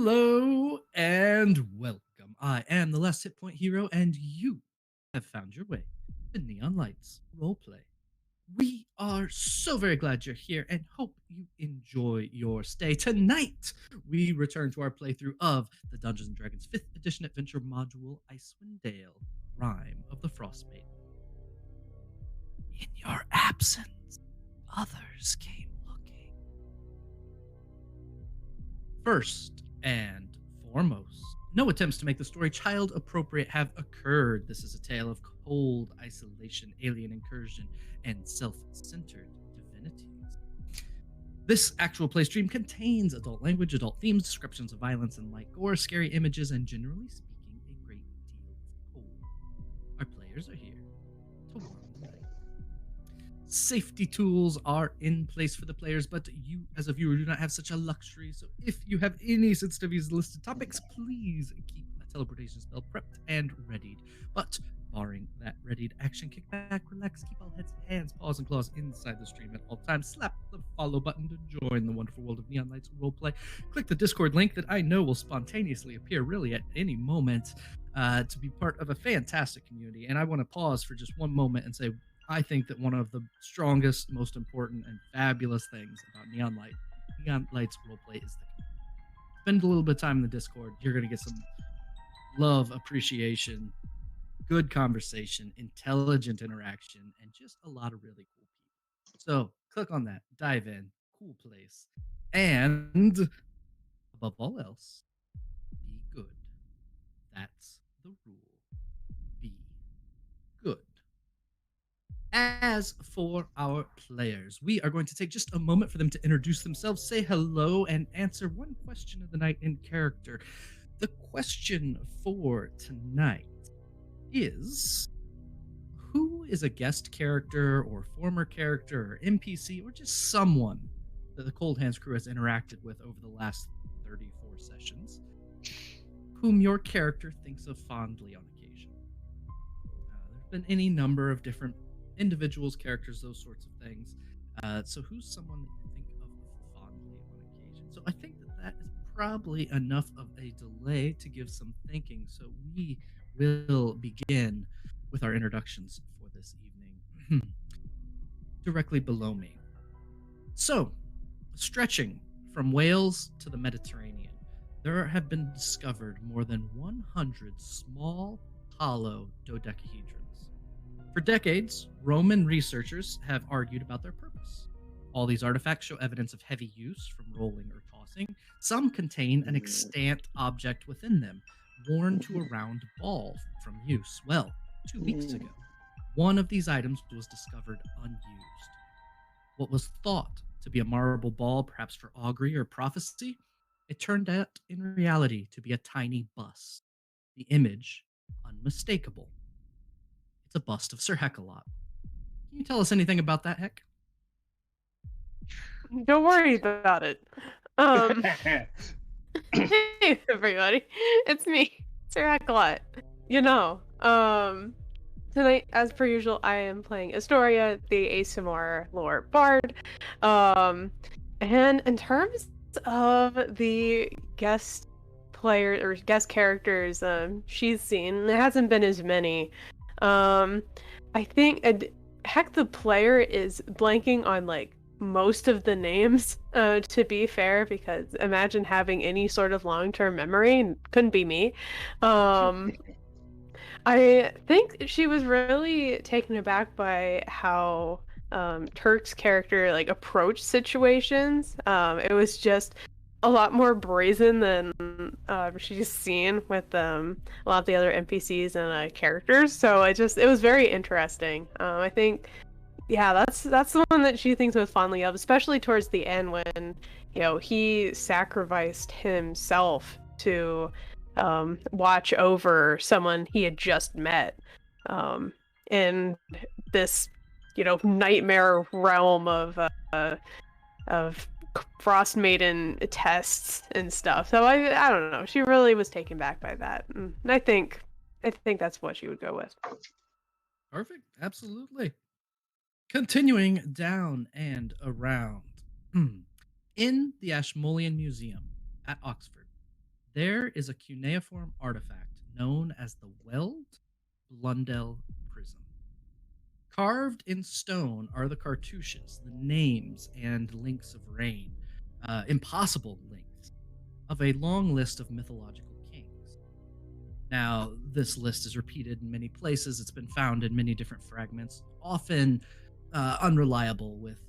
Hello and welcome. I am the Last Hit Point Hero, and you have found your way to Neon Lights Roleplay. We are so very glad you're here and hope you enjoy your stay. Tonight, we return to our playthrough of the Dungeons and Dragons 5th Edition Adventure Module Icewind Dale, Rime of the Frostmaiden. In your absence, others came looking. First and foremost, no attempts to make the story child appropriate have occurred. This is a tale of cold isolation, alien incursion, and self centered divinities. This actual play stream contains adult language, adult themes, descriptions of violence and light gore, scary images, and generally speaking, a great deal of cold. Our players are here to warm the night. Safety tools are in place for the players, but you, as a viewer, do not have such a luxury. So if you have any sensitivities listed topics, please keep a teleportation spell prepped and readied. But barring that readied action, kick back, relax, keep all heads, hands, paws, and claws inside the stream at all times. Slap the follow button to join the wonderful world of Neon Lights Roleplay. Click the Discord link that I know will spontaneously appear really at any moment to be part of a fantastic community. And I want to pause for just one moment and say, I think that one of the strongest, most important, and fabulous things about Neon Lights roleplay is the community. Spend a little bit of time in the Discord. You're going to get some love, appreciation, good conversation, intelligent interaction, and just a lot of really cool people. So click on that, dive in, cool place, and above all else, be good. That's the rule. Be good. As for our players, we are going to take just a moment for them to introduce themselves, say hello, and answer one question of the night in character. The question for tonight is, who is a guest character or former character or NPC or just someone that the Cold Hands crew has interacted with over the last 34 sessions, whom your character thinks of fondly on occasion? There's been any number of different individuals, characters, those sorts of things. So who's someone that you think of fondly on occasion? So I think that is probably enough of a delay to give some thinking. So we will begin with our introductions for this evening. Directly below me. So, stretching from Wales to the Mediterranean, there have been discovered more than 100 small, hollow dodecahedrons. For decades, Roman researchers have argued about their purpose. All these artifacts show evidence of heavy use from rolling or tossing. Some contain an extant object within them, worn to a round ball from use. Well, 2 weeks ago, one of these items was discovered unused. What was thought to be a marble ball, perhaps for augury or prophecy, it turned out in reality to be a tiny bust. The image, unmistakable. It's a bust of Sir Heckalot. Can you tell us anything about that, Heck? Don't worry about it. Hey everybody, it's me, Sir Heckalot. Tonight, as per usual, I am playing Astoria, the ASMR lore bard. And in terms of the guest player or guest characters she's seen, there hasn't been as many. I think Heck the player is blanking on like most of the names, to be fair, because imagine having any sort of long-term memory. Couldn't be me. I think she was really taken aback by how Turk's character like approached situations. It was just a lot more brazen than she's seen with a lot of the other NPCs and characters. So it was very interesting. I think, yeah, that's the one that she thinks most fondly of, especially towards the end when he sacrificed himself to watch over someone he had just met in this nightmare realm of Frostmaiden tests and stuff. So I don't know. She really was taken back by that, and I think that's what she would go with. Perfect. Absolutely. Continuing down and around. In the Ashmolean Museum at Oxford, there is a cuneiform artifact known as the Weld Blundell Prism. Carved in stone are the cartouches, the names and links of reign, impossible links, of a long list of mythological kings. Now, this list is repeated in many places. It's been found in many different fragments, often unreliable, with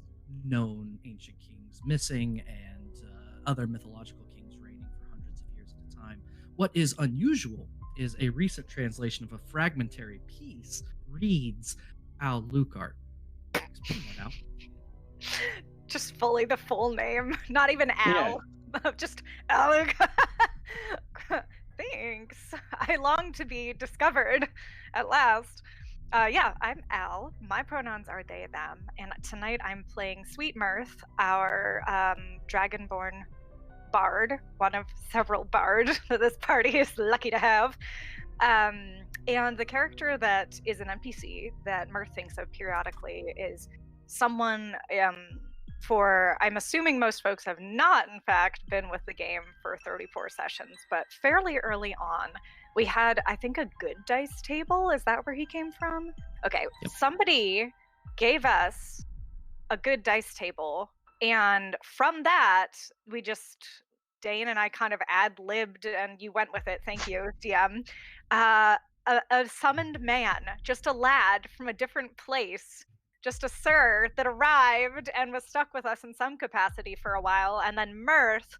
known ancient kings missing and other mythological kings reigning for hundreds of years at a time. What is unusual is a recent translation of a fragmentary piece reads Al Lucart. Explain that out. Just fully the full name, not even Al. Yeah. Just Al. Thanks. I long to be discovered at last. Yeah, I'm Al. My pronouns are they, them. And tonight I'm playing Sweet Mirth, our dragonborn bard, one of several bards that this party is lucky to have. And the character that is an NPC that Mirth thinks of periodically is someone I'm assuming most folks have not, in fact, been with the game for 34 sessions, but fairly early on, we had, I think, a good dice table. Is that where he came from? Okay, yep. Somebody gave us a good dice table, and from that, we just, Dane and I kind of ad-libbed, and you went with it. Thank you, DM. A summoned man, just a lad from a different place, just a sir that arrived and was stuck with us in some capacity for a while, and then Mirth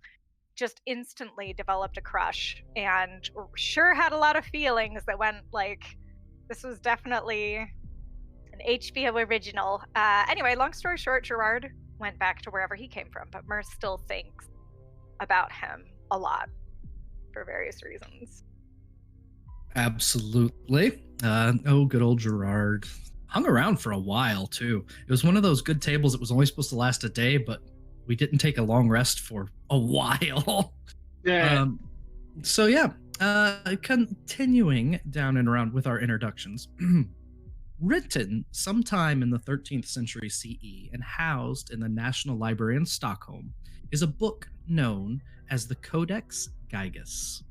just instantly developed a crush and sure had a lot of feelings that went like, this was definitely an HBO original. Anyway, long story short, Gerard went back to wherever he came from, but Mirth still thinks about him a lot for various reasons. Absolutely. Good old Gerard. Hung around for a while, too. It was one of those good tables that was only supposed to last a day, but we didn't take a long rest for a while. Yeah. Continuing down and around with our introductions. Written sometime in the 13th century CE and housed in the National Library in Stockholm is a book known as the Codex Gigas.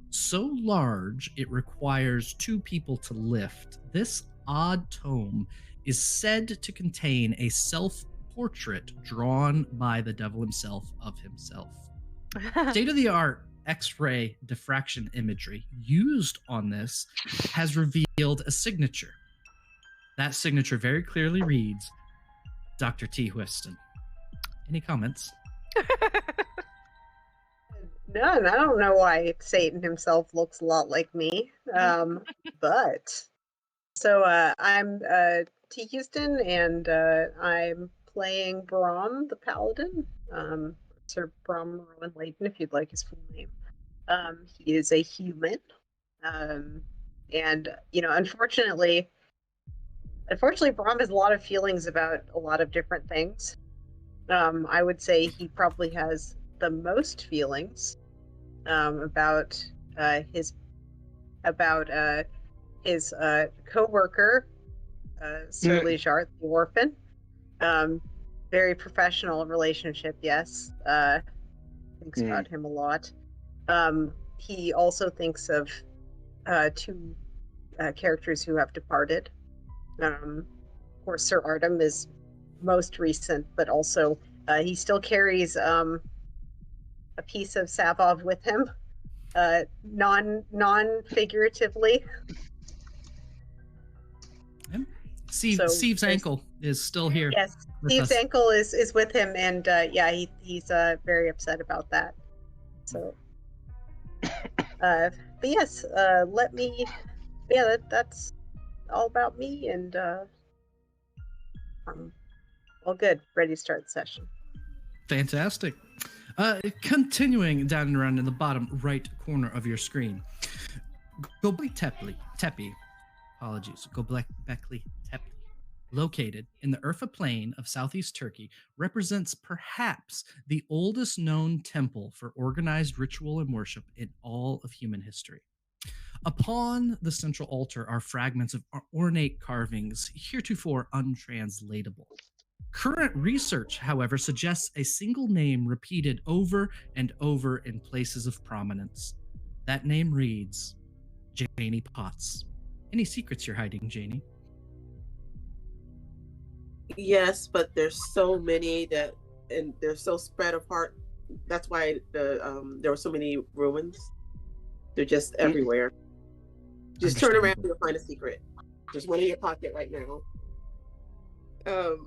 So large it requires 2 people to lift, this odd tome is said to contain a self-portrait drawn by the devil himself of himself. State-of-the-art X-ray diffraction imagery used on this has revealed a signature. That signature very clearly reads, Dr. T. Whiston. Any comments? None. I don't know why Satan himself looks a lot like me. But so I'm T. Houston, and I'm playing Brom the Paladin, Sir Brom Rowan Layton, if you'd like his full name. He is a human, and unfortunately, Brom has a lot of feelings about a lot of different things. I would say he probably has the most feelings about his co-worker, Sir Leijart, the orphan. Very professional relationship, yes. Thinks about him a lot. He also thinks of 2 characters who have departed. Of course, Sir Artem is most recent, but also he still carries a piece of Savov with him, non-figuratively. Steve's ankle is still here. Yes, Steve's ankle is with him, and he's very upset about that. So, but yes, that's all about me, and all good, ready to start the session. Fantastic. Continuing down and around in the bottom right corner of your screen, Göbekli Tepe, located in the Urfa Plain of southeast Turkey, represents perhaps the oldest known temple for organized ritual and worship in all of human history. Upon the central altar are fragments of ornate carvings, heretofore untranslatable. Current research, however, suggests a single name repeated over and over in places of prominence. That name reads Janie Potts. Any secrets you're hiding, Janie? Yes, but there's so many and they're so spread apart. That's why there were so many ruins. They're just everywhere. Just turn around and you'll find a secret. Just one in your pocket right now.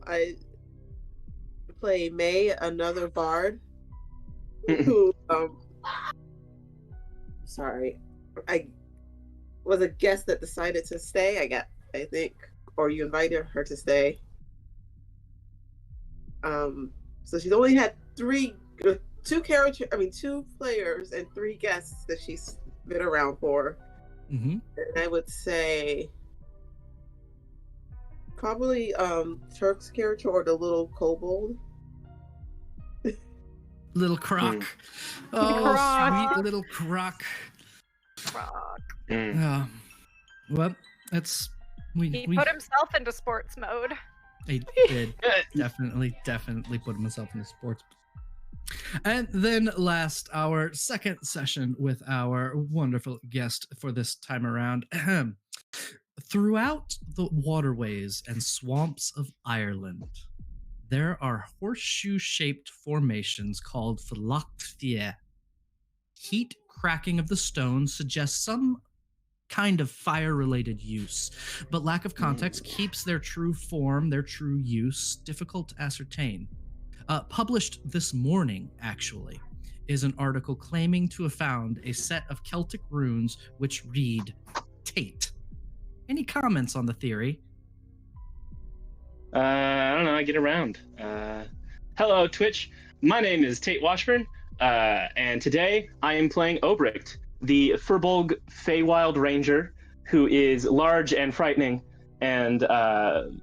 I play May, another bard who sorry, I was a guest that decided to stay. I think, or you invited her to stay. So she's only had two players and 3 guests that she's been around for. Mm-hmm. And I would say probably Turk's character or the little kobold. Little Croc. Oh, Croc. sweet little Croc. Rock. Well, that's He put himself into sports mode. He did definitely put himself into sports. And then last, our second session with our wonderful guest for this time around. Throughout the waterways and swamps of Ireland, there are horseshoe-shaped formations called phyllochthia. Heat cracking of the stones suggests some kind of fire-related use, but lack of context keeps their true form, their true use, difficult to ascertain. Published this morning, actually, is an article claiming to have found a set of Celtic runes which read Tate. Any comments on the theory? I don't know. I get around. Hello, Twitch. My name is Tate Washburn, and today I am playing Obricht, the Furbolg Feywild Ranger, who is large and frightening, and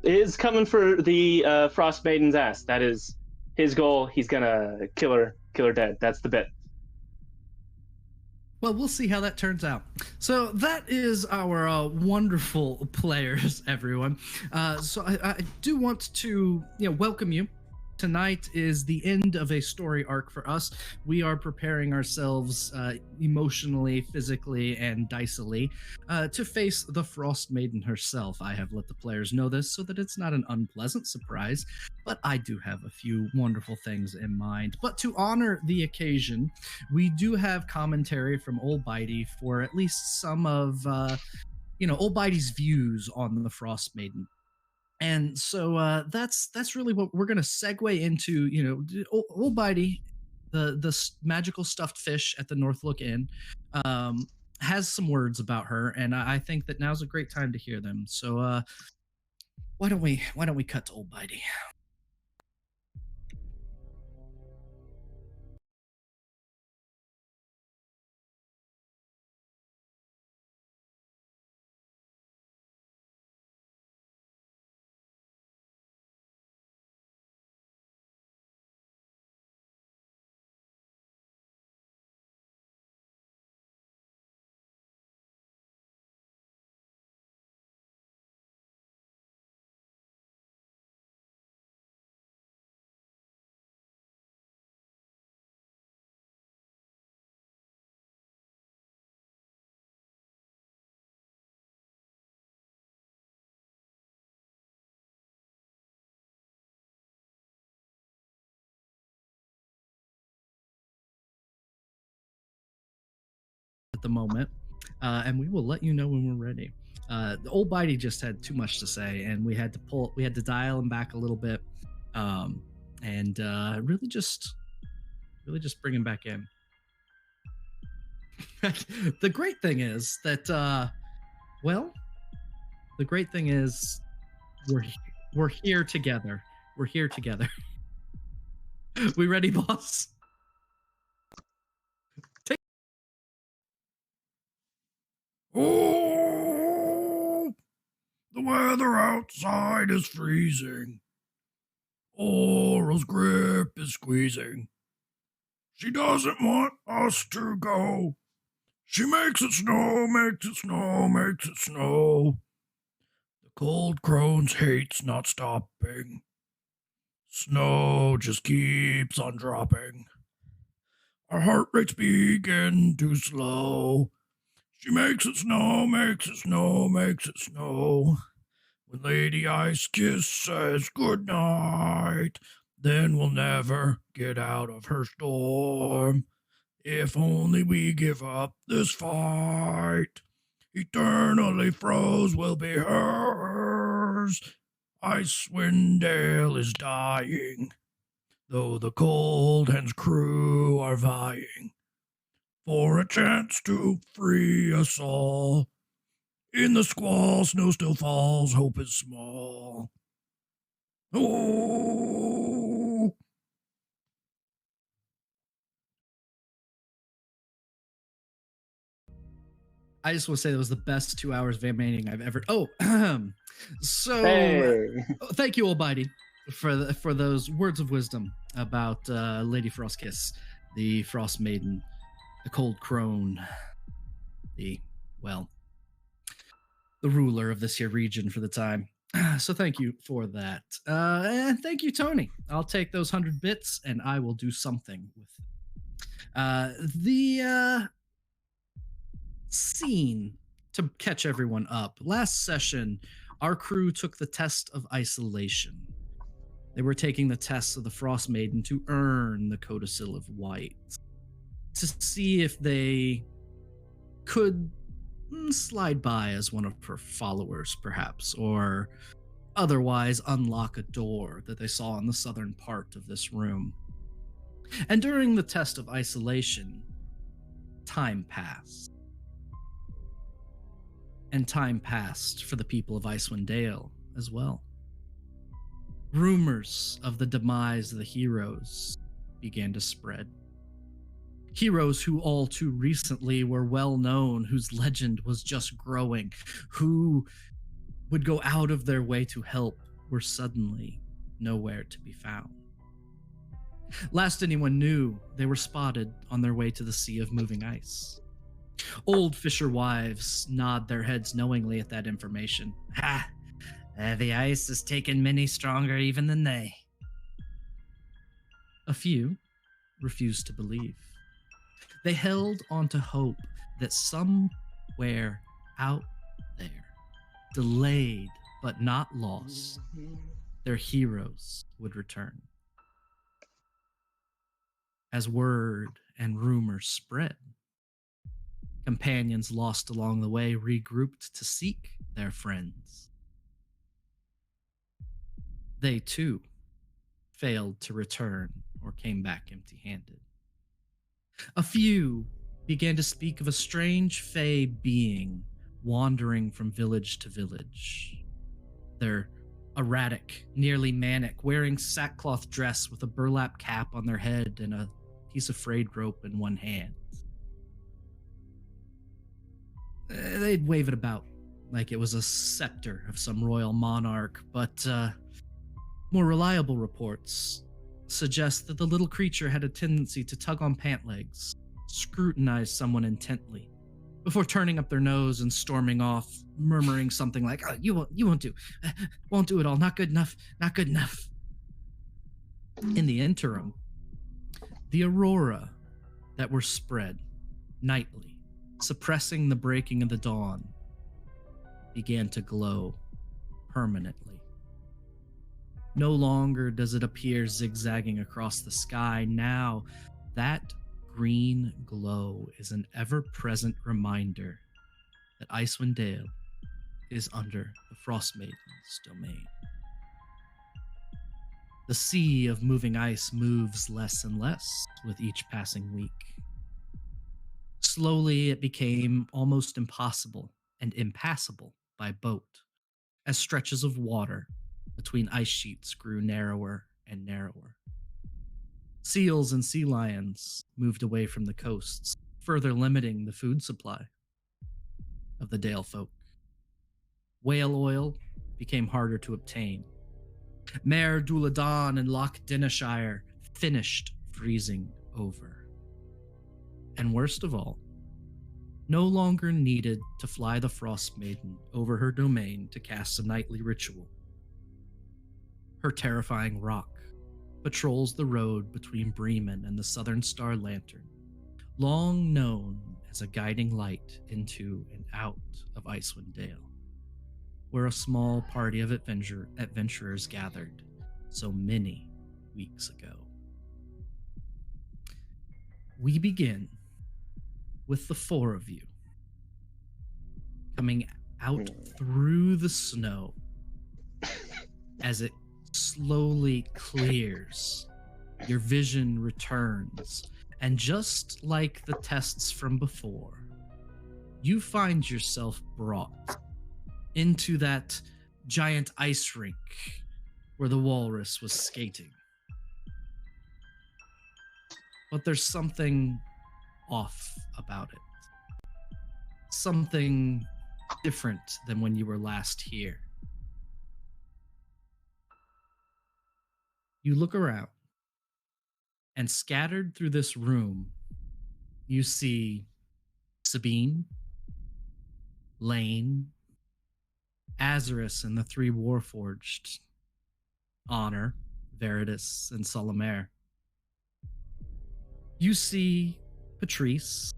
is coming for the Frostmaiden's ass. That is his goal. He's gonna kill her dead. That's the bit. Well, we'll see how that turns out. So that is our wonderful players, everyone. So I do want to welcome you. Tonight is the end of a story arc for us. We are preparing ourselves emotionally, physically, and dicily to face the Frostmaiden herself. I have let the players know this so that it's not an unpleasant surprise, but I do have a few wonderful things in mind. But to honor the occasion, we do have commentary from Old Bitey for at least some of Old Bitey's views on the Frostmaiden. And so that's really what we're going to segue into. Old Bitey, the magical stuffed fish at the Northlook Inn, has some words about her, and I think that now's a great time to hear them. So why don't we cut to Old Bitey? At the moment, and we will let you know when we're ready. The Old Bitey just had too much to say, and we had to dial him back a little bit, and really just bring him back in. The great thing is that, we're here together. We're here together. We ready, boss? Oh, the weather outside is freezing. Aural's grip is squeezing. She doesn't want us to go. She makes it snow, makes it snow, makes it snow. The cold crone's hate's not stopping. Snow just keeps on dropping. Our heart rates begin to slow. She makes it snow, makes it snow, makes it snow. When Lady Ice Kiss says goodnight, then we'll never get out of her storm. If only we give up this fight, eternally froze will be hers. Icewind Dale is dying, though the Cold Hand's crew are vying for a chance to free us all. In the squall, snow still falls, hope is small. Oh! I just want to say that was the best 2 hours of animating I've ever. Oh, so Hey. thank you, Almighty, for those words of wisdom about Lady Frostkiss, the Frostmaiden, the Cold Crone, the ruler of this here region for the time. So thank you for that, and thank you, Tony. I'll take those 100 bits and I will do something with it. The scene to catch everyone up. Last session, our crew took the test of isolation. They were taking the tests of the Frostmaiden to earn the Codicil of White, to see if they could slide by as one of her followers, perhaps, or otherwise unlock a door that they saw in the southern part of this room. And during the test of isolation, time passed. And time passed for the people of Icewind Dale as well. Rumors of the demise of the heroes began to spread. Heroes who all too recently were well known, whose legend was just growing, who would go out of their way to help, were suddenly nowhere to be found. Last anyone knew, they were spotted on their way to the Sea of Moving Ice. Old fisher wives nod their heads knowingly at that information. Ha! The ice has taken many stronger even than they. A few refused to believe. They held on to hope that somewhere out there, delayed but not lost, their heroes would return. As word and rumor spread, companions lost along the way regrouped to seek their friends. They too failed to return or came back empty-handed. A few began to speak of a strange fey being wandering from village to village. They're erratic, nearly manic, wearing sackcloth dress with a burlap cap on their head and a piece of frayed rope in one hand. They'd wave it about like it was a scepter of some royal monarch, but more reliable reports suggest that the little creature had a tendency to tug on pant legs, scrutinize someone intently, before turning up their nose and storming off, murmuring something like, "Oh, you won't do it all, not good enough, not good enough." In the interim, the aurora that were spread nightly, suppressing the breaking of the dawn, began to glow permanently. No longer does it appear zigzagging across the sky. Now, that green glow is an ever-present reminder that Icewind Dale is under the Frostmaiden's domain. The sea of moving ice moves less and less with each passing week. Slowly, it became almost impossible and impassable by boat, as stretches of water between ice sheets grew narrower and narrower. Seals and sea lions moved away from the coasts, further limiting the food supply of the Dale folk. Whale oil became harder to obtain. Mare Duladan and Loch Dinishire finished freezing over. And worst of all, no longer needed to fly the Frostmaiden over her domain to cast a nightly ritual. Her terrifying rock patrols the road between Bremen and the Southern Star Lantern, long known as a guiding light into and out of Icewind Dale, where a small party of adventurers gathered so many weeks ago. We begin with the four of you coming out through the snow as it slowly clears. Your vision returns, and just like the tests from before, you find yourself brought into that giant ice rink where the walrus was skating. But there's something off about it. Something different than when you were last here. You look around, and scattered through this room, you see Sabine, Lane, Azarus and the three Warforged, Honor, Veritas, and Solomare. You see Patrice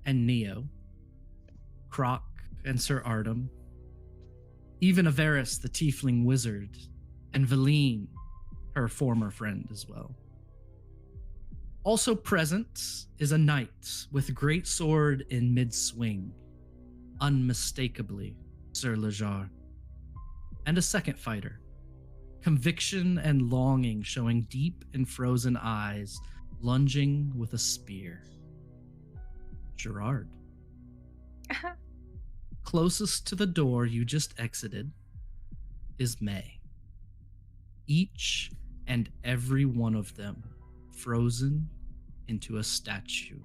and Neo, Croc and Sir Artem, even Averis, the Tiefling Wizard, and Valine, her former friend as well. Also present is a knight with great sword in mid-swing, unmistakably Sir Lejar, and a second fighter, conviction and longing showing deep in frozen eyes, lunging with a spear. Gerard. Closest to the door you just exited is May. Each and every one of them frozen into a statue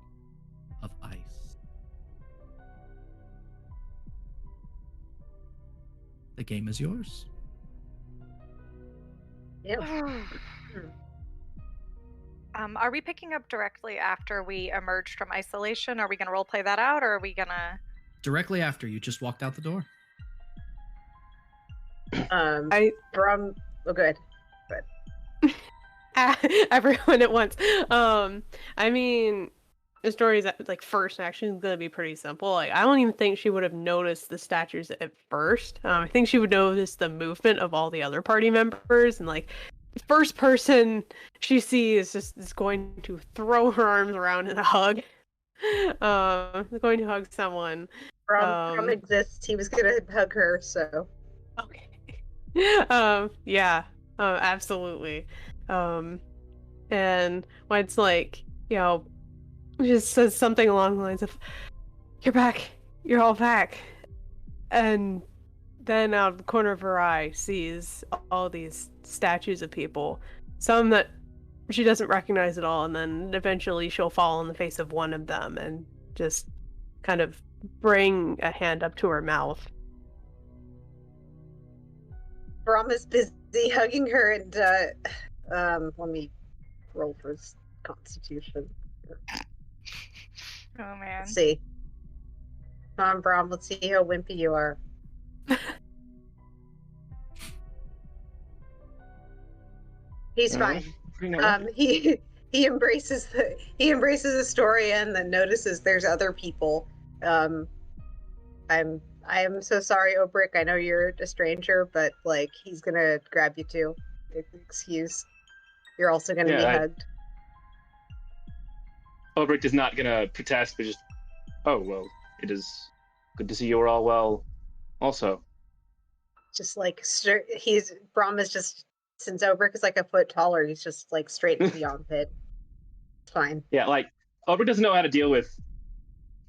of ice. The game is yours. Yeah. Are we picking up directly after we emerged from isolation? Are we going to roleplay that out, or are we going to... Directly after you just walked out the door. Brum. Oh, good. Everyone at once. I mean, the story's like first action is gonna be pretty simple. Like, I don't even think she would have noticed the statues at first. I think she would notice the movement of all the other party members, and like the first person she sees is going to throw her arms around in a hug. Going to hug someone. Brum exists. He was gonna hug her, so. Okay. Yeah. Absolutely. And when it's like, you know, just says something along the lines of, "You're back. You're all back." And then out of the corner of her eye sees all these statues of people, some that she doesn't recognize at all, and then eventually she'll fall on the face of one of them and just kind of bring a hand up to her mouth. Brum is busy hugging her, and let me roll for his constitution. Oh, man. Let's see. Come on, Brum, let's see how wimpy you are. He's fine. He embraces the story and then notices there's other people. I am so sorry, Obrick. I know you're a stranger, but like he's gonna grab you too. Excuse. You're also gonna be hugged. Obrick is not gonna protest, but just, oh well, it is good to see you're all well. Also, just like Brom is just, since Obrick is like a foot taller, he's just like straight into the armpit. It's fine. Yeah, like Obrick doesn't know how to deal with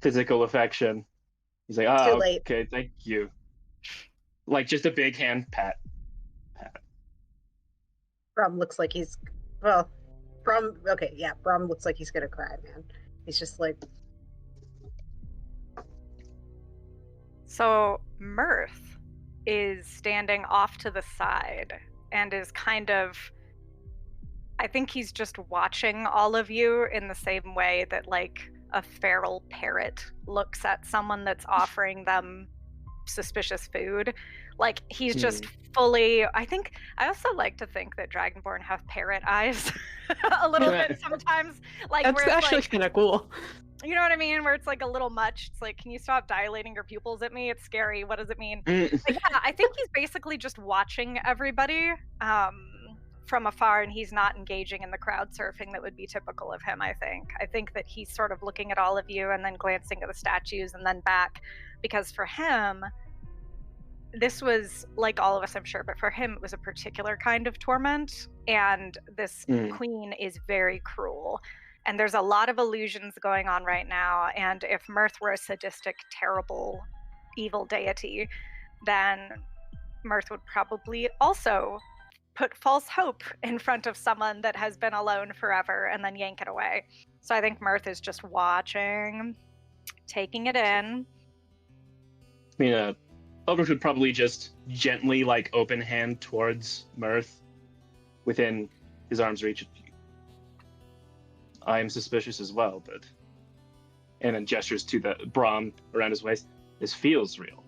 physical affection. He's like, Too late. Okay, thank you. Like, just a big hand pat. Brom looks like he's, Brom looks like he's gonna cry, man. He's just like... So, Mirth is standing off to the side and is kind of... I think he's just watching all of you in the same way that, like, a feral parrot looks at someone that's offering them suspicious food. Like he's just fully. I also like to think that Dragonborn have parrot eyes a little bit sometimes. Like That's where it's actually like, kind of cool. you know what I mean? Where it's like a little much. It's like, can you stop dilating your pupils at me? It's scary. What does it mean? But yeah, I think he's basically just watching everybody from afar, and he's not engaging in the crowd surfing that would be typical of him. I think that he's sort of looking at all of you and then glancing at the statues and then back, because for him, this was like all of us, I'm sure, but for him, it was a particular kind of torment. And this queen is very cruel. And there's a lot of illusions going on right now. And if Mirth were a sadistic, terrible, evil deity, then Mirth would probably also put false hope in front of someone that has been alone forever and then yank it away. So I think Mirth is just watching, taking it in. I mean, Obert would probably just gently, like, open hand towards Mirth within his arm's reach. I am suspicious as well, but... And then gestures to the Brahm around his waist. This feels real.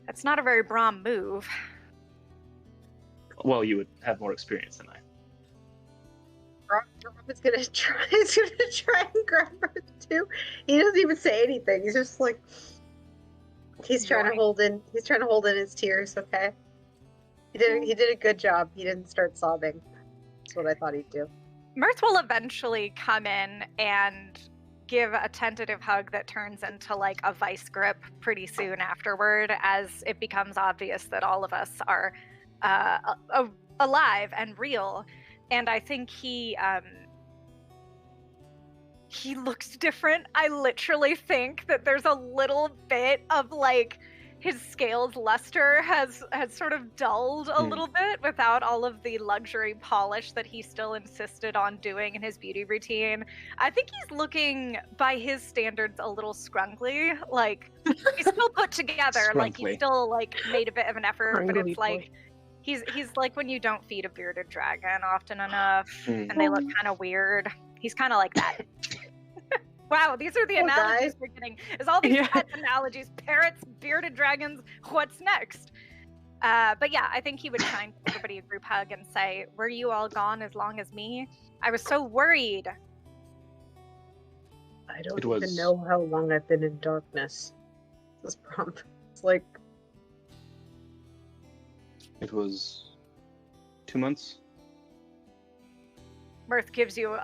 That's not a very Brahm move. Well, you would have more experience than I. Brahm is gonna try. He's gonna try and grab her too. He doesn't even say anything. He's just like... He's trying to hold in. He's trying to hold in his tears. Okay. He did a good job. He didn't start sobbing. That's what I thought he'd do. Mirth will eventually come in and give a tentative hug that turns into like a vice grip pretty soon afterward, as it becomes obvious that all of us are alive and real. And I think he looks different. I literally think that there's a little bit of like his scales luster has sort of dulled a little bit without all of the luxury polish that he still insisted on doing in his beauty routine. I think he's looking, by his standards, a little scrunkly. Like he's still put together. Like he's still like made a bit of an effort, but it's like he's like when you don't feed a bearded dragon often enough and they look kind of weird. He's kind of like that. Wow, these are the analogies we're getting. Is all these pet analogies, parrots, bearded dragons, what's next? But yeah, I think he would try and give everybody a group hug and say, were you all gone as long as me? I was so worried. I don't even know how long I've been in darkness. This prompt. It's like... It was 2 months. Mirth gives you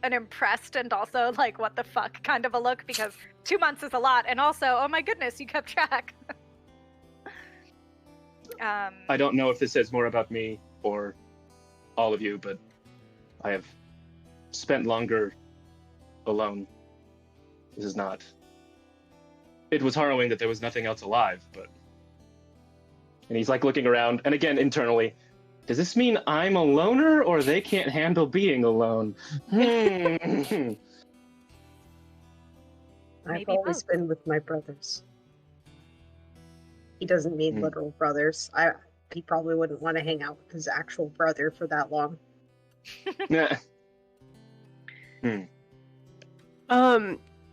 an impressed and also like what the fuck kind of a look, because 2 months is a lot, and also, oh my goodness, you kept track. I don't know if this says more about me or all of you, but I have spent longer alone. This is not... It was harrowing that there was nothing else alive, but... And he's like looking around, and again, internally, does this mean I'm a loner, or they can't handle being alone? I've always been with my brothers. He doesn't mean literal brothers. He probably wouldn't want to hang out with his actual brother for that long.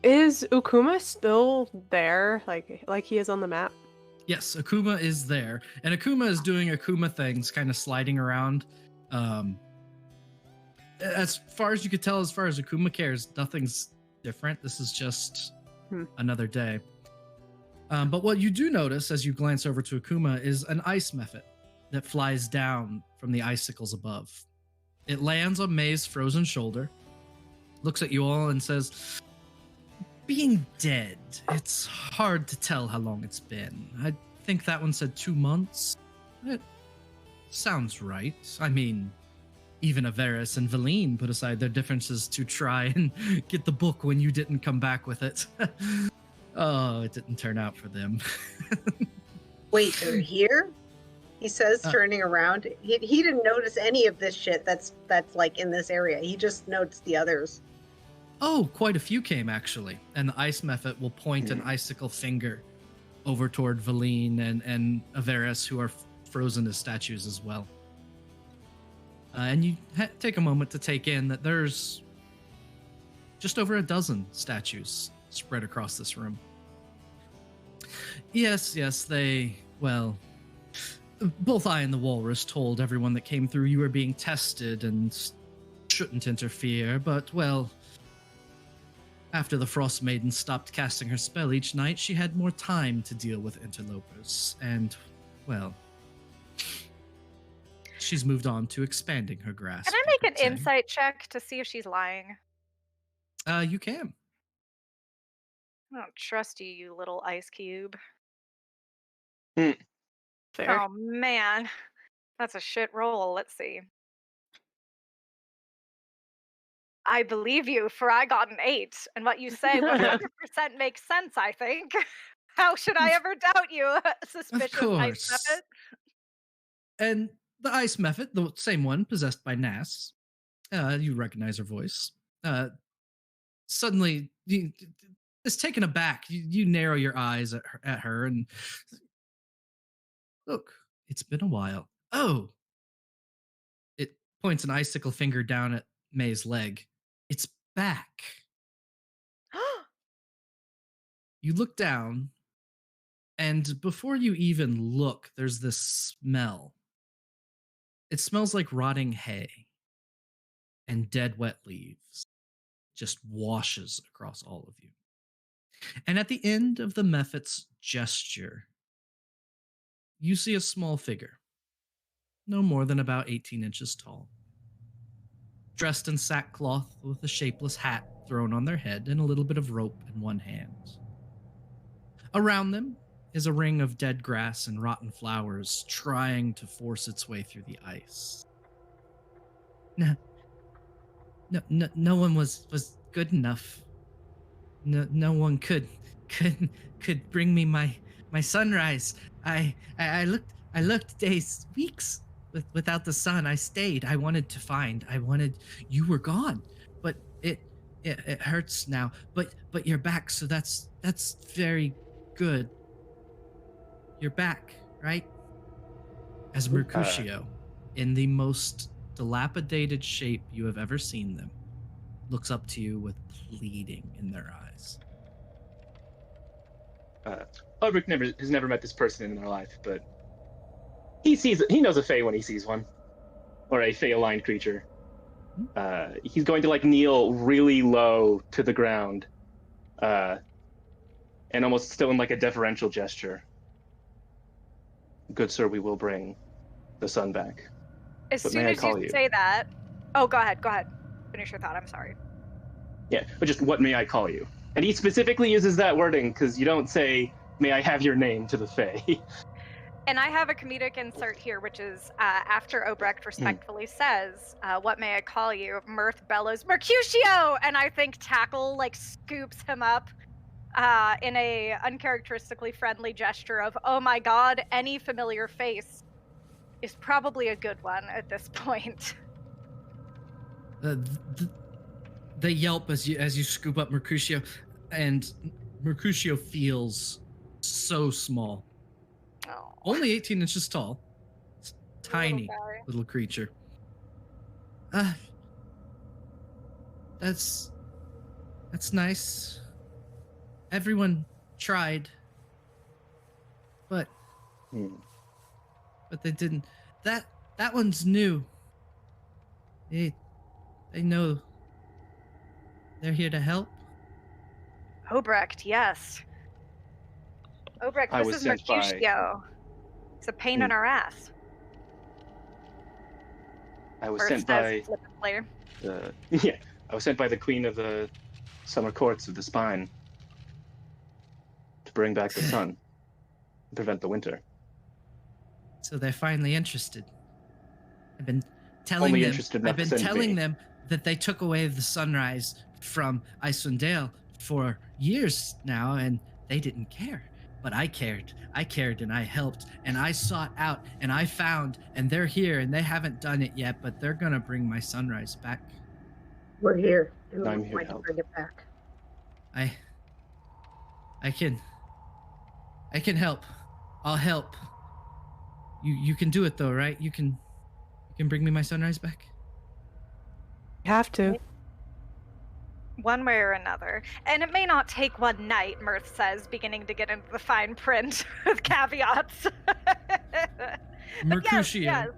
Is Ukuma still there, like he is on the map? Yes, Akuma is there, and Akuma is doing Akuma things, kind of sliding around. As far as you could tell, as far as Akuma cares, nothing's different. This is just another day. But what you do notice as you glance over to Akuma is an ice mephit that flies down from the icicles above. It lands on May's frozen shoulder, looks at you all and says, being dead, it's hard to tell how long it's been. I think that one said 2 months. It sounds right. I mean, even Averis and Valine put aside their differences to try and get the book when you didn't come back with it. Oh, it didn't turn out for them. Wait, they're here? He says, turning around. He didn't notice any of this shit that's like in this area. He just noticed the others. Oh, quite a few came, actually. And the ice mephit will point an icicle finger over toward Valine and Averis, who are frozen as statues as well. And you take a moment to take in that there's just over a dozen statues spread across this room. Yes, they well, both I and the walrus told everyone that came through you were being tested and shouldn't interfere, but, well, after the Frostmaiden stopped casting her spell each night, she had more time to deal with interlopers, and, well, she's moved on to expanding her grasp. Can I you make could an say. insight check to see if she's lying? You can. I don't trust you, you little ice cube. Fair. Oh man, that's a shit roll. Let's see. I believe you, for I got an 8, and what you say 100% makes sense, I think. How should I ever doubt you, suspicious ice course. method? And the ice method, the same one possessed by Nass, you recognize her voice. Suddenly, is taken aback. You narrow your eyes at her and look, it's been a while. Oh, it points an icicle finger down at May's leg. It's back. You look down, and before you even look, there's this smell. It smells like rotting hay and dead wet leaves. Just washes across all of you. And at the end of the Mephit's gesture, you see a small figure, no more than about 18 inches tall, dressed in sackcloth with a shapeless hat thrown on their head and a little bit of rope in one hand. Around them is a ring of dead grass and rotten flowers trying to force its way through the ice. No one was good enough. No one could bring me my sunrise. I looked days, weeks without the sun. I stayed. I wanted you were gone, but it hurts now. But you're back, so that's very good. You're back, right? As Mercutio, in the most dilapidated shape you have ever seen them, looks up to you with pleading in their eyes. Ulrich has never met this person in their life, but he knows a Fey when he sees one, or a Fey-aligned creature. He's going to kneel really low to the ground, and almost still in a deferential gesture. Good sir, we will bring the sun back. As But soon may I as call you you? say that, oh, go ahead. Finish your thought. I'm sorry. Yeah, but just what may I call you? And he specifically uses that wording because you don't say, may I have your name to the Fae. And I have a comedic insert here, which is after Obrecht respectfully says, what may I call you? Mirth bellows, Mercutio! And I think Tackle scoops him up in a uncharacteristically friendly gesture of, oh my god, any familiar face is probably a good one at this point. They yelp as you scoop up Mercutio, and Mercutio feels so small. Oh, Only 18 inches tall. It's tiny guy. little creature. That's nice. Everyone tried, but they didn't. That one's new. They know they're here to help. Obrecht, yes. Obrecht, I this was is sent by- Mercutio. It's a pain in our ass. I was Or sent says by flippantly. I was sent by the Queen of the Summer Courts of the Spine to bring back the sun and prevent the winter. So they're finally interested. I've been telling Only them. interested enough I've been to send telling me. them that they took away the sunrise from Icewind Dale for years now, and they didn't care. But I cared. I cared, and I helped, and I sought out, and I found, and they're here, and they haven't done it yet, but they're gonna bring my sunrise back. We're here. And I'm we're here going to to help. bring it back. I can help. I'll help. You can do it though, right? You can bring me my sunrise back. You have to. one way or another. And it may not take one night, Mirth says, beginning to get into the fine print with caveats. Mercutio,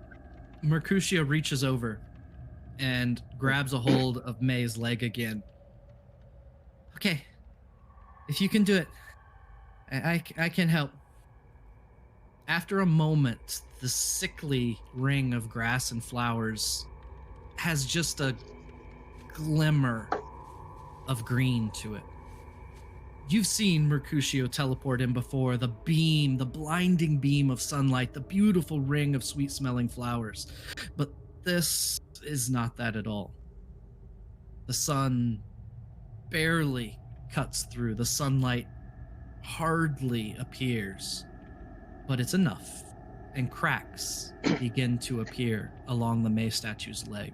Mercutio reaches over and grabs a hold of May's leg again. Okay, if you can do it, I can help. After a moment, the sickly ring of grass and flowers has just a glimmer of green to it. You've seen Mercutio teleport in before, the blinding beam of sunlight, the beautiful ring of sweet-smelling flowers. But this is not that at all. The sun barely cuts through. The sunlight hardly appears, but it's enough, and cracks begin to appear along the May statue's leg.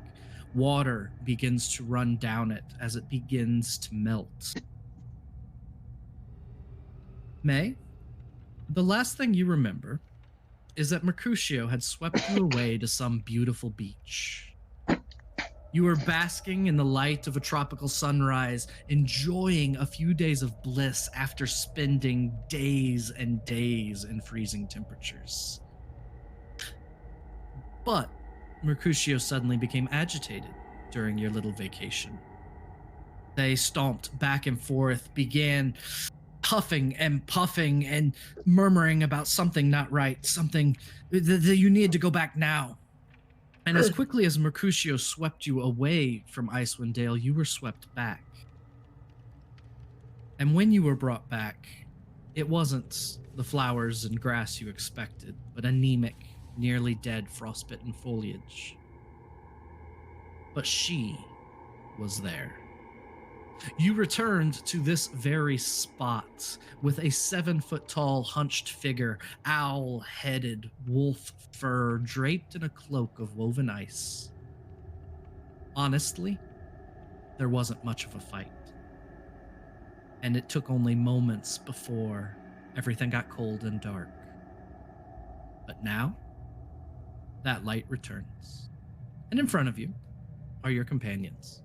Water begins to run down it as it begins to melt. May, the last thing you remember is that Mercutio had swept you away to some beautiful beach. You were basking in the light of a tropical sunrise, enjoying a few days of bliss after spending days and days in freezing temperatures. But Mercutio suddenly became agitated during your little vacation. They stomped back and forth, began huffing and puffing and murmuring about something not right, something that you need to go back now. And as quickly as Mercutio swept you away from Icewind Dale, you were swept back. And when you were brought back, it wasn't the flowers and grass you expected, but anemic, nearly dead frostbitten foliage. But she was there. You returned to this very spot with a 7-foot-tall hunched figure, owl-headed, wolf fur, draped in a cloak of woven ice. Honestly, there wasn't much of a fight. And it took only moments before everything got cold and dark. But now, that light returns. And in front of you are your companions.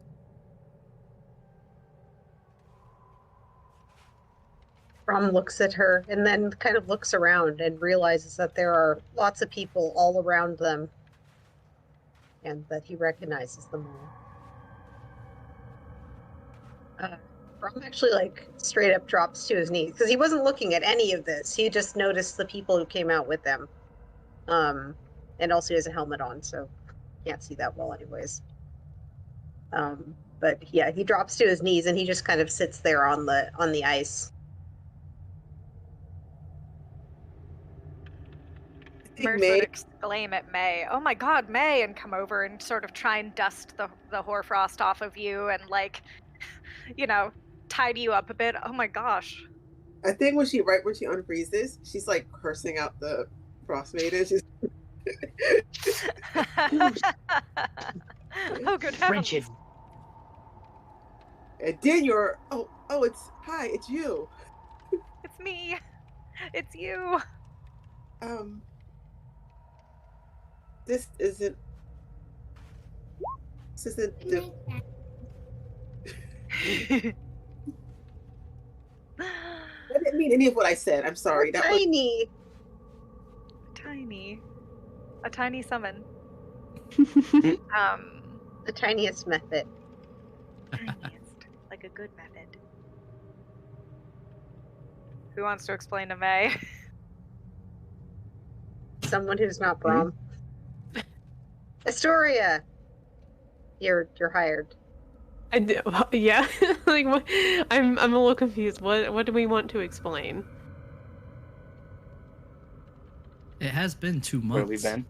Rom looks at her and then kind of looks around and realizes that there are lots of people all around them and that he recognizes them all. Rom actually straight up drops to his knees because he wasn't looking at any of this. He just noticed the people who came out with them. And also he has a helmet on, so can't see that well anyways. But yeah, he drops to his knees and he just kind of sits there on the ice. Merce would exclaim at May, "Oh my god, May," and come over and sort of try and dust the hoarfrost off of you and tidy you up a bit. Oh my gosh. I think when she unfreezes, she's like cursing out the Frostmaiden. She's oh good heavens. Frigid. And then you're it's you. It's me. It's you. This isn't the I didn't mean any of what I said. I'm sorry. That tiny. A tiny summon. The tiniest method. Tiniest. Like a good method. Who wants to explain to May? Someone who's not Brom. Astoria, you're hired. I do, yeah. What, I'm a little confused. What do we want to explain? It has been 2 months. Where have we been?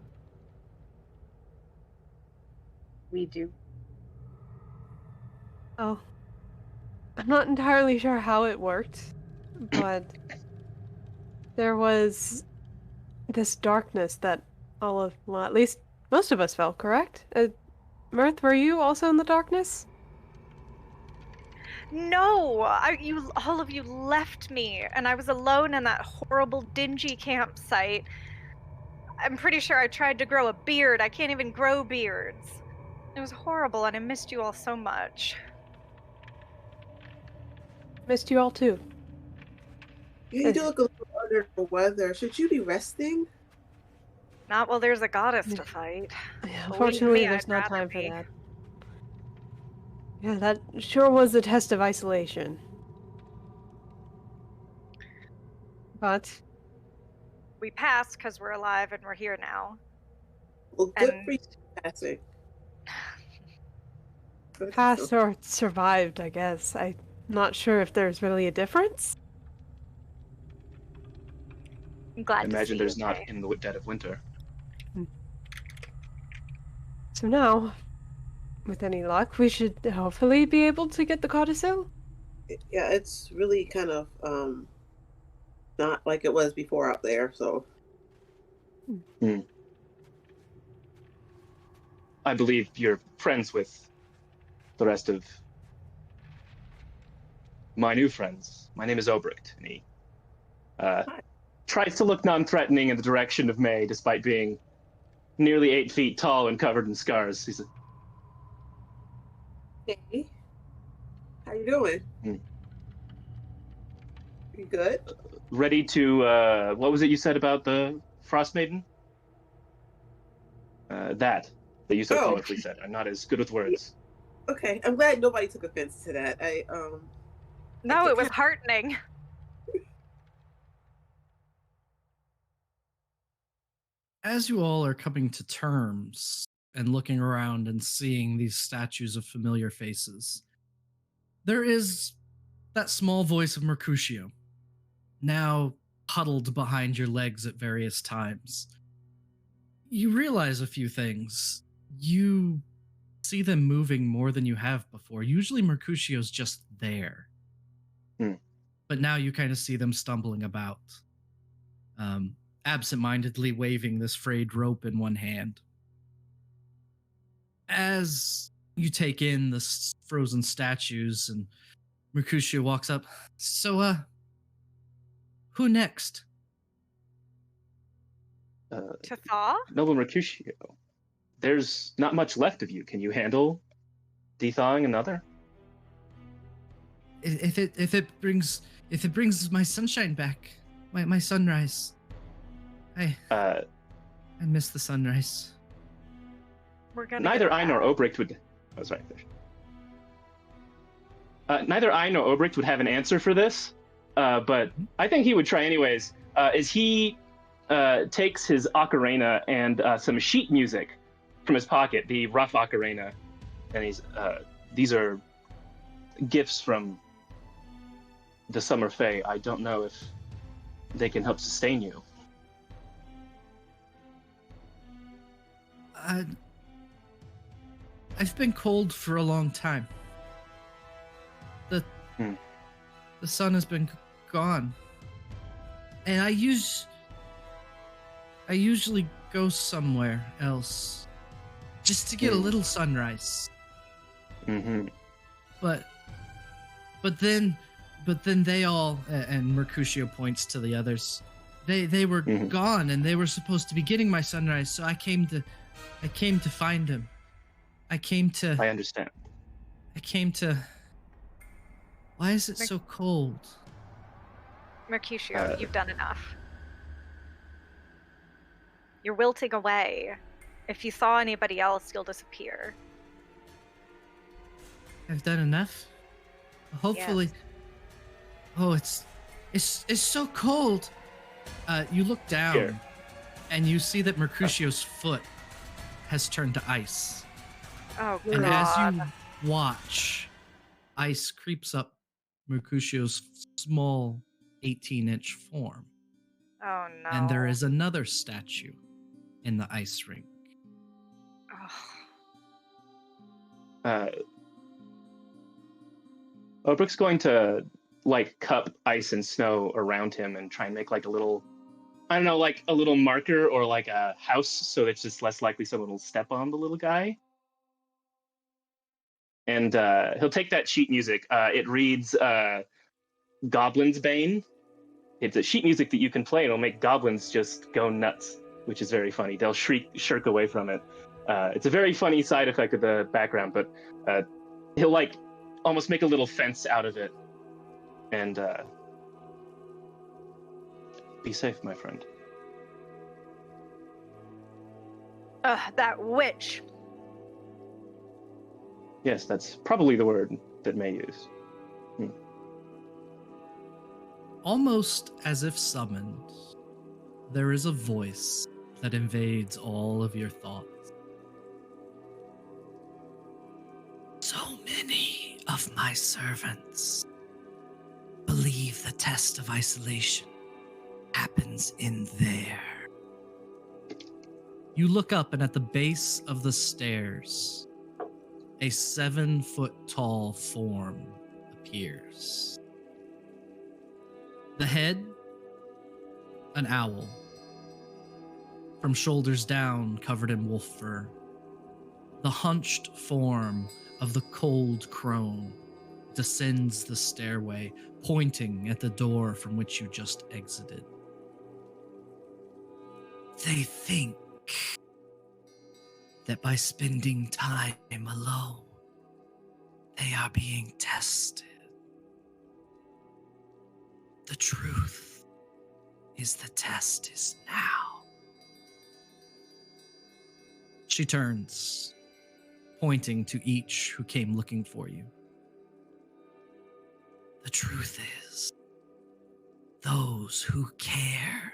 We do. Oh, I'm not entirely sure how it worked, but there was this darkness that at least most of us felt, correct? Mirth, were you also in the darkness? No, all of you left me, and I was alone in that horrible, dingy campsite. I'm pretty sure I tried to grow a beard. I can't even grow beards. It was horrible, and I missed you all so much. Missed you all too. You do look a little under the weather. Should you be resting? Not while there's a goddess to fight. Yeah, Believe unfortunately, me, there's I'd no rather time for be. that. Yeah, that sure was a test of isolation. But We passed because we're alive and we're here now. Well, good And for you passing. Good for passed you. or survived, I guess. I'm not sure if there's really a difference. I'm glad I imagine to there's see you not okay. in the dead of winter. So now, with any luck, we should hopefully be able to get the codicil. Yeah, it's really kind of not like it was before out there. So I believe you're friends with the rest of my new friends. My name is Obricht, and he tries to look non-threatening in the direction of May, despite being nearly 8 feet tall and covered in scars. He's hey, how you doing? You good? ready to. What was it you said about the Frostmaiden? That you so Oh. colorfully said. I'm not as good with words. Okay, I'm glad nobody took offense to that. No, I it was heartening. As you all are coming to terms and looking around and seeing these statues of familiar faces, there is that small voice of Mercutio, now huddled behind your legs at various times. You realize a few things. You see them moving more than you have before. Usually Mercutio's just there. But now you kind of see them stumbling about, absent-mindedly waving this frayed rope in one hand. As you take in the frozen statues and Mercutio walks up, so, who next? To thaw? Noble Mercutio, there's not much left of you. Can you handle thawing another? If it brings my sunshine back, my sunrise. I miss the sunrise. We're gonna Neither get I nor back. Obricht would. Oh, sorry. Neither I nor Obricht would have an answer for this, but I think he would try anyways. Is he takes his ocarina and some sheet music from his pocket, the rough ocarina, and these are gifts from the Summer Fae. I don't know if they can help sustain you. I've been cold for a long time. The sun has been gone, and I usually go somewhere else just to get a little sunrise. But then they all, and Mercutio points to the others, they were gone, and they were supposed to be getting my sunrise, so I came to find him. I understand. Why is it so cold? Mercutio, you've done enough. You're wilting away. If you saw anybody else, you'll disappear. I've done enough? Hopefully. Yes. Oh, it's so cold. You look down, Here. and you see that Mercutio's foot has turned to ice. Oh, And God. as you watch, ice creeps up Mercutio's small 18-inch form. Oh, no. And there is another statue in the ice rink. Oh. Obrick's going to cup ice and snow around him and try and make a little, I don't know, a little marker or a house, so it's just less likely someone will step on the little guy. And he'll take that sheet music. It reads Goblin's Bane. It's a sheet music that you can play, and it'll make goblins just go nuts, which is very funny. They'll shirk away from it. It's a very funny side effect of the background, but he'll almost make a little fence out of it And be safe, my friend. That witch. Yes, that's probably the word that May use. Almost as if summoned, there is a voice that invades all of your thoughts. So many of my servants believe the test of isolation happens in there. You look up, and at the base of the stairs, a 7-foot-tall form appears. The head, an owl. From shoulders down, covered in wolf fur. The hunched form of the cold crone descends the stairway, pointing at the door from which you just exited. They think that by spending time alone, they are being tested. The truth is the test is now. She turns, pointing to each who came looking for you. The truth is, those who care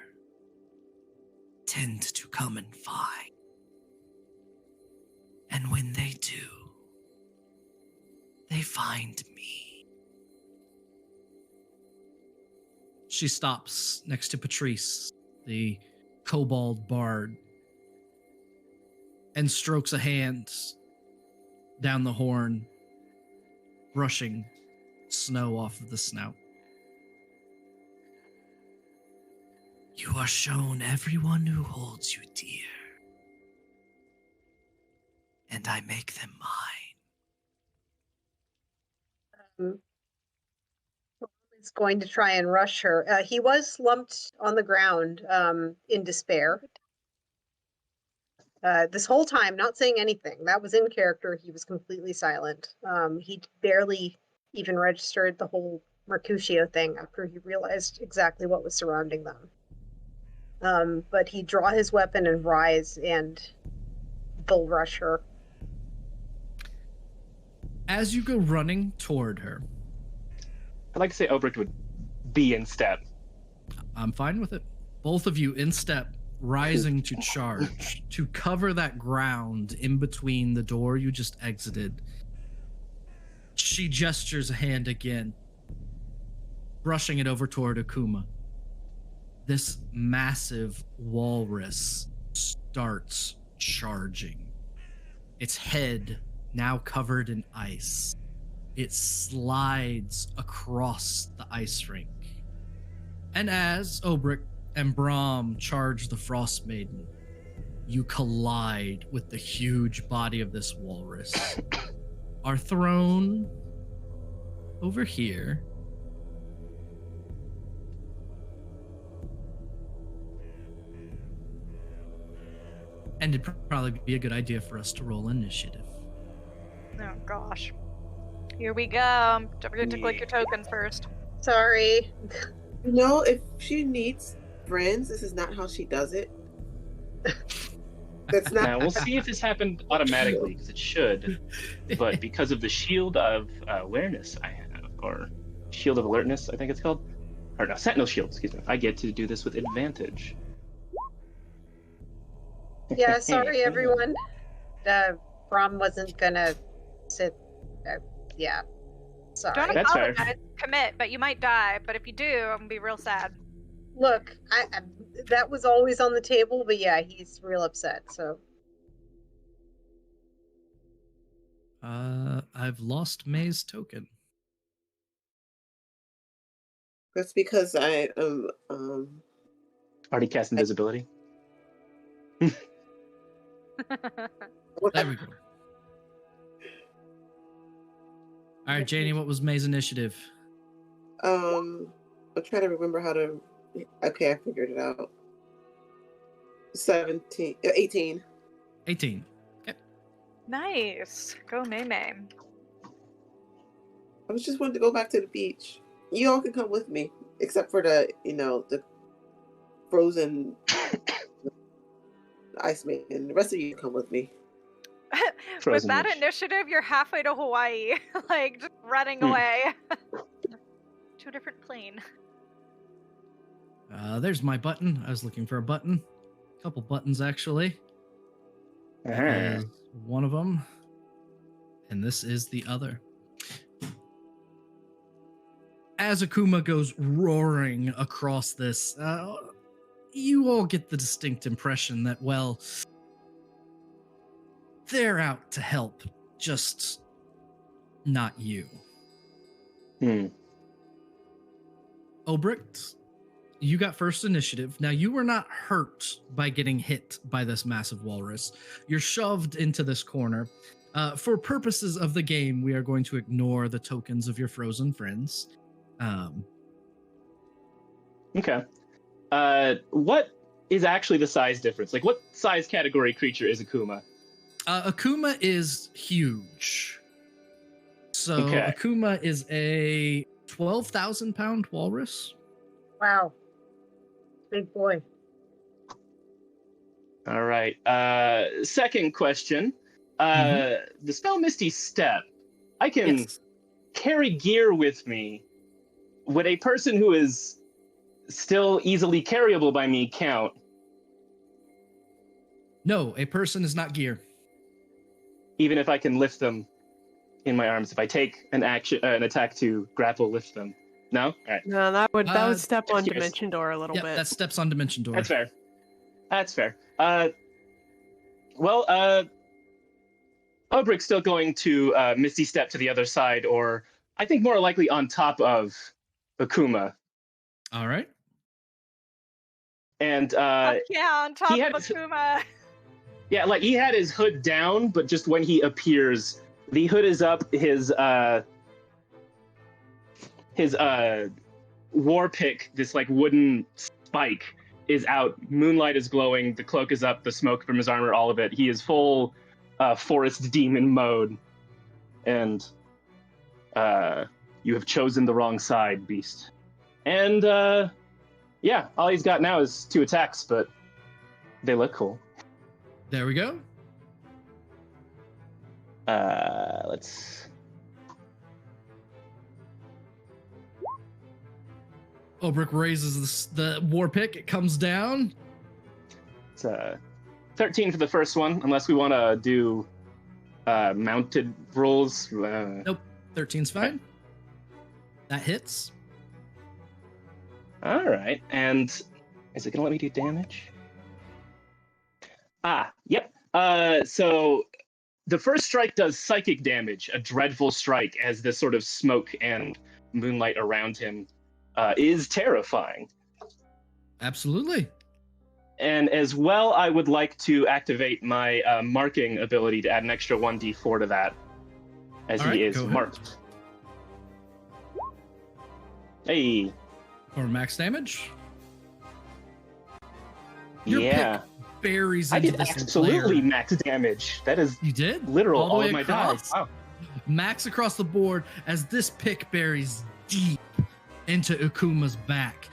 tend to come and find. And when they do, they find me. She stops next to Patrice, the kobold bard, and strokes a hand down the horn, brushing snow off of the snout. You are shown everyone who holds you dear, and I make them mine. Is going to try and rush her. He was slumped on the ground in despair. This whole time, not saying anything. That was in character. He was completely silent. He barely even registered the whole Mercutio thing after he realized exactly what was surrounding them. But he'd draw his weapon and rise and bull rush her. As you go running toward her, I'd like to say Obrecht would be in step. I'm fine with it. Both of you in step, rising to charge, to cover that ground in between the door you just exited. She gestures a hand again, brushing it over toward Akuma. This massive walrus starts charging. Its head now covered in ice. It slides across the ice rink. And as Obrecht and Brahm charge the Frostmaiden, you collide with the huge body of this walrus. Are thrown over here. And it'd probably be a good idea for us to roll initiative. Oh gosh. Here we go. Don't forget to click your tokens first. Sorry. You know, if she needs friends, this is not how she does it. That's not. Now, we'll see if this happened automatically, because it should. But because of the shield of awareness I have, or shield of alertness, I think it's called. Or no, sentinel shield, excuse me. I get to do this with advantage. Yeah, sorry everyone. Brahm wasn't gonna sit. Yeah, sorry. Don't That's fair. apologize. Commit, but you might die. But if you do, I'm gonna be real sad. Look, I that was always on the table, but yeah, he's real upset. So I've lost May's token. That's because I Already cast invisibility. There we go. All right, Janie, what was May's initiative? I'm trying to remember how to. Okay, I figured it out. 18. 18. Okay. Nice. Go May May. I was just wanting to go back to the beach. You all can come with me, except for the frozen Iceman. The rest of you come with me. With Frozen that witch. initiative, you're halfway to Hawaii, like just running away to a different plane. There's my button. I was looking for a button. A couple buttons, actually. That Uh-huh. is one of them. And this is the other. As Akuma goes roaring across this, you all get the distinct impression that, well, they're out to help, just not you. Obricht, you got first initiative. Now, you were not hurt by getting hit by this massive walrus. You're shoved into this corner. For purposes of the game, we are going to ignore the tokens of your frozen friends. Okay. What is actually the size difference? Like, what size category creature is Akuma? Akuma is huge. So Okay. Akuma is a 12,000 pound walrus. Wow. Big boy. All right. Second question. The spell Misty Step. I can Yes. carry gear with me. Would a person who is still easily carryable by me count? No, a person is not gear. Even if I can lift them in my arms, if I take an attack to grapple, lift them. No? All right. No, that would step on Cheers. Dimension Door a little Yeah, bit. that steps on Dimension Door. That's fair. That's fair. Obrick's still going to Misty Step to the other side, or I think more likely on top of Akuma. All right. And Fuck yeah, on top he of had- Akuma. yeah, like he had his hood down, but just when he appears, the hood is up. His war pick, this like wooden spike, is out. Moonlight is glowing. The cloak is up. The smoke from his armor, all of it. He is full forest demon mode, and you have chosen the wrong side, beast. And yeah, all he's got now is 2 attacks, but they look cool. There we go. Let's. Obrick raises the war pick. It comes down. It's 13 for the first one, unless we want to do mounted rolls. Nope. 13's fine. That hits. All right, and is it gonna let me do damage? Yep. So the first strike does psychic damage, a dreadful strike, as this sort of smoke and moonlight around him is terrifying. Absolutely. And as well, I would like to activate my marking ability to add an extra 1d4 to that, as All he right, is go ahead. marked. Hey, Or max damage. Your yeah. pick buries I into did this absolutely layer. max damage. That is You did? literal. All the All way of my dice. across? Wow. Max across the board as this pick buries deep into Akuma's back.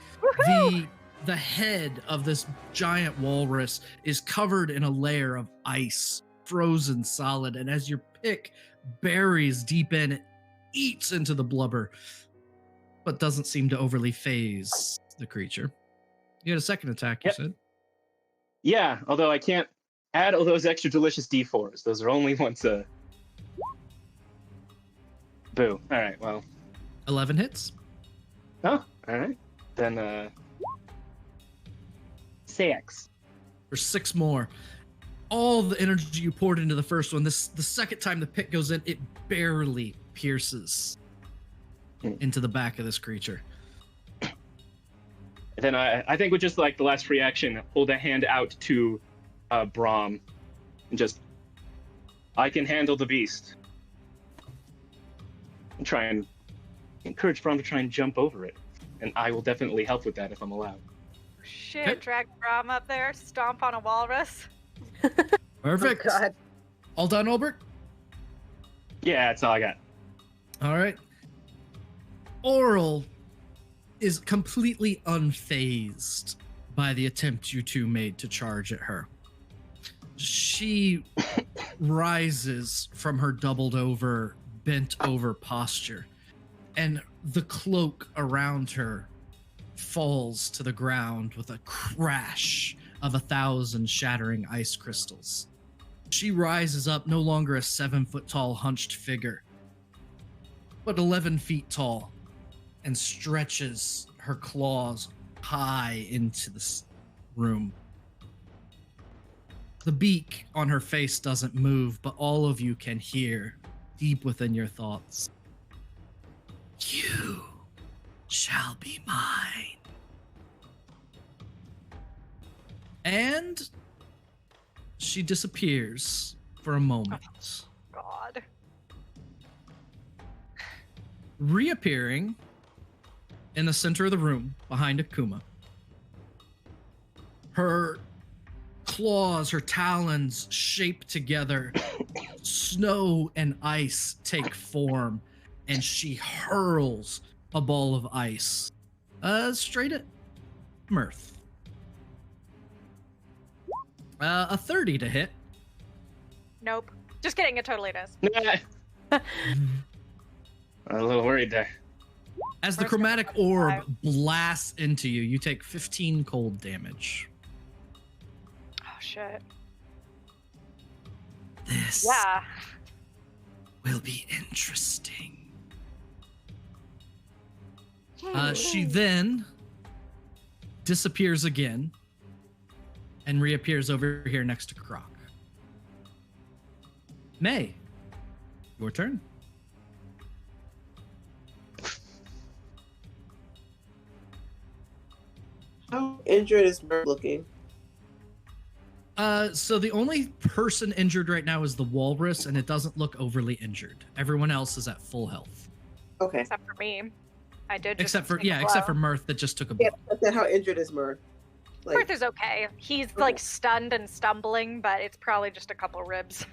The head of this giant walrus is covered in a layer of ice, frozen solid, and as your pick buries deep in, it eats into the blubber, but doesn't seem to overly phase the creature. You had a second attack, you Yep. said? Yeah, although I can't add all those extra delicious d4s. Those are only once a. Boo. All right, well. 11 hits. Oh, all right. Then, 6. For 6 more. All the energy you poured into the first one, the second time the pick goes in, it barely pierces into the back of this creature. Then I think with just like the last reaction, hold a hand out to Brahm and just, I can handle the beast. And try and encourage Brahm to try and jump over it. And I will definitely help with that if I'm allowed. Shit, Okay. drag Brahm up there, stomp on a walrus. Perfect. Oh, God. All done, Olbert? Yeah, that's all I got. All right. Auril, is completely unfazed by the attempt you two made to charge at her. She rises from her doubled over, bent over posture, and the cloak around her falls to the ground with a crash of 1,000 shattering ice crystals. She rises up, no longer a 7-foot tall hunched figure, but 11 feet tall, and stretches her claws high into this room. The beak on her face doesn't move, but all of you can hear, deep within your thoughts, "You shall be mine." And she disappears for a moment. God. Reappearing in the center of the room behind Akuma. Her claws, her talons shape together. Snow and ice take form, and she hurls a ball of ice straight at Mirth. A 30 to hit. Nope. Just kidding, it totally does. I'm a little worried there. As the First chromatic round, orb 5. blasts into you, you take 15 cold damage. Oh, shit. This Yeah. will be interesting. She then disappears again and reappears over here next to Croc. May, your turn. How injured is Mert looking? So the only person injured right now is the walrus, and it doesn't look overly injured. Everyone else is at full health. Okay. Except for me. I did just Except for take a except for blow. Mirth that just took a blow. Yeah, but then how injured is Mert? Mirth is okay. He's like stunned and stumbling, but it's probably just a couple ribs.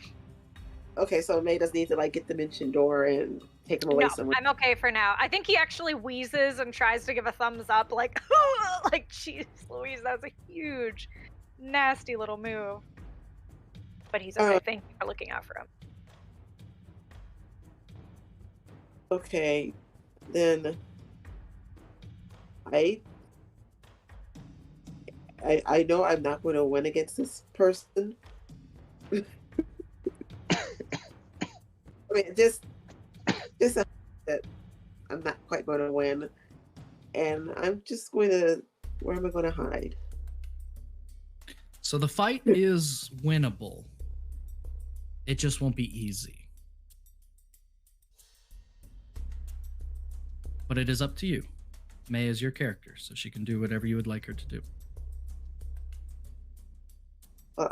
Okay, so May doesn't need to like get the dimension door and take him away No, somewhere. I'm okay for now. I think he actually wheezes and tries to give a thumbs up, like, like, jeez Louise, that's a huge, nasty little move. But he's okay. Thank you for looking out for him. Okay, then I know I'm not going to win against this person. I mean, just that I'm not quite going to win, and I'm just going to. Where am I going to hide? So the fight is winnable. It just won't be easy. But it is up to you. May is your character, so she can do whatever you would like her to do.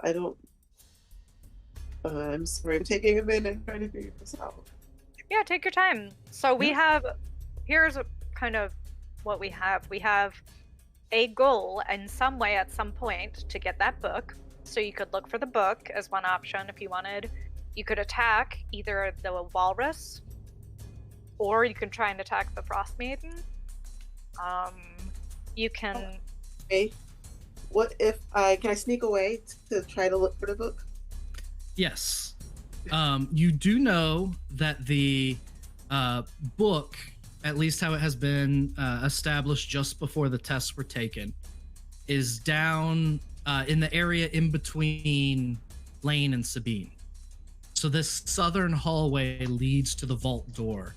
I don't. I'm sorry. I'm taking a minute and trying to figure this out. Yeah, take your time. So we have, here's kind of what we have. We have a goal in some way at some point to get that book. So you could look for the book as one option if you wanted. You could attack either the walrus, or you can try and attack the Frostmaiden. You can. Okay. What if can I sneak away to try to look for the book? Yes. You do know that the book, at least how it has been established just before the tests were taken, is down in the area in between Lane and Sabine. So this southern hallway leads to the vault door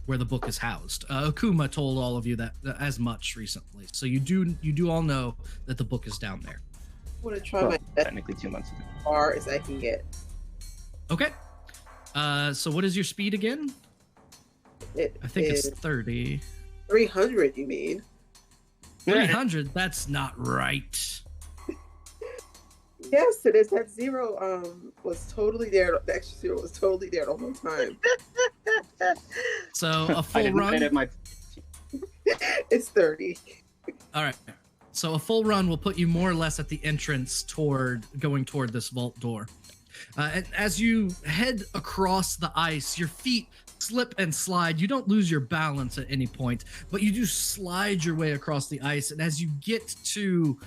where the book is housed. Akuma told all of you that as much recently. So you do all know that the book is down there. I want to try my best Technically 2 months ago. as far as I can get. Okay. So what is your speed again? I think it's 30. 300. You mean? 300? That's not right. Yes, it is. That zero was totally there. The extra zero was totally there the whole time. So a I full didn't run. edit my. It's 30. All right. So a full run will put you more or less at the entrance going toward this vault door. And as you head across the ice, your feet slip and slide. You don't lose your balance at any point, but you do slide your way across the ice. And as you get to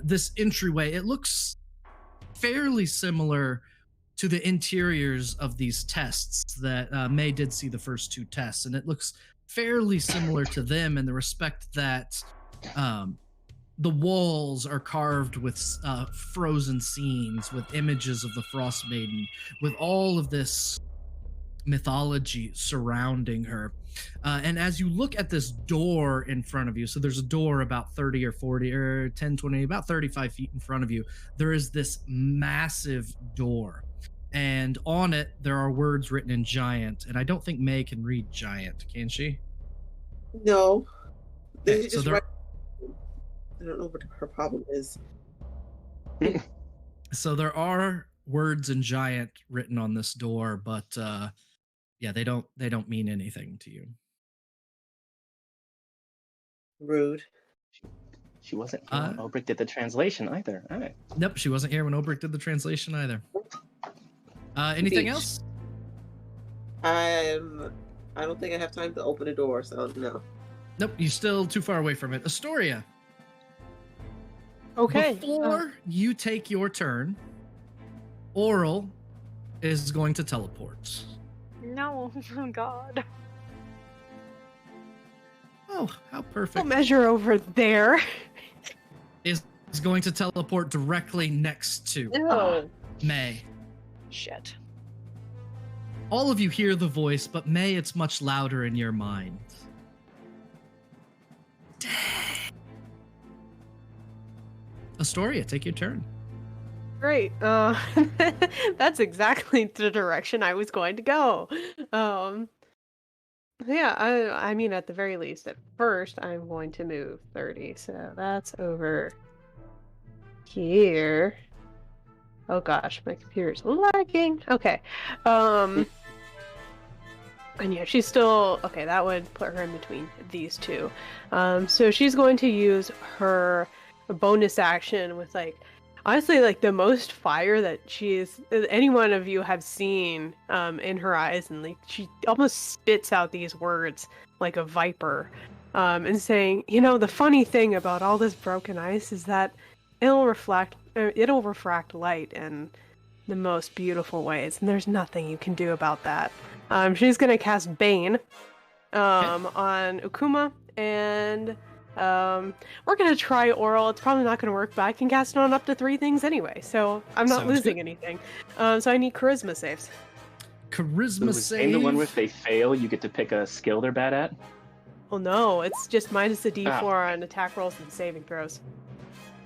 this entryway, it looks fairly similar to the interiors of these tests that May did see the first 2 tests, and it looks fairly similar to them in the respect that the walls are carved with frozen scenes, with images of the Frostmaiden, with all of this mythology surrounding her. And as you look at this door in front of you, so there's a door about 30 or 40 or 10, 20, about 35 feet in front of you, there is this massive door. And on it, there are words written in Giant. And I don't think May can read Giant, can she? No. Okay, so there, I don't know what her problem is. So there are words in Giant written on this door, but yeah, they don't mean anything to you. Rude. She wasn't here when Obrick did the translation either. All right. Nope, she wasn't here when Obrick did the translation either. Anything else? I don't think I have time to open a door, so no. Nope, you're still too far away from it. Astoria. Okay. Before you take your turn, Auril is going to teleport. No, oh God. Oh, how perfect. I'll measure over there. Is going to teleport directly next to No. May. Shit. All of you hear the voice, but May, it's much louder in your mind. Astoria, take your turn. Great. That's exactly the direction I was going to go. Yeah, I mean, at the very least, at first, I'm going to move 30. So that's over here. Oh gosh, my computer's lagging. Okay. And yeah, she's still okay. That would put her in between these two. So she's going to use her bonus action with honestly, the most fire that any one of you have seen in her eyes, and she almost spits out these words like a viper, and saying, the funny thing about all this broken ice is that it'll refract light in the most beautiful ways, and there's nothing you can do about that. She's gonna cast Bane on Ukuma, and we're gonna try Auril. It's probably not gonna work, but I can cast it on up to 3 things anyway, so I'm not losing anything. So I need charisma saves. Charisma save. And the one where if they fail, you get to pick a skill they're bad at? Well, no, it's just minus a d4 on attack rolls and saving throws.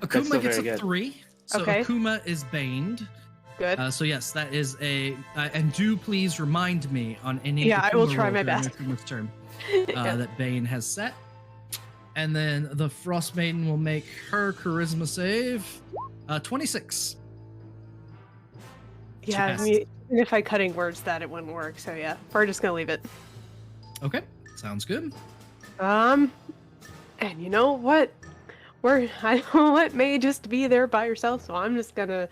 Akuma gets a good. 3, so Okay. Akuma is baned. Good. So yes, that is a... and do please remind me on any Yeah, I will Akuma try roll my during best. Akuma's turn Yeah. that Bane has set. And then the Frostmaiden will make her charisma save. 26. Yeah, I mean, even if I cutting words that, it wouldn't work. So yeah, we're just gonna leave it. Okay, sounds good. And you know what? I don't let May just be there by herself, so I'm just gonna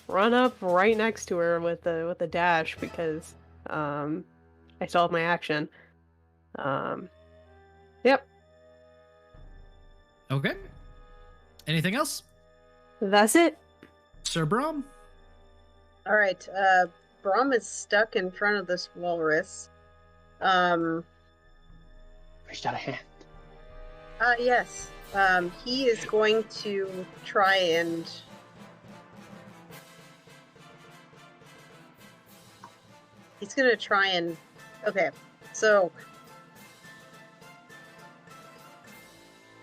run up right next to her with a dash because I still have my action. Yep, Okay. Anything else? that's it. Sir Brom? All right. Brom is stuck in front of this walrus. Reached out a hand. Yes. He is going to try and... He's going to try and... Okay, so...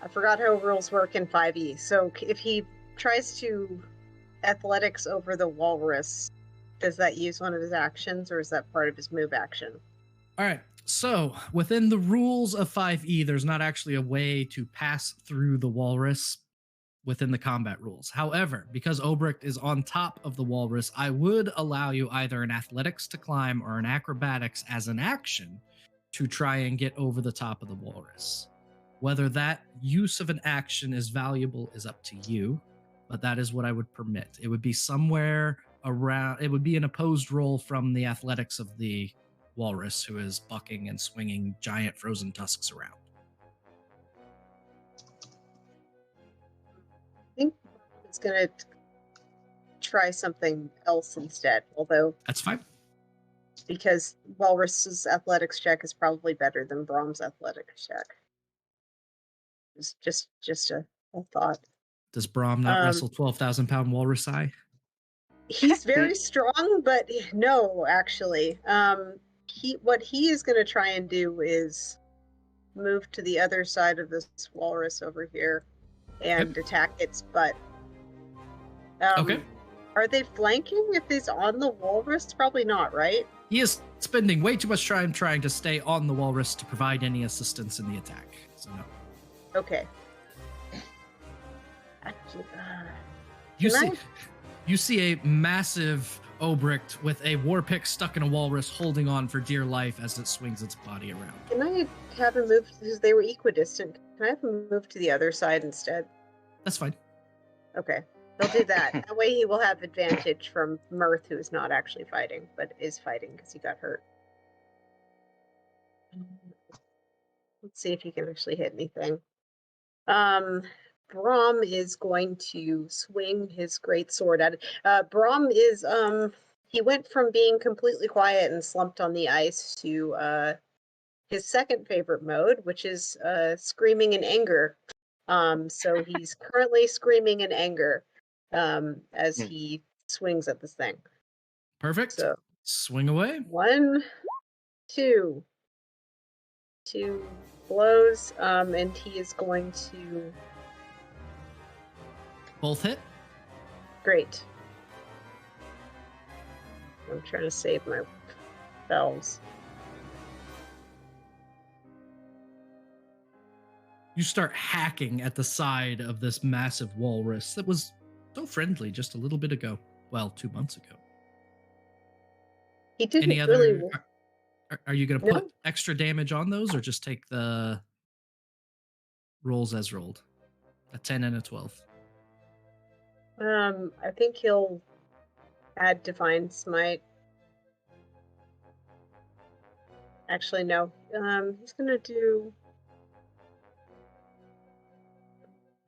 I forgot how rules work in 5e. So if he tries to athletics over the walrus, does that use one of his actions, or is that part of his move action? All right. So within the rules of 5e, there's not actually a way to pass through the walrus within the combat rules. However, because Obricht is on top of the walrus, I would allow you either an athletics to climb or an acrobatics as an action to try and get over the top of the walrus. Whether that use of an action is valuable is up to you, but that is what I would permit. It would be somewhere around, it would be an opposed roll from the athletics of the walrus who is bucking and swinging giant frozen tusks around. I think it's gonna try something else instead, although That's fine. because Walrus's athletics check is probably better than Brom's athletics check. It's just a thought. Does Brahm not wrestle 12,000-pound walrus eye? He's very strong, but no, actually. What he is going to try and do is move to the other side of this walrus over here and attack its butt. Okay. Are they flanking if he's on the walrus? Probably not, right? He is spending way too much time trying to stay on the walrus to provide any assistance in the attack. So no. Okay. Actually, You see a massive Obricht with a war pick stuck in a walrus holding on for dear life as it swings its body around. Can I have him move, because they were equidistant, can I have him move to the other side instead? That's fine. Okay, they'll do that. That way he will have advantage from Mirth, who is not actually fighting, but is fighting because he got hurt. Let's see if he can actually hit anything. Brom is going to swing his great sword at it. Brom is he went from being completely quiet and slumped on the ice to his second favorite mode, which is screaming in anger. So he's currently screaming in anger as he swings at this thing. Perfect. So swing away. 1, 2 blows, and he is going to. Both hit. Great. I'm trying to save my spells. You start hacking at the side of this massive walrus that was so friendly just a little bit ago. Well, 2 months ago. He didn't Any other? really. Are you going to put extra damage on those, or just take the rolls as rolled? A 10 and a 12. I think he'll add Divine Smite. Actually, no. He's gonna do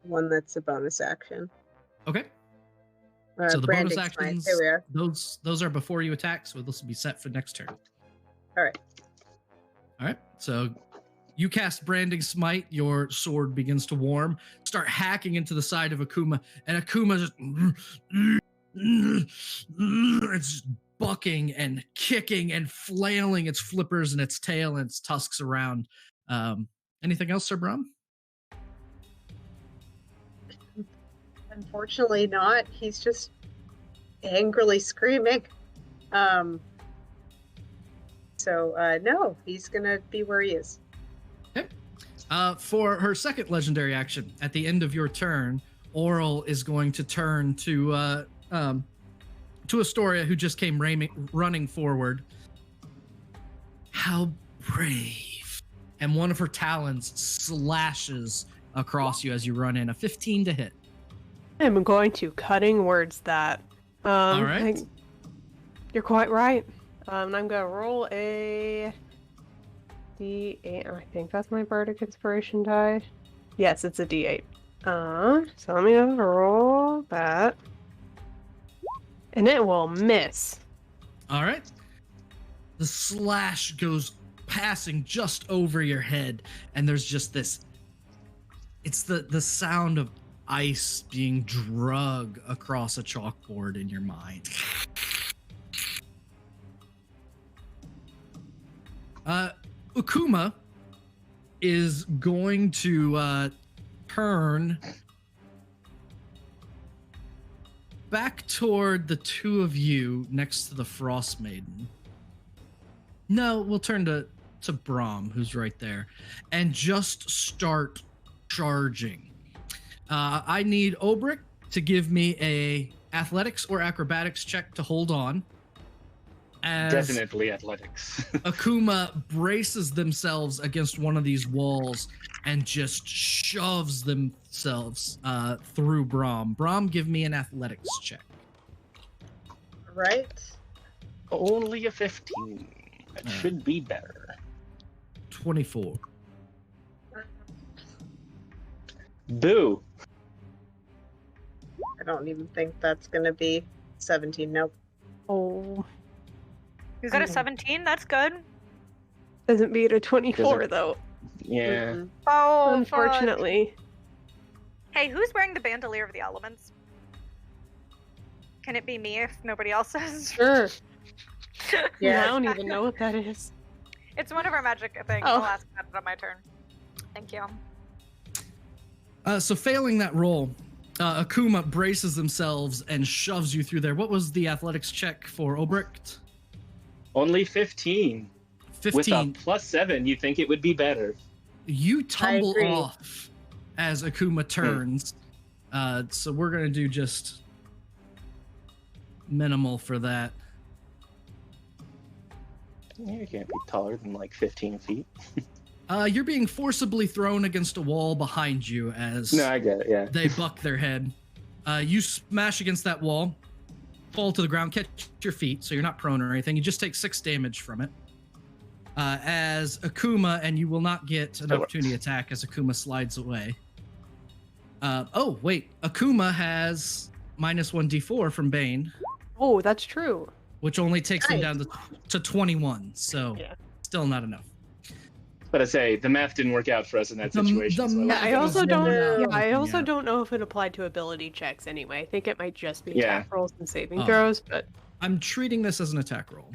one that's a bonus action. Okay. So the bonus Branding actions, Smite. There we are. those are before you attack, so this will be set for next turn. All right. All right. So you cast Branding Smite, your sword begins to warm, start hacking into the side of Akuma, and Akuma it's just bucking and kicking and flailing its flippers and its tail and its tusks around. Anything else, Sir Brum? Unfortunately not. He's just angrily screaming. No, he's gonna be where he is. Okay. For her second legendary action, at the end of your turn, Auril is going to turn to Astoria, who just came running forward. How brave! And one of her talons slashes across you as you run in. A 15 to hit. I'm going to cutting words that. All right. You're quite right. I'm gonna roll a D8. I think that's my bardic inspiration die. Yes, it's a D8. So let me roll that, and it will miss. All right. The slash goes passing just over your head, and there's just this. It's the sound of ice being drug across a chalkboard in your mind. Ukuma is going to turn back toward the two of you next to the Frostmaiden. No, we'll turn to Brahm, who's right there, and just start charging. I need Obrick to give me a athletics or acrobatics check to hold on. As Definitely athletics. Akuma braces themselves against one of these walls and just shoves themselves through Brahm. Brahm, give me an athletics check. Right. Only a 15. That should be better. 24. Boo. I don't even think that's gonna be 17. Nope. Oh, You got a 17? That's good. doesn't beat a 24 Doesn't- though. Yeah. Mm-mm. Oh, Unfortunately. Hey, who's wearing the bandolier of the elements? Can it be me if nobody else is? Sure. Yeah. I don't even know what that is. It's one of our magic things. Oh. I'll ask that on my turn. Thank you. So failing that roll, Akuma braces themselves and shoves you through there. What was the athletics check for Obrecht? Only 15. 15. With a +7, you think it would be better. You tumble agree. off as Akuma turns. So we're going to do just minimal for that. Yeah, you can't be taller than like 15 feet. You're being forcibly thrown against a wall behind you as No, I get it, yeah. they buck their head. You smash against that wall, fall to the ground, catch your feet, so you're not prone or anything. You just take 6 damage from it. As Akuma, and you will not get an That opportunity attack as Akuma slides away. Oh, wait. Akuma has -1d4 from Bane, Oh, that's true. which only takes him Nice. down to 21, so Yeah. still not enough. But I say, the math didn't work out for us in that The- situation. the so math- I also was don't. never Yeah, I working also out. don't know if it applied to ability checks anyway. I think it might just be Yeah. attack rolls and saving Oh. throws. But I'm treating this as an attack roll.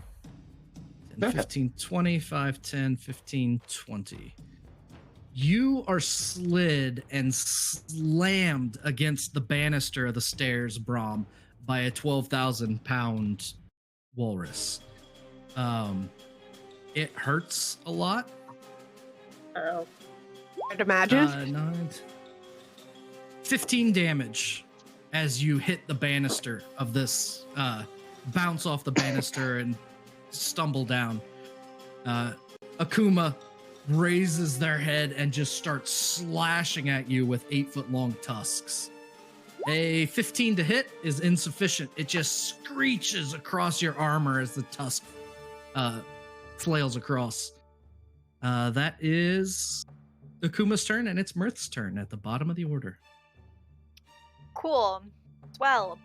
10, Okay. 15, 20, 5, 10, 15, 20. You are slid and slammed against the banister of the stairs, Brahm, by a 12,000-pound walrus. It hurts a lot. Oh. I'd imagine. 15 damage as you hit the banister of this, bounce off the banister and stumble down. Akuma raises their head and just starts slashing at you with 8-foot-long tusks. A 15 to hit is insufficient. It just screeches across your armor as the tusk flails across. That is Akuma's turn, and it's Mirth's turn at the bottom of the order. Cool. Swell.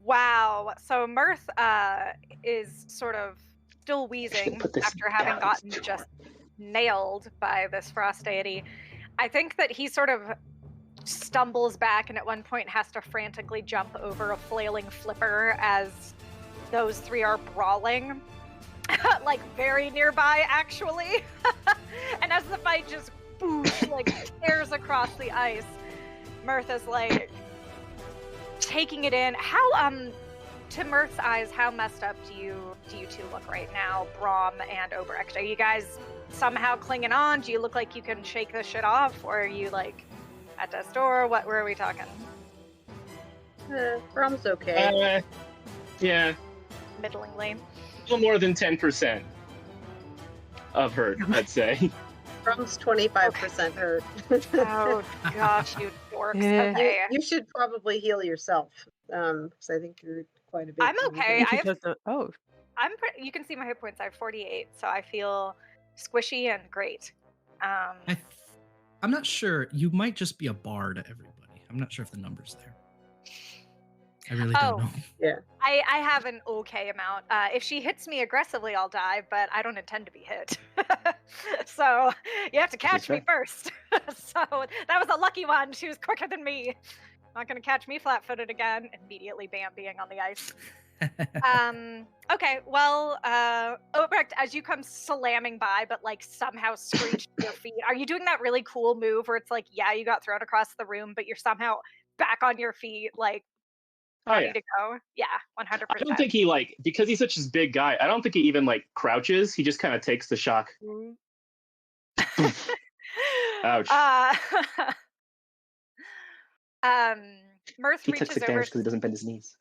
Wow. So Mirth is sort of still wheezing Put this after having down. gotten just nailed by this frost deity. I think that he sort of stumbles back and at one point has to frantically jump over a flailing flipper as those three are brawling. Like very nearby, actually. And as the fight just boosh, like tears across the ice, Mirth is like taking it in. How to Mirth's eyes, how messed up do you two look right now, Brahm and Obrecht? Are you guys somehow clinging on? Do you look like you can shake this shit off, or are you like at death's door? What? Where are we talking? Brom's okay. Yeah, Middlingly. a little more than 10% of hurt, I'd say. Brom's 25% hurt. Oh gosh, you dorks. Yeah. Okay. You should probably heal yourself, because I think you're quite a bit. I'm okay. He I have doesn't- oh, you can see my hit points. I have 48, so I feel squishy and great. I'm not sure. You might just be a bard, everybody. I'm not sure if the number's there. I really don't Oh. know. I have an okay amount. If she hits me aggressively, I'll die, but I don't intend to be hit. So you have to catch me first. So that was a lucky one. She was quicker than me. Not gonna catch me flat-footed again. Immediately Bambiing on the ice. Okay, well, Obrecht, as you come slamming by, but like somehow screech to your feet, are you doing that really cool move where it's like, yeah, you got thrown across the room, but you're somehow back on your feet, like Oh, ready yeah. to go? Yeah, 100%. I don't think he, like, because he's such this big guy, I don't think he even, like, crouches. He just kind of takes the shock. Ouch. Mirth He took reaches 6 over. damage because he doesn't bend his knees.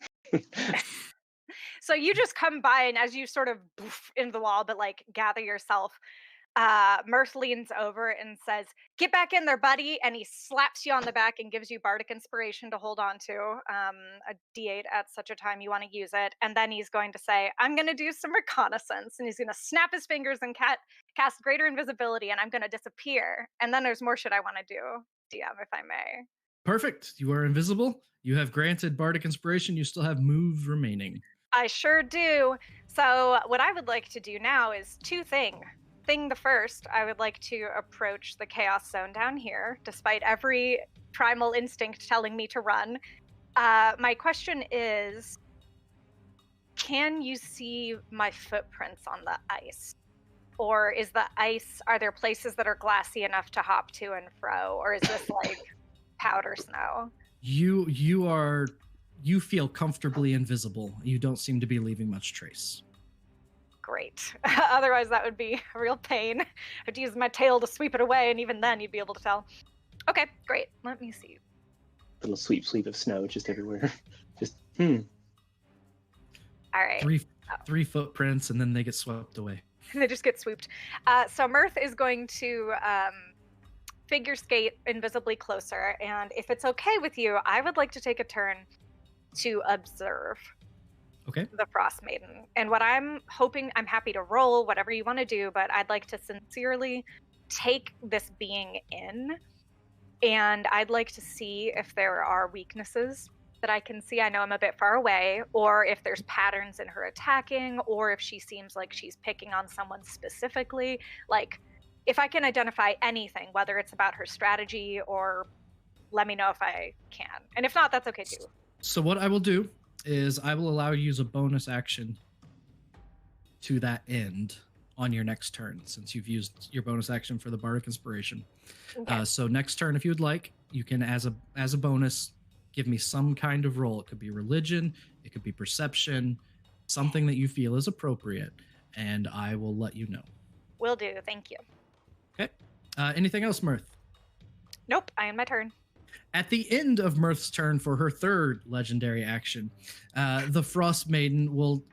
So you just come by, and as you sort of poof into the wall, but like gather yourself, Mirth leans over and says, "Get back in there, buddy," and he slaps you on the back and gives you bardic inspiration to hold on to, a d8 at such a time you want to use it. And then he's going to say, "I'm going to do some reconnaissance," and he's going to snap his fingers and cast greater invisibility, and I'm going to disappear. And then there's more shit I want to do, DM, if I may. Perfect. You are invisible. You have granted bardic inspiration. You still have move remaining. I sure do. So what I would like to do now is two things. Thing the first, I would like to approach the chaos zone down here, despite every primal instinct telling me to run. My question is, can you see my footprints on the ice? Or is the ice, are there places that are glassy enough to hop to and fro? Or is this like powder snow? You feel comfortably invisible. You don't seem to be leaving much trace. Great. Otherwise, that would be a real pain. I'd use my tail to sweep it away, and even then, you'd be able to tell. Okay, great. Let me see. Little sweep of snow just everywhere. Just, All right. Three footprints, and then they get swept away. They just get swooped. So Mirth is going to figure skate invisibly closer, and if it's okay with you, I would like to take a turn to observe. Okay. The Frostmaiden. And what I'm hoping, I'm happy to roll, whatever you want to do, but I'd like to sincerely take this being in, and I'd like to see if there are weaknesses that I can see. I know I'm a bit far away, or if there's patterns in her attacking, or if she seems like she's picking on someone specifically. Like, if I can identify anything, whether it's about her strategy, or let me know if I can. And if not, that's okay too. So what I will do is I will allow you to use a bonus action to that end on your next turn, since you've used your bonus action for the bardic inspiration. Okay. So next turn, if you would like, you can, as a bonus, give me some kind of roll. It could be religion, it could be perception, something that you feel is appropriate, and I will let you know. Will do. Thank you. Okay. Anything else, Mirth? Nope. I end my turn. At the end of Mirth's turn for her third legendary action, the Frostmaiden will,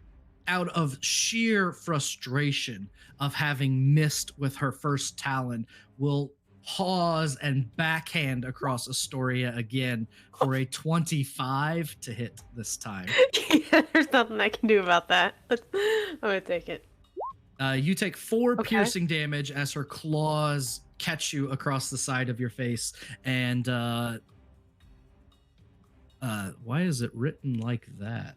out of sheer frustration of having missed with her first talon, will pause and backhand across Astoria again for a 25 to hit this time. Yeah, there's nothing I can do about that. I'm gonna take it. You take 4 Okay. piercing damage as her claws catch you across the side of your face, and why is it written like that?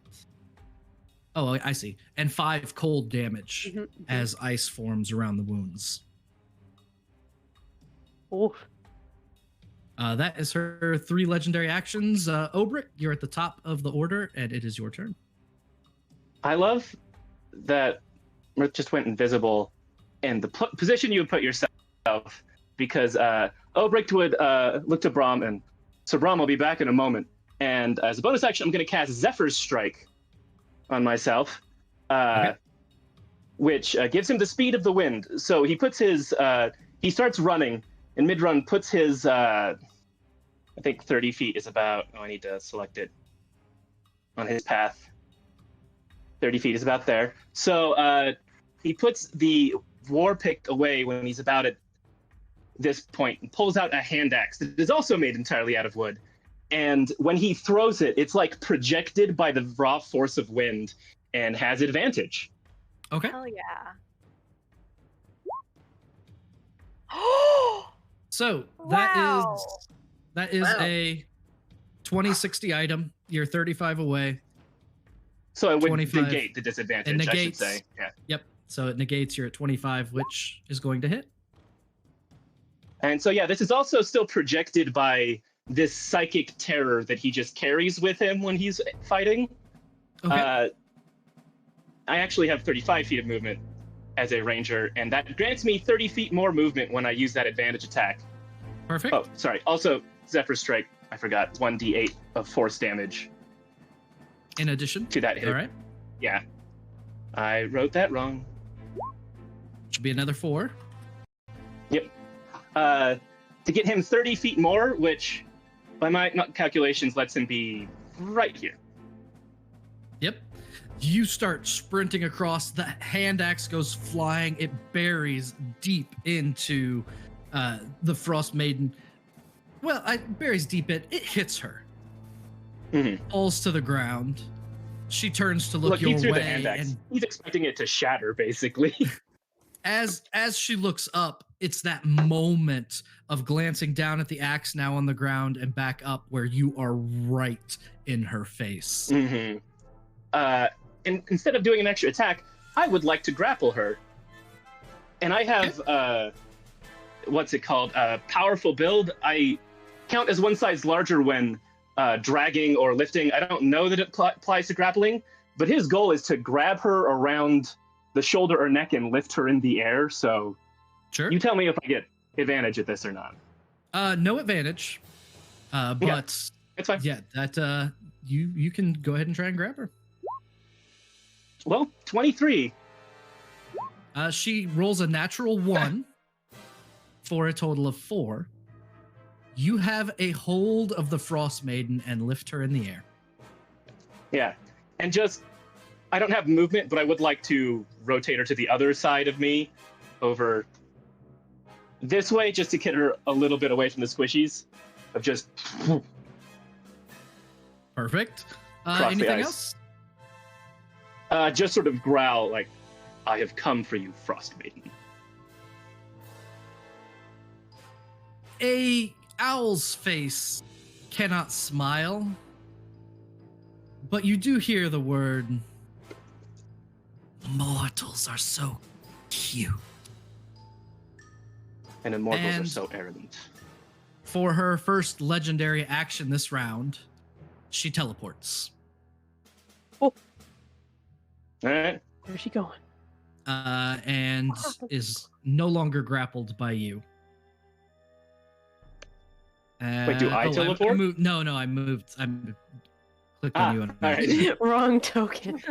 Oh, I see. And 5 cold damage as ice forms around the wounds. Oof. That is her 3 legendary actions. Obrick, you're at the top of the order, and it is your turn. I love that Mirth just went invisible in the position you would put yourself, because Obrick would look to Brahm, and so Brahm will be back in a moment. And as a bonus action, I'm going to cast Zephyr's Strike on myself, which gives him the speed of the wind. So he puts his, he starts running, and mid-run puts his, I think 30 feet is about, I need to select it on his path. 30 feet is about there. So he puts the war pick away when he's about at this point and pulls out a hand axe that is also made entirely out of wood. And when he throws it, it's like projected by the raw force of wind and has advantage. Okay. Hell yeah. So Wow. that is a 2060 item. You're 35 away. So it would 25. negate the disadvantage, It I should negates. say. Yeah. Yep. So it negates. You're at 25, which is going to hit. And so, yeah, this is also still projected by this psychic terror that he just carries with him when he's fighting. Okay. I actually have 35 feet of movement as a ranger, and that grants me 30 feet more movement when I use that advantage attack. Perfect. Oh, sorry. Also, Zephyr's Strike, I forgot, 1d8 of force damage In addition to that hit. All right. Yeah. I wrote that wrong. Should be another 4. Yep. To get him 30 feet more, which by my calculations lets him be right here. Yep. You start sprinting across. The hand axe goes flying. It buries deep into the Frostmaiden. Well, it buries deep in. It hits her. Falls to the ground. She turns to look your he threw way, the hand axe. and He's expecting it to shatter, basically. as she looks up, it's that moment of glancing down at the axe now on the ground and back up where you are right in her face. And instead of doing an extra attack, I would like to grapple her. And I have what's it called? Powerful build. I count as one size larger when dragging or lifting. I don't know that it applies to grappling, but his goal is to grab her around the shoulder or neck and lift her in the air. So Sure. you tell me if I get advantage at this or not. No advantage. But It's fine. yeah, that you can go ahead and try and grab her. Well, 23. She rolls a natural 1 for a total of 4. You have a hold of the Frostmaiden and lift her in the air. Yeah. And just, I don't have movement, but I would like to rotate her to the other side of me over this way just to get her a little bit away from the squishies of just Perfect. Cross the Anything ice. else? just sort of growl like, I have come for you, Frostmaiden. A owl's face cannot smile, but you do hear the word, mortals are so cute. And immortals are And- so arrogant. For her first legendary action this round, she teleports. All right. Where's she going? And is no longer grappled by you. Wait, do I teleport? I moved, no, I moved. I'm clicked on you. All right. Wrong token.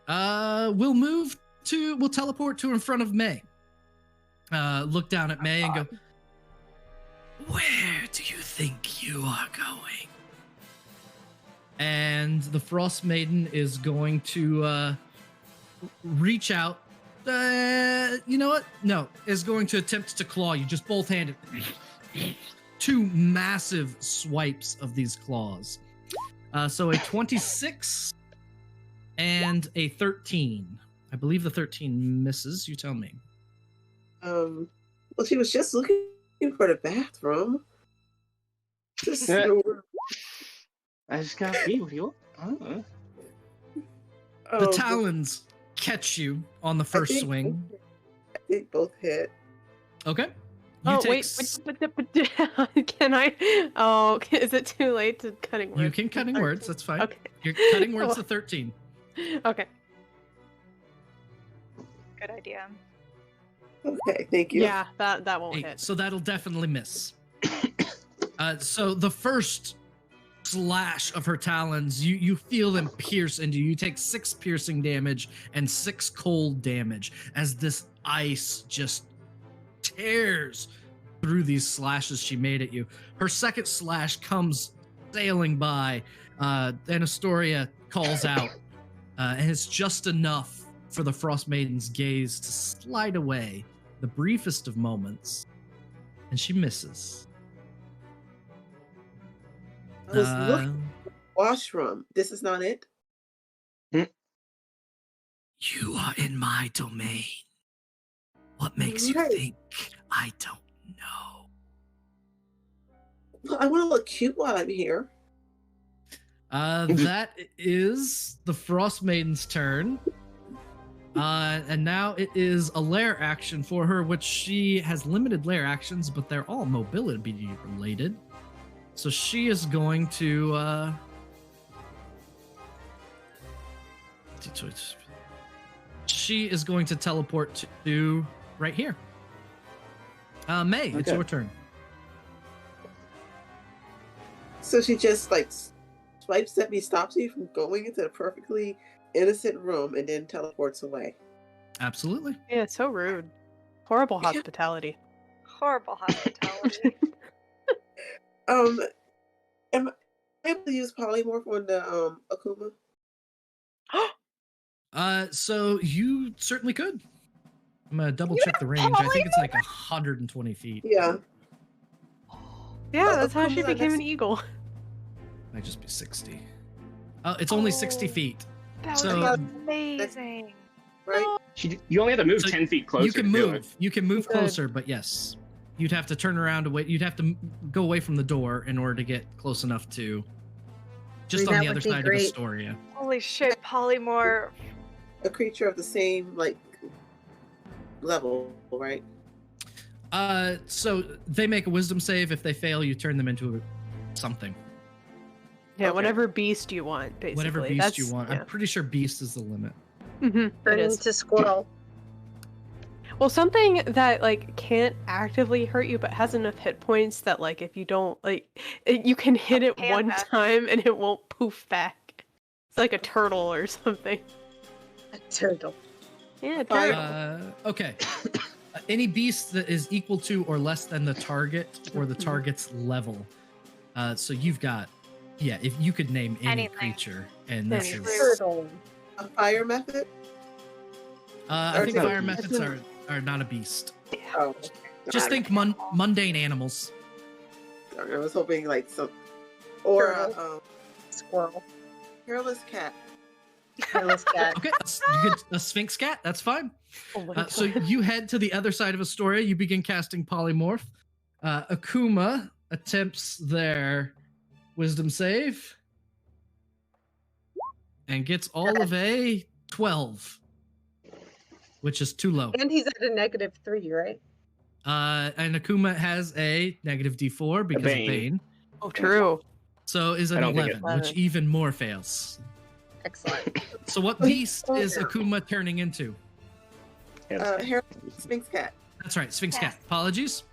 We'll teleport to in front of May. Look down at May and go, where do you think you are going? And the Frostmaiden is going to reach out. You know what? No, is going to attempt to claw you, just both-handed. 2 massive swipes of these claws. So a 26 and a 13. I believe the 13 misses. You tell me. Well, she was just looking for the bathroom. Just Yeah. I just gotta see what you want. The talons catch you on the first swing. I think both hit. Okay. Can I? Oh, is it too late to cutting words? You can cutting words. That's fine. Okay. You're cutting words to 13. Okay. Good idea. Okay, thank you. Yeah, that won't 8. hit. So that'll definitely miss. So the first slash of her talons, you feel them pierce into you. You take 6 piercing damage and 6 cold damage as this ice just tears through these slashes she made at you. Her second slash comes sailing by, and Astoria calls out, and it's just enough for the Frostmaiden's gaze to slide away the briefest of moments, and she misses. I was looking at the washroom. This is not it? You are in my domain. What makes you Right. think I don't know? Well, I want to look cute while I'm here. That is the Frostmaiden's turn. And now it is a lair action for her, which she has limited lair actions, but they're all mobility related. So she is going to teleport to right here. May, it's Okay. your turn. So she just like swipes at me, stops me from going into the perfectly innocent room, and then teleports away. Absolutely. Yeah, so rude. Horrible Yeah. hospitality. Horrible hospitality. Am I able to use polymorph on the Akuma? So you certainly could. I'm gonna double check the range. I think it's like 120 feet. Yeah. Yeah, that's how she Akuma, became that's- an eagle. Might just be 60. Oh, it's only 60 feet. That So- was amazing. Right? You only have to move So 10 feet closer. You can to do move. it. You can move Good. closer, but yes, you'd have to turn around away. You'd have to go away from the door in order to get close enough to. Just That on the would other be side great. of Astoria. Holy shit, polymorph. A creature of the same like level, right? So they make a wisdom save. If they fail, you turn them into something. Yeah, Okay. whatever beast you want, basically. Whatever beast you want. Yeah. I'm pretty sure beast is the limit. It Turn is. into squirrel. Well, something that like can't actively hurt you, but has enough hit points that like if you don't you can hit it one panda. time and it won't poof back. It's like a turtle or something. A turtle. Yeah, Fire. turtle. Okay. Any beast that is equal to or less than the target or the target's level. So you've got, if you could name any Anything. creature, and this Anything. is. Turtle. A fire method? I Or think is it- fire methods are not a beast. Oh. Just think mundane animals. I was hoping like some or Turtle. Squirrel. hairless cat. Hairless cat. Okay, a sphinx cat. That's fine. Oh my So God. you head to the other side of Astoria. You begin casting polymorph. Akuma attempts their wisdom save and gets all of a 12, which is too low. And he's at a -3, right? And Akuma has a negative D4 because of Bane. Bane. Oh, true. So is I an don't think 11, which even more fails. Excellent. So what beast is Akuma turning into? Hairless sphinx cat. That's right, Sphinx Yes. Cat. Apologies.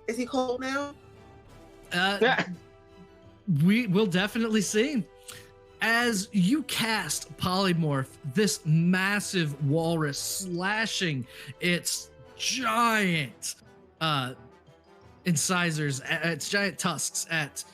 Is he cold now? We will definitely see. As you cast polymorph, this massive walrus slashing its giant incisors, its giant tusks at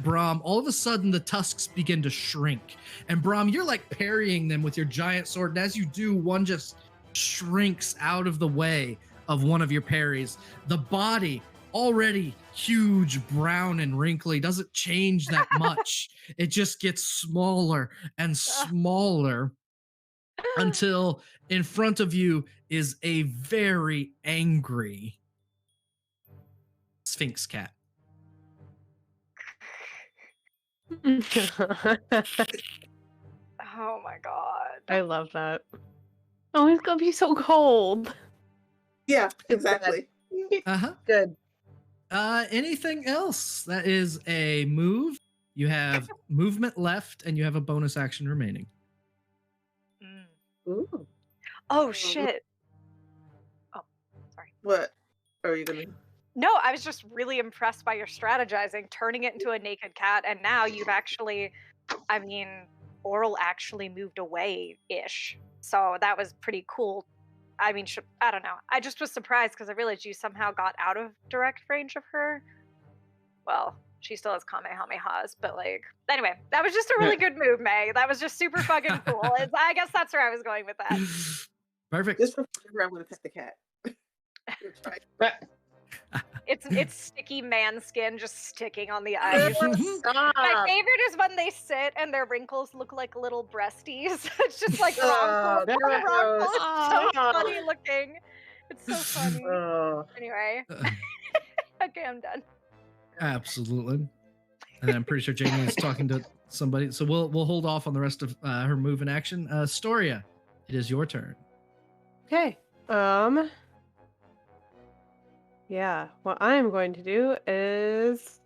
Brahm, all of a sudden the tusks begin to shrink. And Brahm, you're like parrying them with your giant sword. And as you do, one just shrinks out of the way of one of your parries. The body, already huge, brown, and wrinkly, doesn't change that much. It just gets smaller and smaller until in front of you is a very angry Sphinx cat. Oh my god. I love that. Oh, he's gonna be so cold. Yeah, exactly. Uh-huh. Good. Anything else? That is a move. You have movement left, and you have a bonus action remaining. Mm. Ooh. Oh shit. Oh, sorry. What are you gonna? No, I was just really impressed by your strategizing, turning it into a naked cat, and now you've actually, I mean, Auril actually moved away-ish. So that was pretty cool. I mean, I don't know. I just was surprised because I realized you somehow got out of direct range of her. Well, she still has Kamehamehas, but like, anyway, that was just a really good move, May. That was just super fucking cool. I guess that's where I was going with that. Perfect. Just for flavor, I'm gonna pet the cat. Right. It's sticky man skin just sticking on the eyes. My Stop. favorite is when they sit and their wrinkles look like little breasties. It's just like Oh, wrong gross. pose. It's so Oh. funny looking. It's so funny. Oh. Anyway, okay, I'm done. Absolutely. And I'm pretty sure Jamie is talking to somebody, so we'll hold off on the rest of her move in action. Storia, it is your turn. Okay. Yeah, what I am going to do is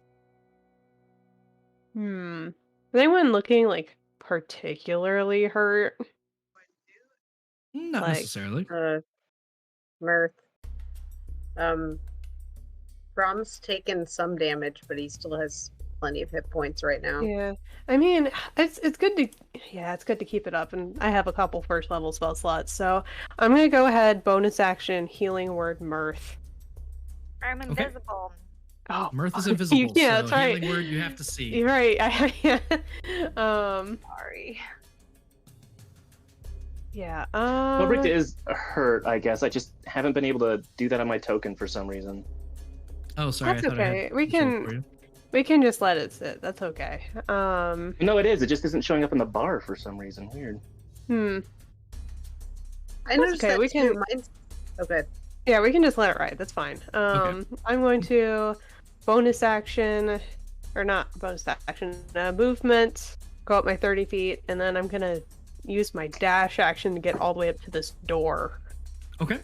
is anyone looking like particularly hurt? Not Like- necessarily. Mirth. Brahm's taken some damage, but he still has plenty of hit points right now. Yeah. I mean, it's good to keep it up, and I have a couple first level spell slots, so I'm gonna go ahead, bonus action, healing word mirth. I'm Okay. invisible. Oh, Mirth is invisible. yeah, so that's right. healing word you have to see. You're right. Sorry. Yeah. Obrick is hurt, I guess. I just haven't been able to do that on my token for some reason. Oh, sorry. That's I thought I okay. had We control for can you. we can just let it sit. That's okay. No, it is. It just isn't showing up in the bar for some reason. Weird. I noticed okay, that we too. can- Mine's... Okay. Yeah, we can just let it ride. That's fine. Okay. I'm going to bonus action, or not bonus action, movement, go up my 30 feet, and then I'm gonna use my dash action to get all the way up to this door. Okay.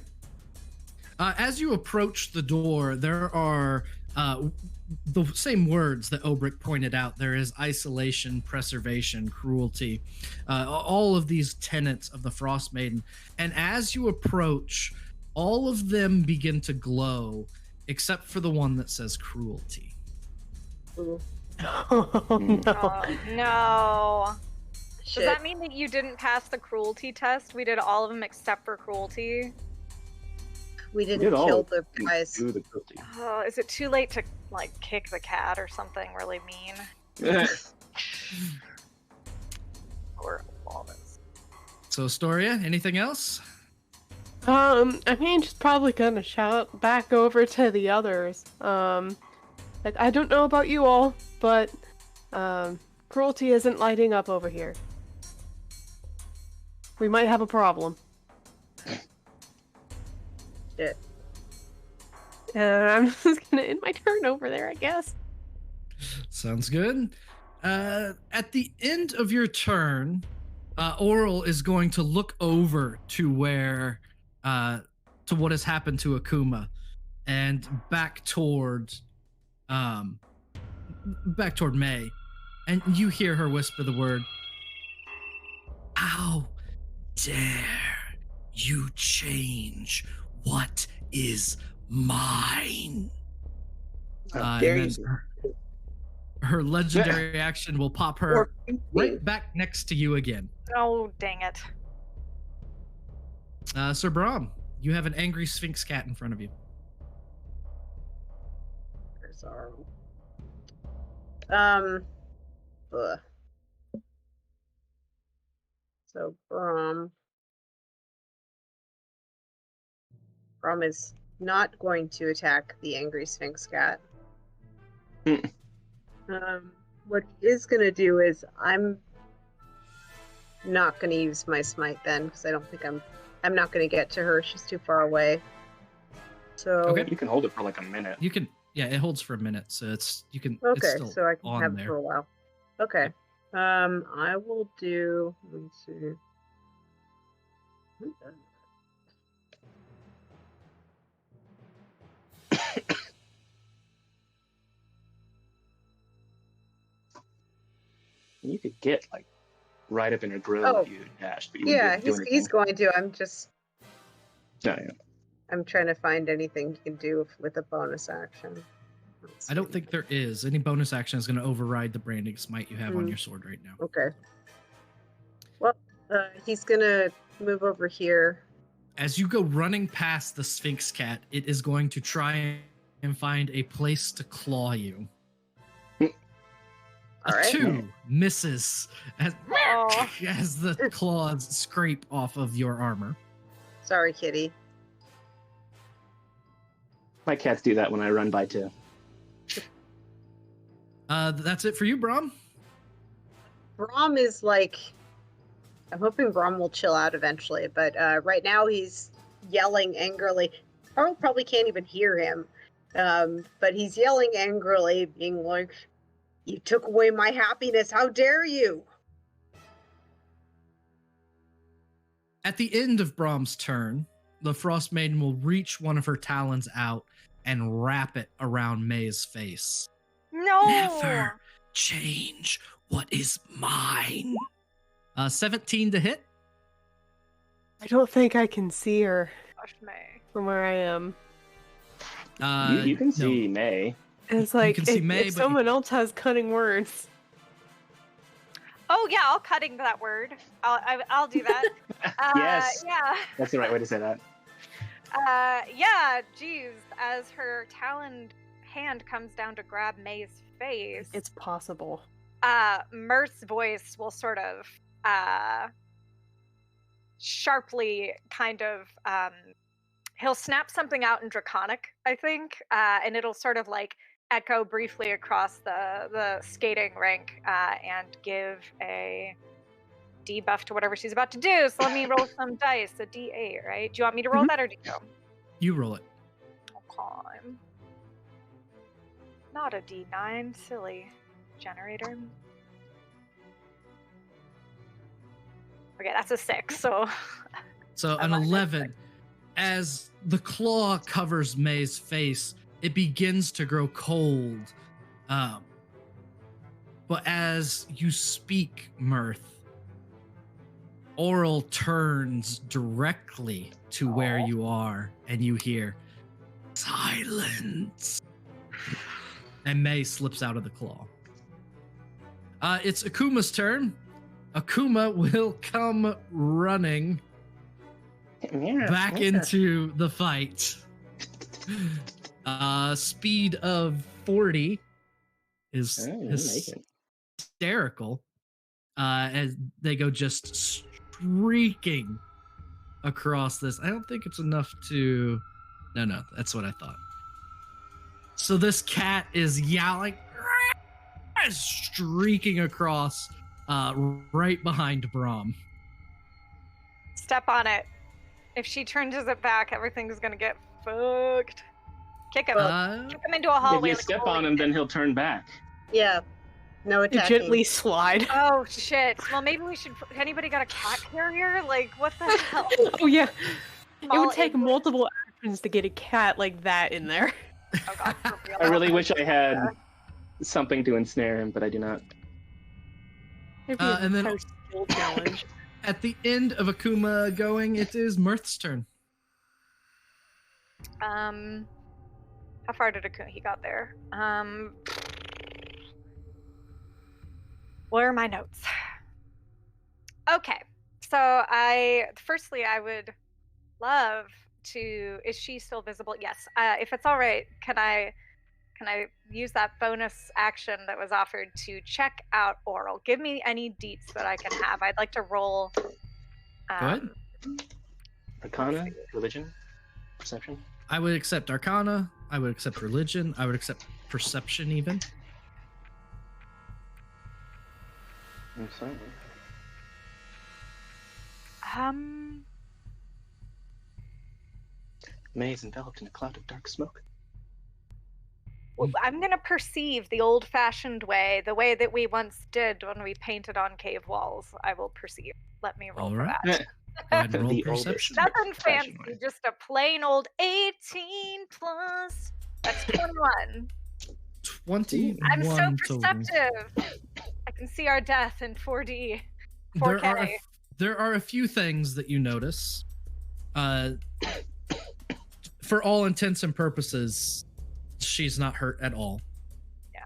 As you approach the door, there are the same words that Obrick pointed out. There is isolation, preservation, cruelty, all of these tenets of the Frostmaiden. And as you approach, all of them begin to glow, except for the one that says cruelty. Oh no. Oh, no. Shit. Does that mean that you didn't pass the cruelty test? We did all of them except for cruelty. We We didn't did all kill the guys. do the cruelty. Oh, is it too late to like kick the cat or something really mean? Or all this. So, Astoria, anything else? I mean, just probably gonna shout back over to the others. Like, I don't know about you all, but, cruelty isn't lighting up over here. We might have a problem. Shit. And I'm just gonna end my turn over there, I guess. Sounds good. At the end of your turn, Auril is going to look over to where, to what has happened to Akuma, and back toward May, and you hear her whisper the word, "How dare you change what is mine?" dare And you. then her legendary action will pop her right back next to you again. Oh, dang it. Sir Brahm, you have an angry Sphinx cat in front of you. Where's our... Ugh. So Brom is not going to attack the angry Sphinx cat. What he is going to do is I'm not going to use my smite then, because I don't think I'm not going to get to her. She's too far away. So Okay. You can hold it for like a minute. You can, yeah, it holds for a minute, so it's it's okay, still so I can on have it there. for a while. Okay. I will do. Let's see. You could get like right up in her grill Oh. if you dashed, but you wouldn't Yeah, be able to do he's going to. I'm just. anything. I'm trying to find anything you can do with a bonus action. Let's I don't see. think there is. Any bonus action is going to override the branding smite you have on your sword right now. Okay. Well, he's gonna move over here. As you go running past the Sphinx cat, it is going to try and find a place to claw you. All right. 2 misses as, Oh. as the claws scrape off of your armor. Sorry, kitty. My cats do that when I run by too. That's it for you, Brahm. Brom is like. I'm hoping Brom will chill out eventually, but right now he's yelling angrily. Carl probably can't even hear him, but he's yelling angrily, being like, "You took away my happiness! How dare you!" At the end of Brahm's turn, the Frostmaiden will reach one of her talons out and wrap it around May's face. No! Never change what is mine. 17 to hit. I don't think I can see her Gosh, May. from where I am. You can no. see May. It's like can see if, May, if but- someone else has cutting words. Oh yeah, I'll cutting that word. I'll do that. Yes. Yeah. That's the right way to say that. Yeah. Geez, as her taloned hand comes down to grab May's face, It's possible. Mirth's voice will sort of sharply kind of he'll snap something out in Draconic, I think, and it'll sort of like echo briefly across the skating rink and give a debuff to whatever she's about to do. So let me roll some dice, a D8, right? Do you want me to roll that or do you? You roll it. Okay. Not a D9, silly generator. Okay, that's a 6, so... So an 11. As the claw covers May's face, it begins to grow cold. But as you speak, Mirth, Auril turns directly to where you are, and you hear, silence. And May slips out of the claw. It's Akuma's turn. Akuma will come running back into the fight. Speed of 40 is hysterical. As they go just streaking across this. I don't think it's enough to... No, that's what I thought. So this cat is yowling, streaking across right behind Brahm. Step on it. If she turns it back, everything's gonna get fucked. Kick him. Kick him into a hallway. If you step on him, then he'll turn back. Yeah. No attacking. Gently slide. Oh shit. Well, maybe we should. Anybody got a cat carrier? Like, what the hell? Oh yeah. Small It would take English- multiple actions to get a cat like that in there. Oh god, for real. I really wish I had something to ensnare him, but I do not. It'd be a And then- entire skill challenge. At the end of Akuma going, it is Mirth's turn. How far did Akuma? He got there. Where are my notes? Okay, so I would love to. Is she still visible? Yes. If it's all right, can I use that bonus action that was offered to check out Auril? Give me any deets that I can have. I'd like to roll. Go ahead. Arcana, religion, perception. I would accept Arcana. I would accept Religion. I would accept Perception even. I'm sorry. May is enveloped in a cloud of dark smoke. I'm going to perceive the old-fashioned way, the way that we once did when we painted on cave walls. I will perceive. Let me roll All for right. that. Go ahead and roll The Perception. Nothing Fashion fancy, way. just a plain old 18 plus. That's 21. 21 I'm so total. perceptive. I can see our death in 4D. 4K. There are a few things that you notice. For all intents and purposes, she's not hurt at all. Yeah.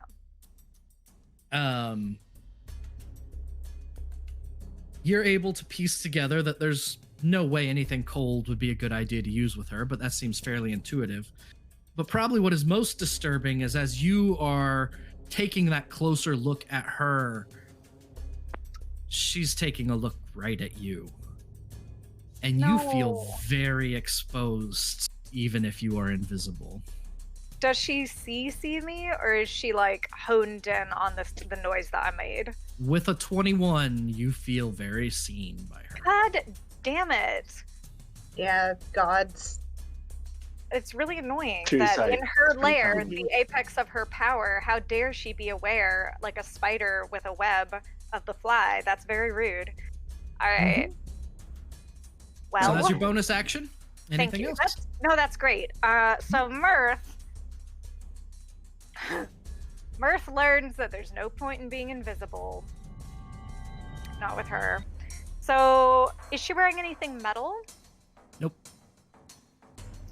You're able to piece together that there's no way anything cold would be a good idea to use with her, but that seems fairly intuitive. But probably what is most disturbing is as you are taking that closer look at her, she's taking a look right at you. And you feel very exposed, even if you are invisible. Does she see me, or is she like honed in on the noise that I made? With a 21, you feel very seen by her. God damn it. Yeah, gods. It's really annoying True that sight. in her lair, Mhm. the apex of her power, how dare she be aware, like a spider with a web, of the fly? That's very rude. All right. Well, So that's your bonus action? thank Anything you. else? That's great. So Mirth learns that there's no point in being invisible. Not with her. So, is she wearing anything metal? Nope.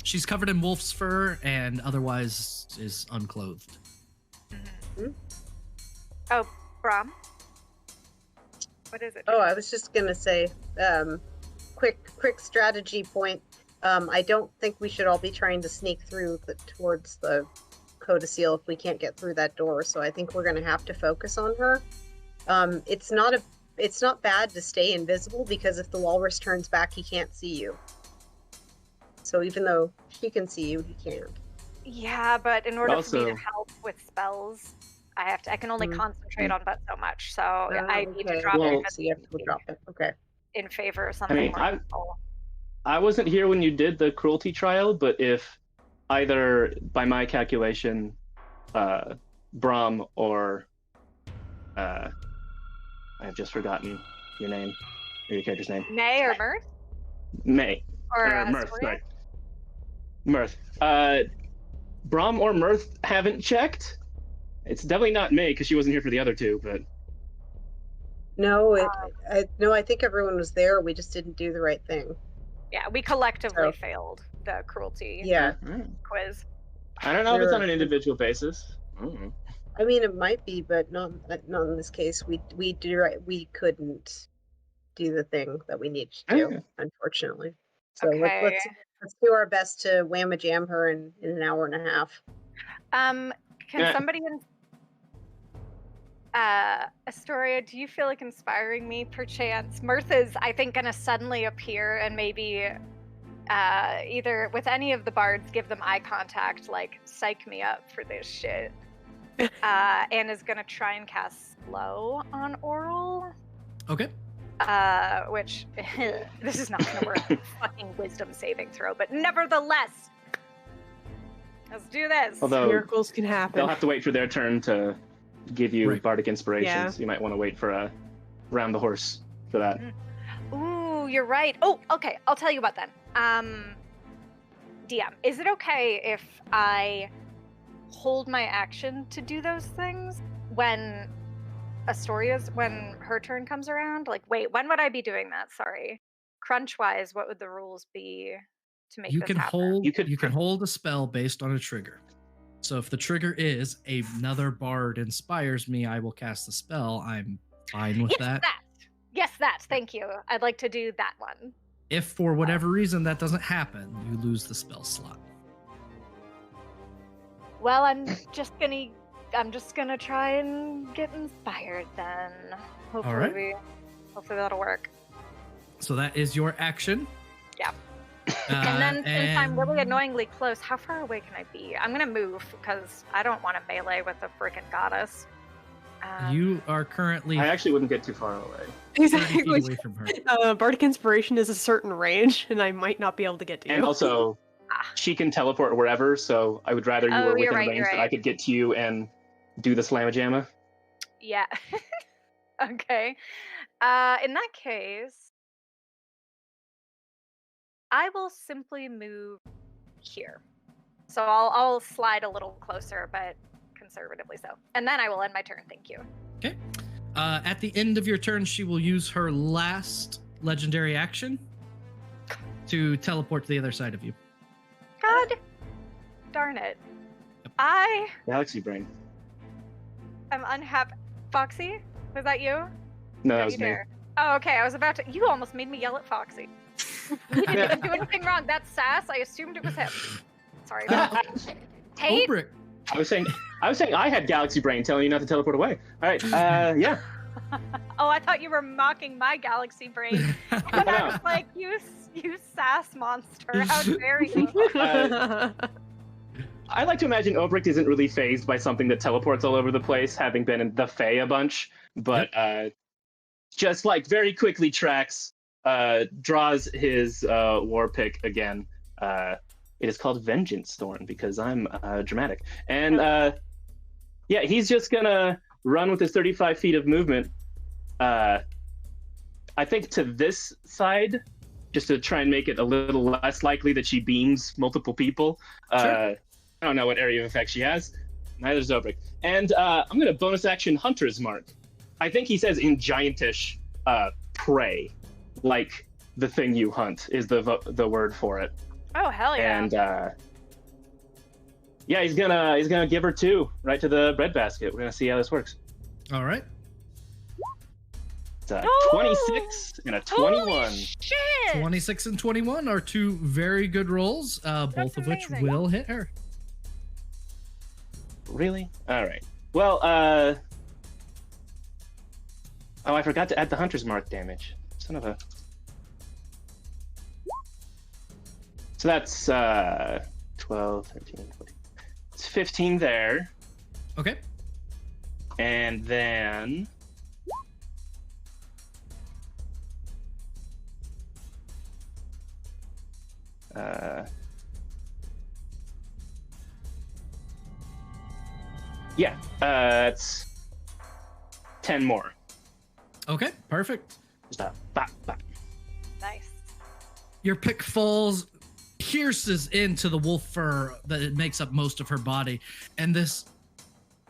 She's covered in wolf's fur and otherwise is unclothed. Oh, Brahm? What is it? Oh, I was just gonna say, quick strategy point. I don't think we should all be trying to sneak through towards the codicil if we can't get through that door. So I think we're gonna have to focus on her. It's not a it's not bad to stay invisible because if the walrus turns back, he can't see you. So even though he can see you, he can't. Yeah, but in order for me Also- to help with spells, I can only concentrate on but so much. So Oh, I need to okay. drop Well, it So you have to drop it. Okay. in favor of something more I- useful. I wasn't here when you did the cruelty trial, but if either, by my calculation, Brahm or I've just forgotten your name, or your character's name. May or Mirth? May. Or Mirth, Soria? sorry. Mirth. Brahm or Mirth haven't checked. It's definitely not May because she wasn't here for the other two, but No, I think everyone was there. We just didn't do the right thing. Yeah, we collectively So- failed the cruelty Yeah. quiz. I don't know if it's on an Sure. individual basis. I don't know. I mean, it might be, but not in this case. We couldn't do the thing that we needed to do, Okay. unfortunately. So Okay. let's do our best to whamma jam her in an hour and a half. Can Yeah. somebody Astoria, do you feel like inspiring me perchance? Mirth is, I think, gonna suddenly appear and maybe either with any of the bards give them eye contact, like psych me up for this shit. And is gonna try and cast slow on Auril. Okay. Which this is not gonna work. Fucking wisdom saving throw, but nevertheless, let's do this. Although Miracles can happen. they'll have to wait for their turn to give you Right. bardic inspirations. Yeah. You might want to wait for a round the horse for that. Ooh, you're right. Oh, okay. I'll tell you about then. DM, is it okay if I hold my action to do those things when when her turn comes around? Like, wait, when would I be doing that? Sorry. Crunch wise, what would the rules be to make You this can happen? hold. You could- You can hold a spell based on a trigger. So if the trigger is another bard inspires me, I will cast the spell. I'm fine with Yes, that. Yes, that. Thank you. I'd like to do that one. If for whatever reason that doesn't happen, you lose the spell slot. Well, I'm just gonna try and get inspired then. Hopefully, right. hopefully that'll work. So that is your action. Yeah. And then, since I'm really and- annoyingly close, how far away can I be? I'm gonna move because I don't want to melee with a freaking goddess. You are currently I actually wouldn't get too far away. 30 feet Exactly. away from her. Bardic Inspiration is a certain range, and I might not be able to get to you. And also, she can teleport wherever, so I would rather you Oh, were you're within right, range you're that I right. could get to you and do the slamma-jamma. Yeah. Okay. In that case, I will simply move here. So I'll slide a little closer, but conservatively so. And then I will end my turn. Thank you. Okay. At the end of your turn, she will use her last legendary action to teleport to the other side of you. God darn it. I Galaxy Brain. am unhappy. Foxy, was that you? No, that Don't was you me. dare. Oh, okay. I was about to. You almost made me yell at Foxy. He didn't even do anything wrong. That's sass. I assumed it was him. Sorry. Tate? Obrick, I was saying I had Galaxy Brain telling you not to teleport away. All right, yeah. Oh, I thought you were mocking my galaxy brain. And I was like, you sass monster. How dare you? I like to imagine Obrick isn't really phased by something that teleports all over the place, having been in the Fae a bunch, but just like very quickly tracks, draws his war pick again. It is called Vengeance Thorn because I'm dramatic. And yeah, he's just gonna run with his 35 feet of movement. I think to this side, just to try and make it a little less likely that she beams multiple people. Sure. I don't know what area of effect she has. Neither does Obrick. And I'm gonna bonus action Hunter's Mark. I think he says in Giantish, prey, like the thing you hunt is the word for it. Oh, hell yeah. And yeah, he's gonna give her 2 right to the breadbasket. We're gonna see how this works. all right. It's a Oh! 26 and a 21. Holy shit! 26 and 21 are two very good rolls, both of which amazing. will hit her. Really? All right. Well, Oh, I forgot to add the hunter's mark damage. Son of a. So that's 12, 13, 14. It's 15 there. Okay. And then. Yeah, it's 10 more. Okay, perfect. Just a bop, bop. Nice. Your pick falls, pierces into the wolf fur that it makes up most of her body, and this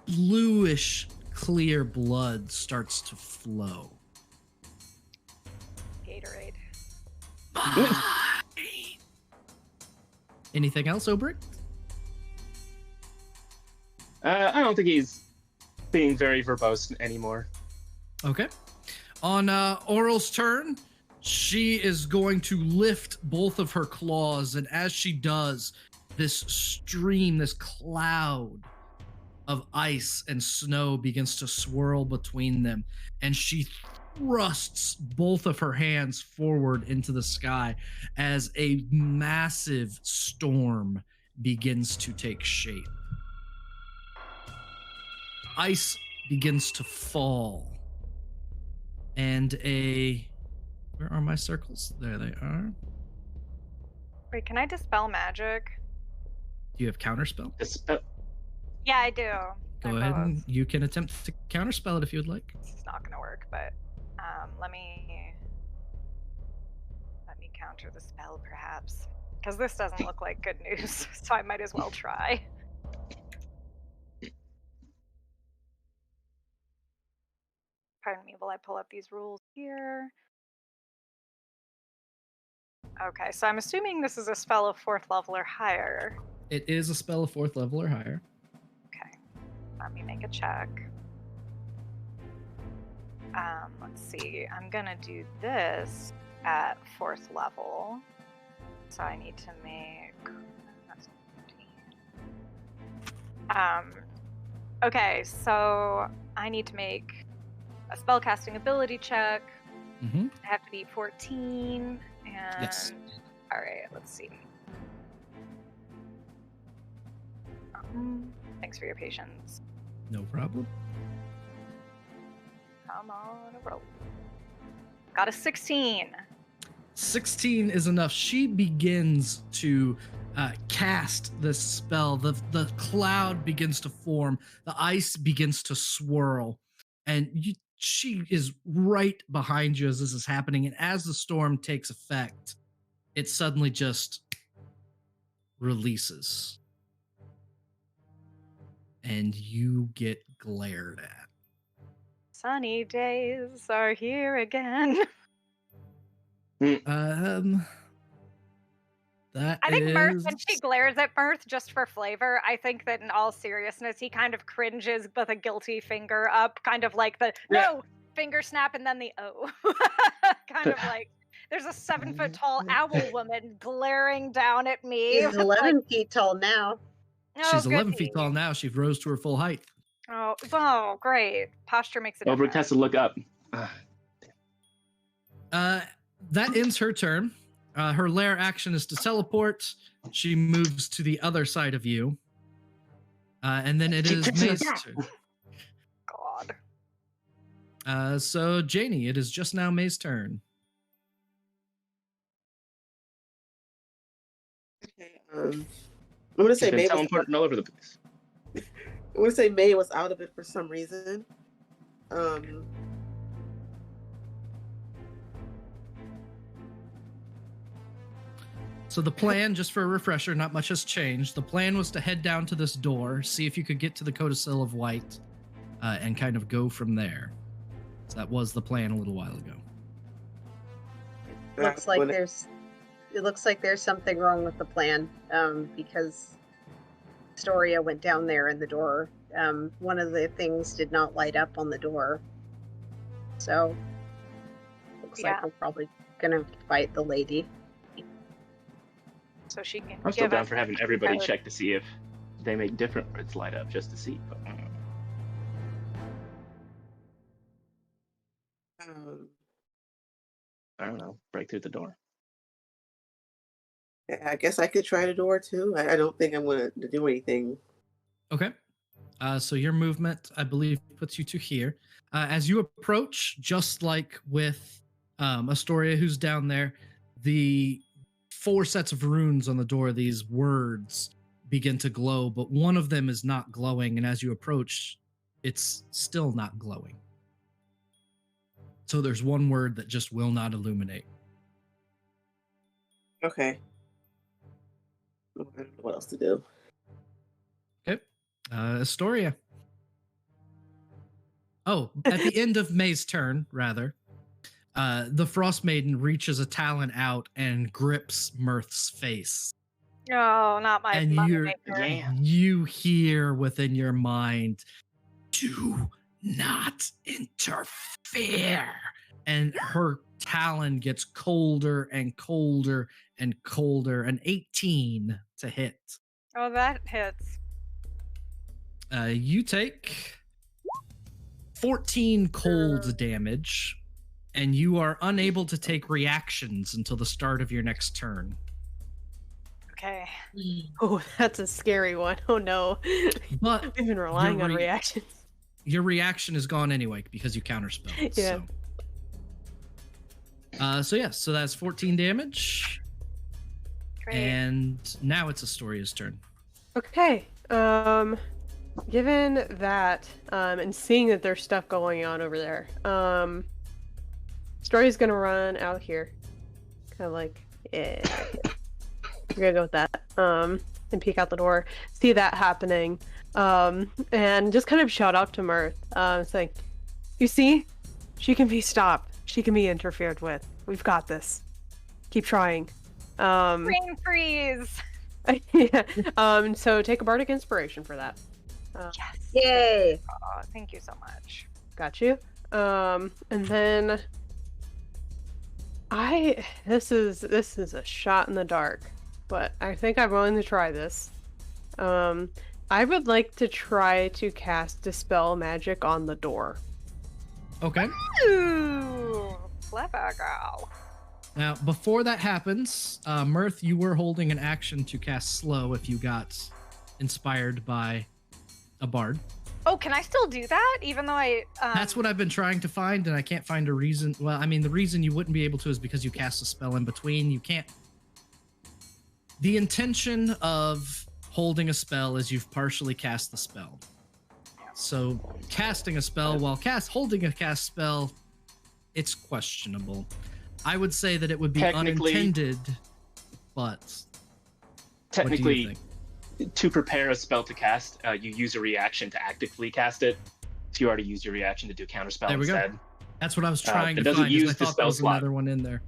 bluish, clear blood starts to flow. Gatorade. Anything else, Obrick? I don't think he's being very verbose anymore. Okay. On Auril's turn, she is going to lift both of her claws, and as she does, this stream, this cloud of ice and snow begins to swirl between them, and she thrusts both of her hands forward into the sky as a massive storm begins to take shape. Ice begins to fall, and where are my circles? There they are. Wait, can I dispel magic? Do you have counterspell? Yeah, I do. Go ahead and you can attempt to counterspell it if you would like. It's not gonna work, but let me counter the spell perhaps, because this doesn't look like good news, so I might as well try. Pardon me while I pull up these rules here. Okay, so I'm assuming this is a spell of 4th level or higher. It is a spell of 4th level or higher. Okay, let me make a check. Let's see, I'm gonna do this at 4th level. So I need to make, that's 15. Okay, so I need to make a spellcasting ability check. Mm-hmm. I have to beat 14, and yes. All right, let's see. Thanks for your patience. No problem. Come on, a roll. Got a 16. 16 is enough. She begins to cast this spell. The cloud begins to form. The ice begins to swirl, and she is right behind you as this is happening. And as the storm takes effect, it suddenly just releases, and you get glared at. Sunny days are here again. That I think Mirth, is... when she glares at Mirth just for flavor, I think that in all seriousness, he kind of cringes with a guilty finger up, kind of like the no finger snap and then the oh. Kind of like there's a 7-foot-tall owl woman glaring down at me. She's 11 feet tall now. She's 11 feet tall now. She rose to her full height. Oh, great. Posture makes a difference. Obrick has to look up. That ends her turn. Her lair action is to teleport. She moves to the other side of you. And then it is May's turn. God. So, Janie, it is just now May's turn. Okay, I'm gonna say May was all over the place. I'm gonna say May was out of it for some reason. So the plan, just for a refresher, not much has changed. The plan was to head down to this door, see if you could get to the Codicil of White, and kind of go from there. So that was the plan a little while ago. It looks like there's something wrong with the plan, because Storia went down there and the door, one of the things did not light up on the door. So looks like we're probably gonna fight the lady. So she can. I'm still down for having everybody check to see if they make different words light up, just to see. But, through the door. I guess I could try the door too. I don't think I'm going to do anything. Okay. So your movement, I believe, puts you to here. As you approach, just like with Astoria, who's down there, the 4 sets of runes on the door, these words, begin to glow, but one of them is not glowing, and as you approach, it's still not glowing. So there's one word that just will not illuminate. Okay. I don't know what else to do. Okay. Astoria. Oh, at the end of May's turn, rather, the Frostmaiden reaches a talon out and grips Mirth's face. Oh, not my And moneymaker. you hear within your mind, do not interfere. And her talon gets colder and colder and colder. An 18 to hit. Oh, that hits. You take 14 cold damage, and you are unable to take reactions until the start of your next turn. Okay. Oh, that's a scary one. Oh no. But We've been relying your on re- reactions. Your reaction is gone anyway because you counterspell. Yeah. So that's 14 damage. Great. And now it's Astoria's turn. Okay. Given that, and seeing that there's stuff going on over there, Story's gonna run out here. Kind of like, yeah. We're gonna go with that. And peek out the door, see that happening, and just kind of shout out to Mirth, saying, "You see, she can be stopped. She can be interfered with. We've got this. Keep trying." Brain freeze. Yeah. So take a bardic inspiration for that. Yes. Yay! Oh, thank you so much. Got you. And then this is a shot in the dark, but I think I'm willing to try this. I would like to try to cast Dispel Magic on the door. Okay. Ooh, clever girl. Now, before that happens, Mirth, you were holding an action to cast Slow if you got inspired by a bard. Oh, can I still do that? Even though I... That's what I've been trying to find, and I can't find a reason. Well, I mean, the reason you wouldn't be able to is because you cast a spell in between. You can't... The intention of holding a spell is you've partially cast the spell. So casting a spell while holding a cast spell, it's questionable. I would say that it would be unintended, but technically, to prepare a spell to cast, you use a reaction to actively cast it. So you already used your reaction to do counterspell there we instead. go. That's what I was trying it to doesn't find. use I the thought spell there was slot. another one in there.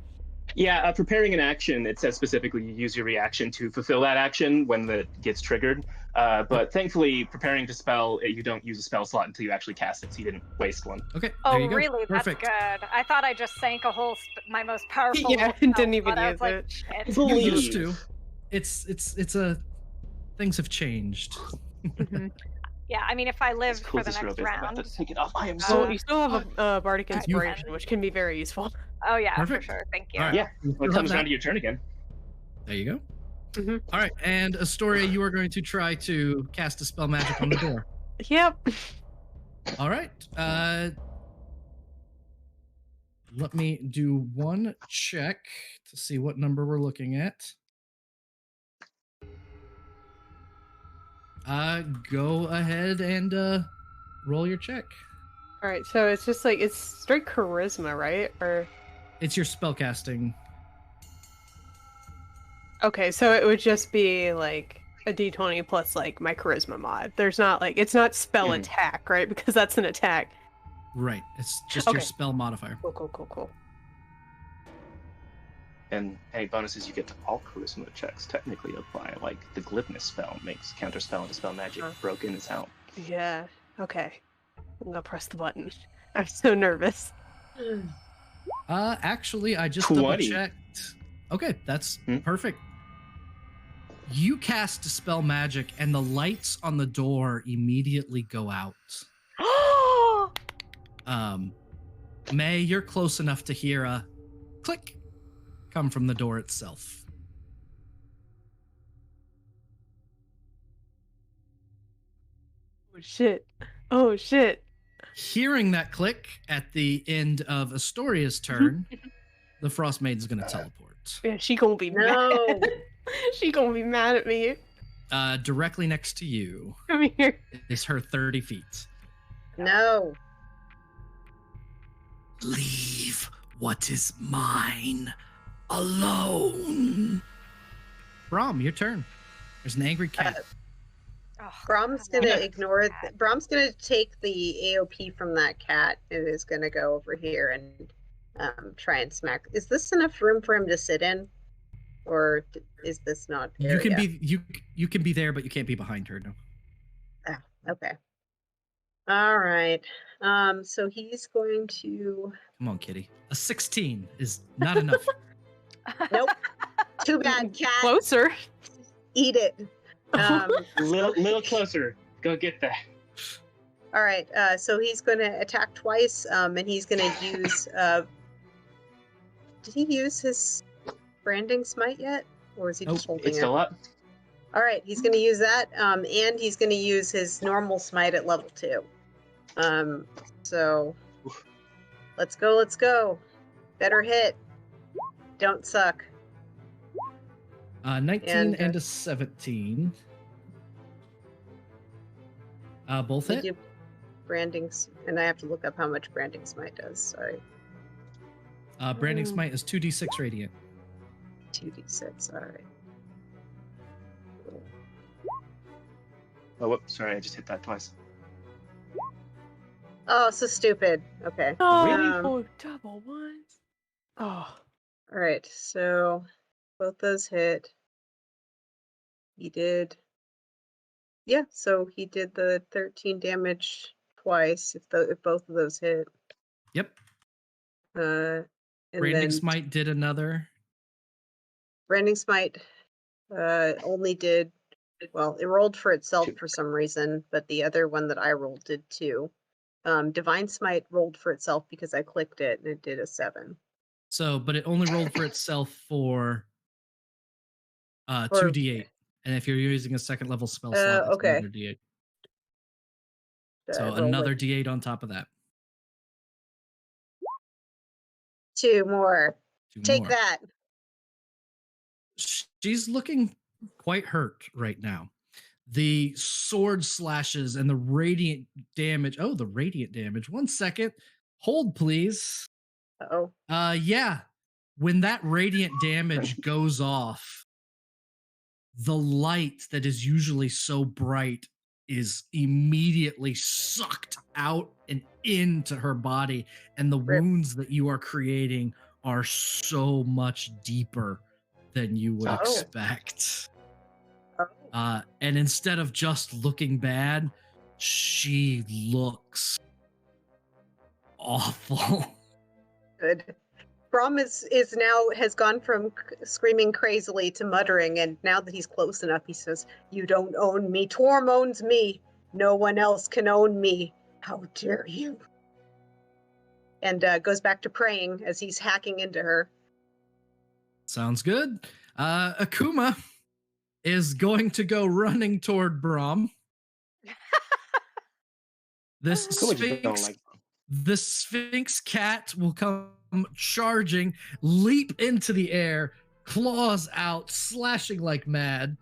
Yeah, preparing an action, it says specifically you use your reaction to fulfill that action when it gets triggered. But thankfully, preparing to spell, you don't use a spell slot until you actually cast it, so you didn't waste one. Okay. Oh, there you go. really? Perfect. That's good. I thought I just sank a whole, my most powerful. Yeah, spell, didn't even but I use was like, it. shit. You Believe. used to. It's a things have changed. Yeah, I mean, if I live As cool for as the this robe next is, I'm about round. to take it off. I am So so... you still have a bardic You- inspiration, which can be very useful. Oh yeah, Perfect. for sure. Thank you. All right. Yeah, when You'll it have comes that. around to your turn again. There you go. Mhm. All right, and Astoria, you are going to try to cast a spell magic on the door. Yep. All right. Let me do one check to see what number we're looking at. Go ahead and roll your check. All right, so it's just like it's straight charisma, right? Or It's your spell casting. okay, so it would just be like a d20 plus like my charisma mod. There's not like it's not spell Mhm. attack, right? Because that's an attack. Right. It's just your Okay. spell modifier. Cool. And any bonuses you get to all charisma checks technically apply. Like the glibness spell makes counterspell and dispel magic. Huh. Broken is out. Yeah. Okay. I'm gonna press the button. I'm so nervous. Actually, I just 20. double checked. Okay, that's perfect. You cast Dispel Magic, and the lights on the door immediately go out. May, you're close enough to hear a click, come from the door itself. Oh shit. Oh shit. Hearing that click at the end of Astoria's turn, the Frostmaiden's going to teleport. Yeah, she gonna be No. mad. She gonna be mad at me. Directly next to you Come here. is her 30 feet. No. Leave what is mine alone. Brom, your turn. There's an angry cat. Oh, Brom's God, gonna that ignore it. cat. Brom's gonna take the AOP from that cat and is gonna go over here and try and smack. Is this enough room for him to sit in, or is this not? You can area? be you can be there, but you can't be behind her. No. Okay. All right. So he's going to. Come on, kitty. A 16 is not enough. Nope. Too bad, cat. Closer. Eat it. Little closer. Go get that. All right. So he's going to attack twice, and he's going to use. Did he use his branding smite yet, or is he just holding It's it? still up. All right, he's going to use that, and he's going to use his normal smite at level 2. So let's go. Better hit. Don't suck. 19 and a 17. Both We hit. do branding, and I have to look up how much branding smite does. Sorry, Branding smite is 2d6 radiant. 2d6. All right. Oh, whoops. Sorry, I just hit that twice. Oh, so stupid. Okay. Oh, double ones. Oh. All right. So both those hit. He did. Yeah. So he did the 13 damage twice. If both of those hit. Yep. And Branding then smite did another. branding smite only did. Well, it rolled for itself 2. for some reason, but the other one that I rolled did 2. Divine Smite rolled for itself because I clicked it and it did a 7. So, but it only rolled for itself for 2d8. And if you're using a second level spell slot, it's okay. another d8. So roll another it. d8 on top of that. 2 more. 2 Take more. that. She's looking quite hurt right now. The sword slashes and the radiant damage. Oh, the radiant damage. 1 second. Hold, please. Uh-oh. Yeah. When that radiant damage goes off, the light that is usually so bright is immediately sucked out and into her body, and the Rip. wounds that you are creating are so much deeper than you would Oh. expect. Oh. And instead of just looking bad, she looks awful. Good. Brom is now has gone from screaming crazily to muttering, and now that he's close enough, he says, "You don't own me. Torm owns me. No one else can own me. How dare you?" And goes back to praying as he's hacking into her. Sounds good. Akuma is going to go running toward Brom. This Cool, you don't Sphinx, like. the Sphinx cat will come charging, leap into the air, claws out, slashing like mad,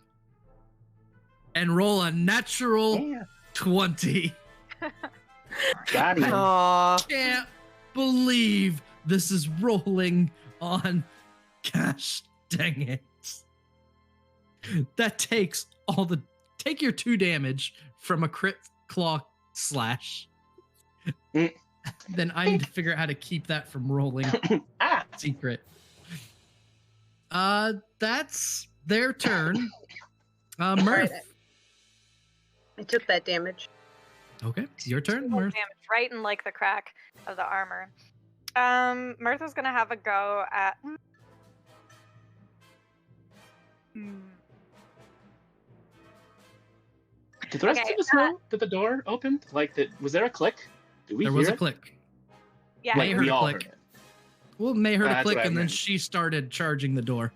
and roll a natural Yeah. 20. Got him. Aw. Can't believe this is rolling on. Gosh dang it. That takes take your 2 damage from a crit claw slash. Mm. Then I need to figure out how to keep that from rolling Ah. secret. That's their turn. Murph. Right. I took that damage. Okay, your turn, Damage Murph. right in like the crack of the armor. Mirtha's gonna have a go at. Did the rest Okay, of us know that the door opened? Like, was there a click? Did we There hear was a it? click. Yeah, Like, it heard we a all click. heard it. We'll may her to That's click, what I and then meant. she started charging the door.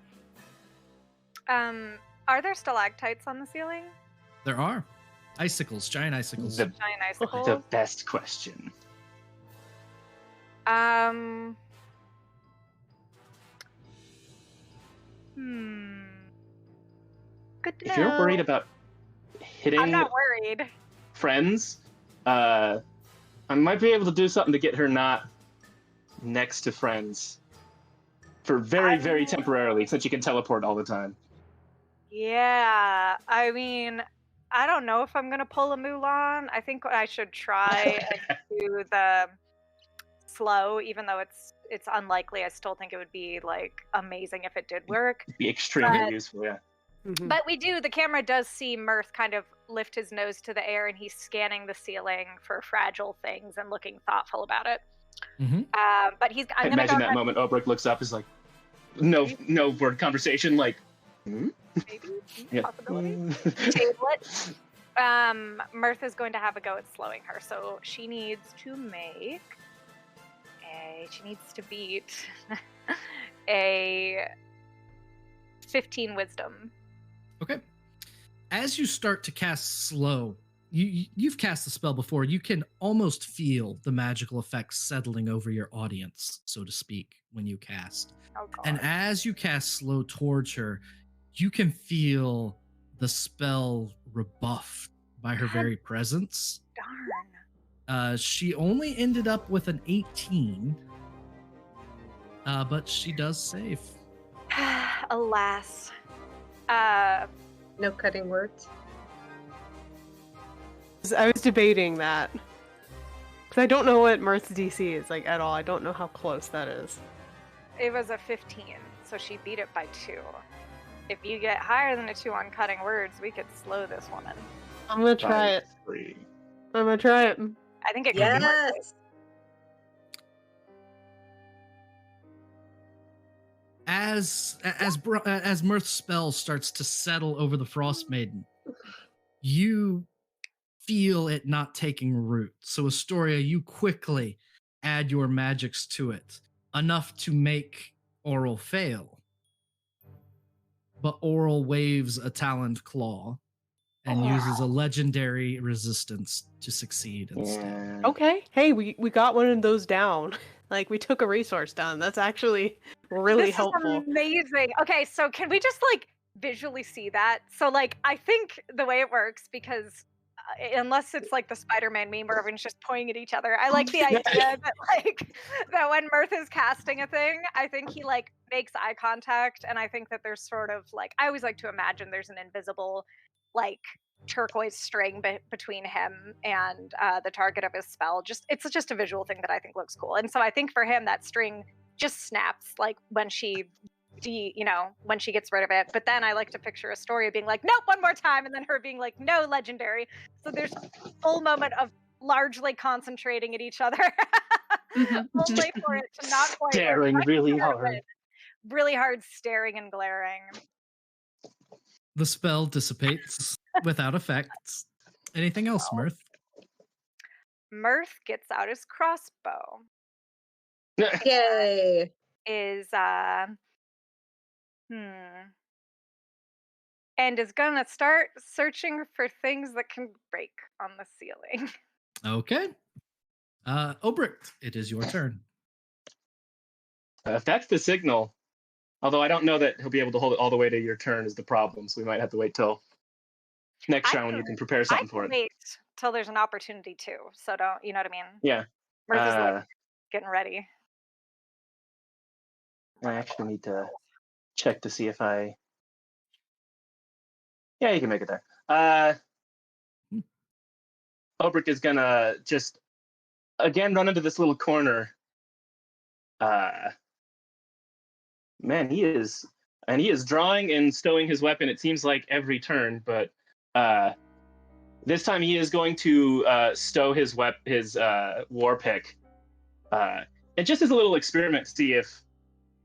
Are there stalactites on the ceiling? There are icicles, giant icicles. The, Giant icicles? the best question. Good to If know. you're worried about hitting I'm not worried. friends, I might be able to do something to get her not next to friends. For very temporarily, since you can teleport all the time. Yeah, I mean, I don't know if I'm gonna pull a Mulan. I think I should try and do the slow, even though it's unlikely. I still think it would be like amazing if it did work. It'd be extremely But- useful, yeah. But the camera does see Mirth kind of lift his nose to the air, and he's scanning the ceiling for fragile things and looking thoughtful about it. Mhm. But I'm gonna Imagine go that ahead- moment Obrick looks up, is like, no word conversation, like, Maybe yeah. possibility. Table it. Mirth is going to have a go at slowing her, so she needs to beat a 15 wisdom. Okay. As you start to cast slow, you've cast the spell before. You can almost feel the magical effects settling over your audience, so to speak, when you cast. Oh god. And as you cast slow towards her, you can feel the spell rebuffed by her very presence. Darn. She only ended up with an 18, but she does save. Alas. No cutting words. I was debating that. Because I don't know what Mirth's DC is like at all. I don't know how close that is. It was a 15, so she beat it by 2. If you get higher than a 2 on cutting words, we could slow this woman. I'm gonna try it. 3. I'm gonna try it. I think it could be worth it. Yes. As Mirth's spell starts to settle over the Frostmaiden, you feel it not taking root. So Astoria, you quickly add your magics to it, enough to make Auril fail. But Auril waves a taloned claw and uses a legendary resistance to succeed instead. Yeah. Okay. Hey, we got one of those down. Like, we took a resource down. That's actually really This helpful. is amazing. Okay, so can we just like visually see that? So like, I think the way it works, because unless it's like the Spider-Man meme where everyone's just pointing at each other, I like the idea that like that when Mirth is casting a thing, I think he like makes eye contact, and I think that there's sort of like, I always like to imagine there's an invisible like turquoise string between him and the target of his spell. It's just a visual thing that I think looks cool, and so I think for him that string just snaps like when she when she gets rid of it. But then I like to picture Astoria being like, nope, one more time, and then her being like, no, legendary. So there's a full moment of largely concentrating at each other, only for it to not quite Staring work. really hard. Really hard staring and glaring. The spell dissipates without effects. Anything else, Mirth? Mirth gets out his crossbow. Yay. Is and is gonna start searching for things that can break on the ceiling. Okay. Obrick, it is your turn. If that's the signal, although I don't know that he'll be able to hold it all the way to your turn is the problem, so we might have to wait till next round when you can prepare I something can for it. wait till there's an opportunity too. So don't, you know what I mean? Yeah. Mirth is like getting ready. I actually need to check to see if I... Yeah, you can make it there. Obrick is gonna just, again, run into this little corner. Man, he is drawing and stowing his weapon, it seems like every turn, but this time he is going to stow his war pick. And just as a little experiment to see if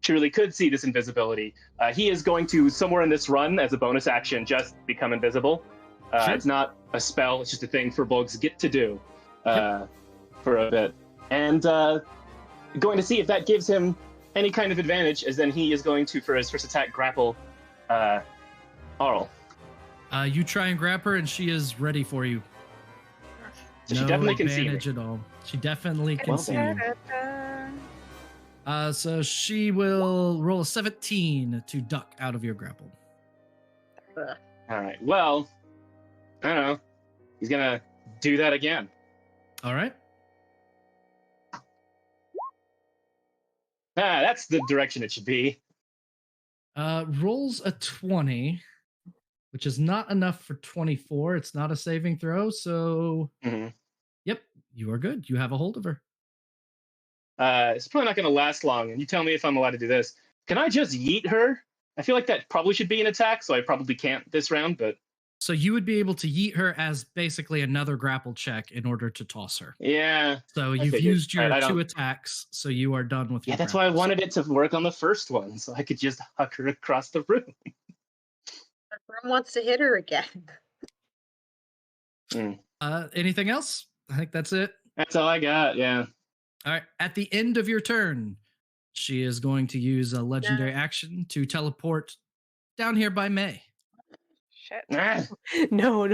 she really could see this invisibility, he is going to, somewhere in this run, as a bonus action, just become invisible. Sure. It's not a spell, it's just a thing for bugs get to do for a bit. And going to see if that gives him any kind of advantage, as then he is going to, for his first attack, grapple Auril. You try and grab her, and she is ready for you. So she definitely can see me. advantage at all. She definitely can see you. Da-da-da. So she will roll a 17 to duck out of your grapple. All right. Well, I don't know. He's gonna do that again. All right. That's the direction it should be. Rolls a 20, which is not enough for 24. It's not a saving throw, so yep, you are good. You have a hold of her. It's probably not going to last long, and you tell me if I'm allowed to do this. Can I just yeet her? I feel like that probably should be an attack, so I probably can't this round, but... So you would be able to yeet her as basically another grapple check in order to toss her. Yeah. So you've used your 2 attacks, so you are done with your that's why I wanted it to work on the first one, so I could just huck her across the room. Brom wants to hit her again. Anything else? I think that's it. That's all I got, yeah. All right. At the end of your turn, she is going to use a legendary action to teleport down here by May. Shit. No.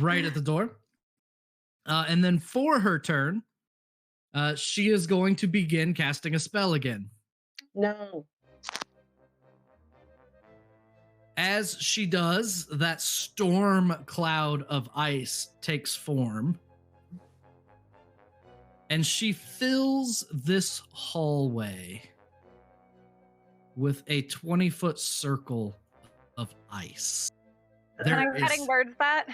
Right at the door. And then for her turn, she is going to begin casting a spell again. No. As she does, that storm cloud of ice takes form. And she fills this hallway with a 20-foot circle of ice. I'm cutting words that.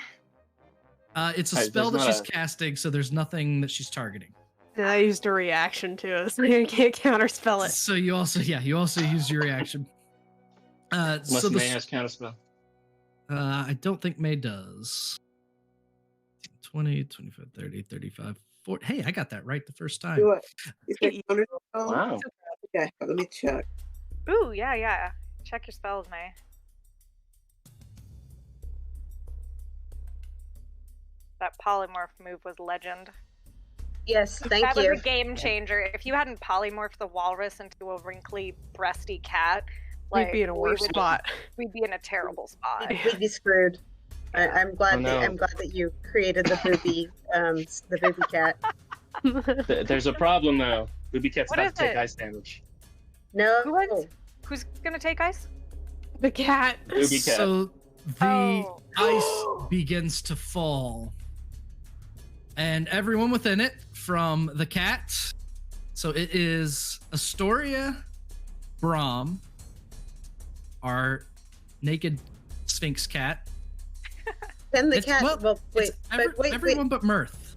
It's a spell that she's casting, so there's nothing that she's targeting. And I used a reaction to it, so I can't counterspell it. So you also use your reaction. Unless May has counterspell. I don't think May does. 20, 25, 30, 35, 40. Hey, I got that right the first time. Do it. You say counterspell? Wow. Okay, let me check. Ooh, yeah. Check your spells, May. That polymorph move was legend. Yes, thank That you. was a game changer. If you hadn't polymorphed the walrus into a wrinkly, breasty cat, We'd be in a worse spot. We'd be in a terrible spot. We'd be screwed. I'm glad no. I'm glad that you created the booby cat. There's a problem, though. Booby cat's What about is to take it? ice damage. No. Who's gonna take ice? The cat. Booby cat. So the ice begins to fall. And everyone within it, from the cat, so it is Astoria, Brahm, our naked Sphinx cat. Then the cat. Everyone but Mirth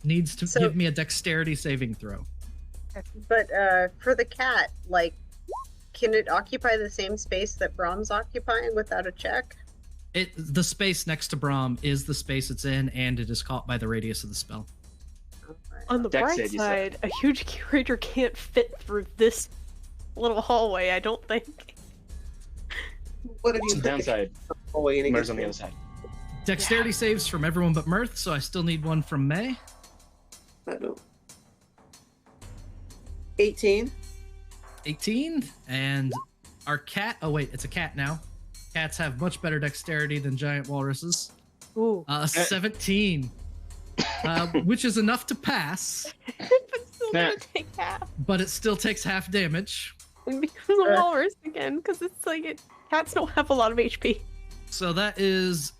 needs to give me a dexterity saving throw. But for the cat, can it occupy the same space that Brahm's occupying without a check? The space next to Brahm is the space it's in, and it is caught by the radius of the spell. On the bright side, a huge creature can't fit through this little hallway, I don't think. What have you downside? Mirth's on the other side. Dexterity saves from everyone but Mirth, so I still need one from May. I don't. 18. 18, and our cat. Oh wait, it's a cat now. Cats have much better dexterity than giant walruses. Ooh. 17, which is enough to pass. But still gonna take half. But it still takes half damage. And becomes a walrus again, because it's cats don't have a lot of HP. So that is.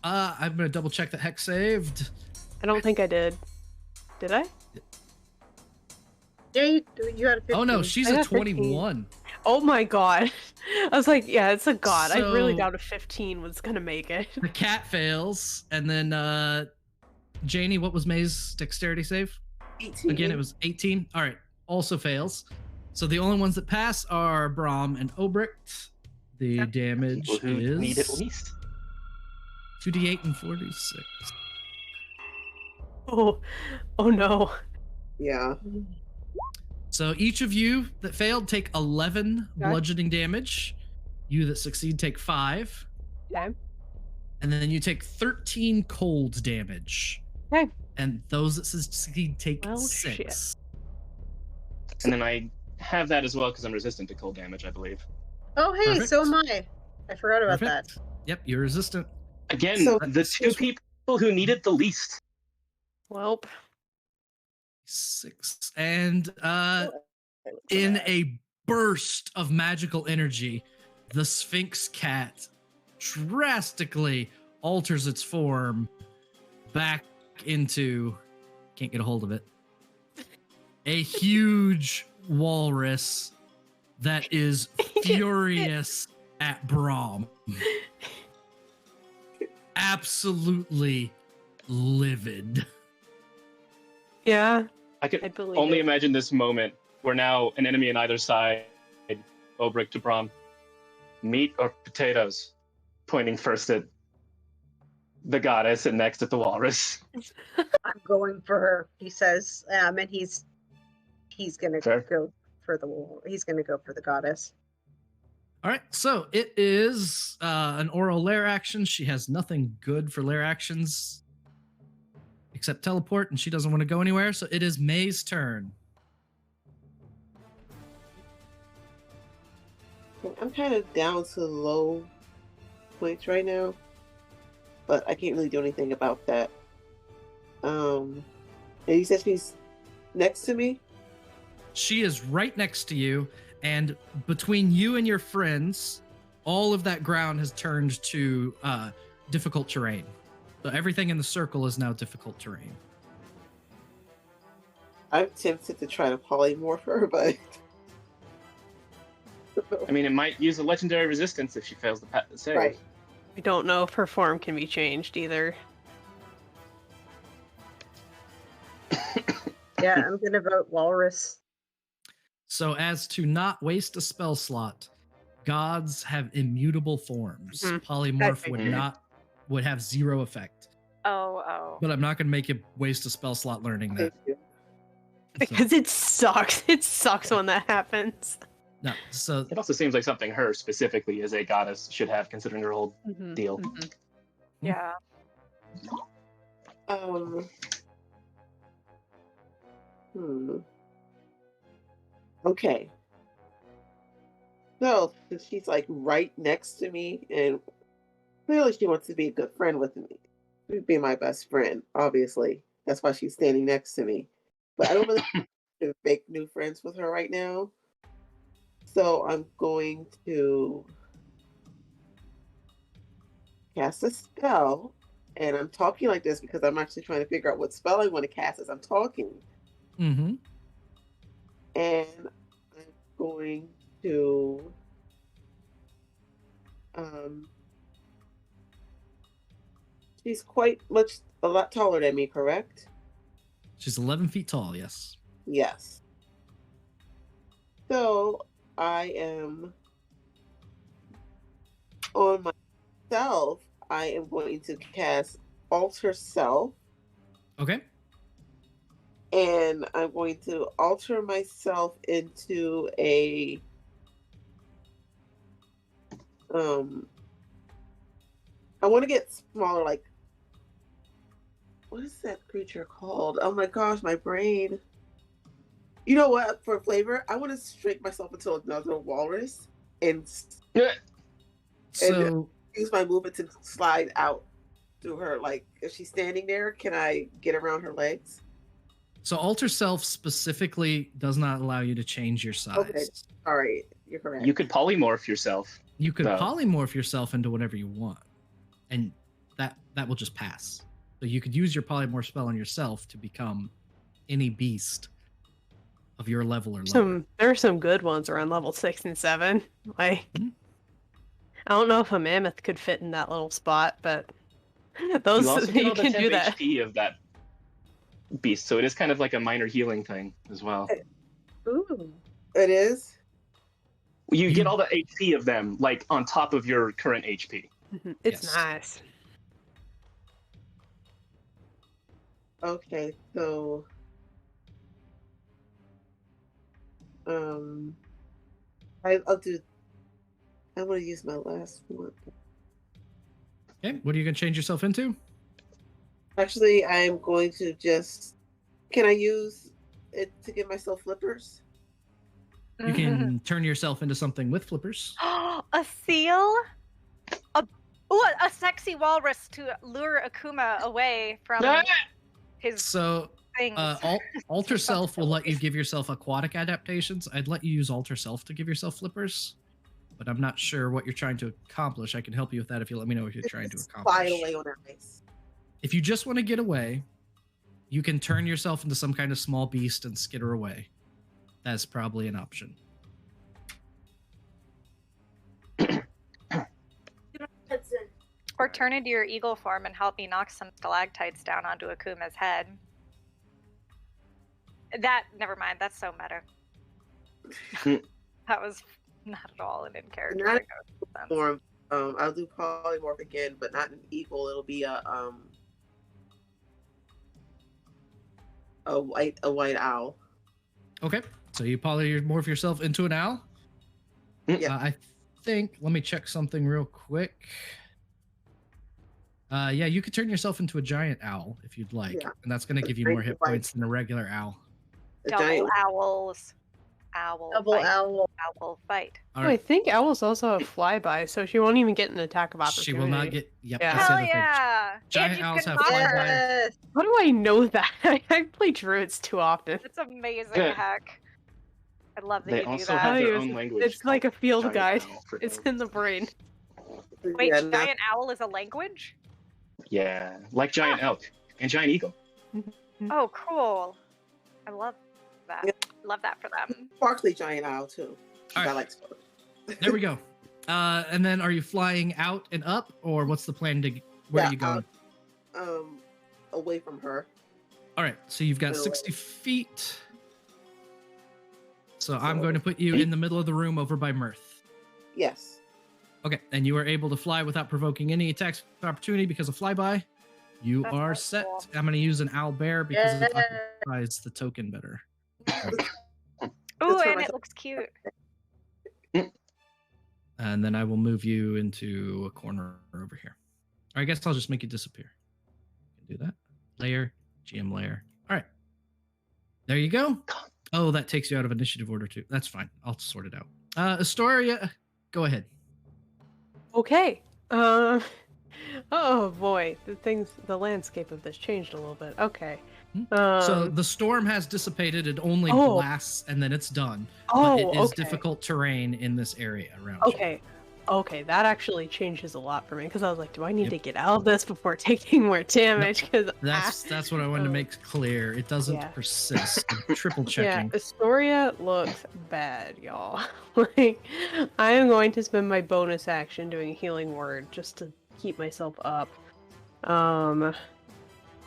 I'm gonna double check that Hex saved. I don't think I did. Did I? Yeah, you had a 15. Oh no, she's a 21. Oh my god. I was like, yeah, it's a god. I really So- doubt a 15 was gonna make it. The cat fails, and then Janie, what was May's dexterity save? 18. Again, it was 18. All right, also fails. So the only ones that pass are Brahm and Obricht. The damage People who need at is least. 2d8 and 4d6. Oh no. Yeah. So each of you that failed take 11 Okay. bludgeoning damage. You that succeed take 5. Okay. And then you take 13 cold damage. Okay. And those that succeed take Well, 6. shit. And then I have that as well because I'm resistant to cold damage, I believe. Oh, hey, Perfect. so am I. I forgot about that. Perfect. Yep, you're resistant. Again, So- the two people who need it the least. Welp. 6. And in a burst of magical energy, the Sphinx cat drastically alters its form back into, can't get a hold of it, a huge walrus that is furious at Brahm. Absolutely livid. Yeah, I I could believe only it. imagine this moment where now an enemy on either side, Obrick to Brom, meat or potatoes, pointing first at the goddess and next at the walrus. I'm going for her, he says, and he's gonna Fair. go for the goddess. All right, so it is an oral lair action. She has nothing good for lair actions except teleport, and she doesn't want to go anywhere. So it is May's turn. I'm kind of down to low points right now, but I can't really do anything about that. And you said she's next to me? She is right next to you, and between you and your friends, all of that ground has turned to difficult terrain. So everything in the circle is now difficult terrain. I'm tempted to try to polymorph her, but I mean, it might use a legendary resistance if she fails the save. right. We don't know if her form can be changed either. Yeah, I'm gonna vote walrus. So as to not waste a spell slot, gods have immutable forms. Mhm. Polymorph Okay. would have 0 effect. Oh. But I'm not going to make you waste a spell slot learning that. Thank you. So, Because it sucks. It sucks when that happens. no, so It also seems like something her specifically as a goddess should have, considering her whole deal. Yeah. Okay. So, since she's like right next to me, and clearly she wants to be a good friend with me, she'd be my best friend, obviously. That's why she's standing next to me. But I don't really want to make new friends with her right now. So I'm going to cast a spell. And I'm talking like this because I'm actually trying to figure out what spell I want to cast as I'm talking. mm-hmm. And I'm going to she's a lot taller than me, correct? She's 11 feet tall, yes. Yes. So I am on myself. I am going to cast Alter Self, Okay. and I'm going to alter myself into a I want to get smaller, like, what is that creature called? Oh my gosh, my brain. You know what? For flavor, I want to shrink myself into another walrus and So use my movement to slide out through her. Like, if she's standing there, can I get around her legs? So alter self specifically does not allow you to change your size. Okay. All right, you're correct. You could polymorph yourself. You could No. polymorph yourself into whatever you want, and that will just pass. So you could use your polymorph spell on yourself to become any beast of your level or lower. There are some good ones around level 6 and 7. Like, Mhm. I don't know if a mammoth could fit in that little spot, but those You also get you all the can temp do that. HP of that beast, so it is kind of like a minor healing thing as well. Ooh. It is? You get all the HP of them, like, on top of your current HP. It's Yes. nice. Okay, so I'll do. I'm gonna use my last one. Okay, what are you going to change yourself into? Actually, I'm going to just. Can I use it to give myself flippers? You can turn yourself into something with flippers. A seal? A sexy walrus to lure Akuma away from his So, things. Alter Self will let you give yourself aquatic adaptations. I'd let you use Alter Self to give yourself flippers, but I'm not sure what you're trying to accomplish. I can help you with that if you let me know what you're trying to accomplish. Fly away on ice. If you just want to get away, you can turn yourself into some kind of small beast and skitter away. That's probably an option. Or turn into your eagle form and help me knock some stalactites down onto Akuma's head. Never mind, that's so meta. That was not at all an in-character. Not form. I'll do polymorph again, but not an eagle. It'll be a white owl. Okay, so you polymorph yourself into an owl? Yeah. I think, let me check something real quick. Yeah, you could turn yourself into a giant owl if you'd like, and that's going to give you more hit points than a regular owl. Double owls. Double owl. Owl fight. All I right. think owls also have flyby, so she won't even get an attack of opportunity. She will not get. Yep. Yeah. That's the Hell other thing. yeah! Giant And you owls can have knock flyby. her. Yes. How do I know that? I play druids too often. It's amazing, Yeah. Heck. I love that They you do also that. have their Oh, own language. It's like a field Giant guide. owl for It's no in the brain. Wait, Yeah, not- giant owl is a language? Yeah, like giant elk and giant eagle. Oh, cool. I love that. Yeah. Love that for them. Sparkly giant owl too. All I right. like sparkly. There we go. And then are you flying out and up, or what's the plan to? Where are you going? Away from her. All right, so you've got Middle 60 feet. So I'm going to put you in the middle of the room over by Mirth. Yes. Okay, and you are able to fly without provoking any attacks of opportunity because of flyby. You That's are really set. cool. I'm going to use an owl bear because it Yeah. occupies the token better. Ooh, That's and what it looks cute. And then I will move you into a corner over here. Or I guess I'll just make you disappear. You can do that. Layer, GM layer. All right. There you go. Oh, that takes you out of initiative order too. That's fine. I'll sort it out. Astoria, go ahead. Okay. Oh boy, the landscape of this changed a little bit. Okay. So the storm has dissipated. It only Oh. blasts and then it's done. But Oh, it is okay. difficult terrain in this area around you. Okay, that actually changes a lot for me because I was like, do I need Yep. to get out of this before taking more damage? Because That's what I wanted to make clear. It doesn't Yeah. persist. I'm triple yeah, checking. Astoria looks bad, y'all. Like, I am going to spend my bonus action doing a healing word just to keep myself up. I'm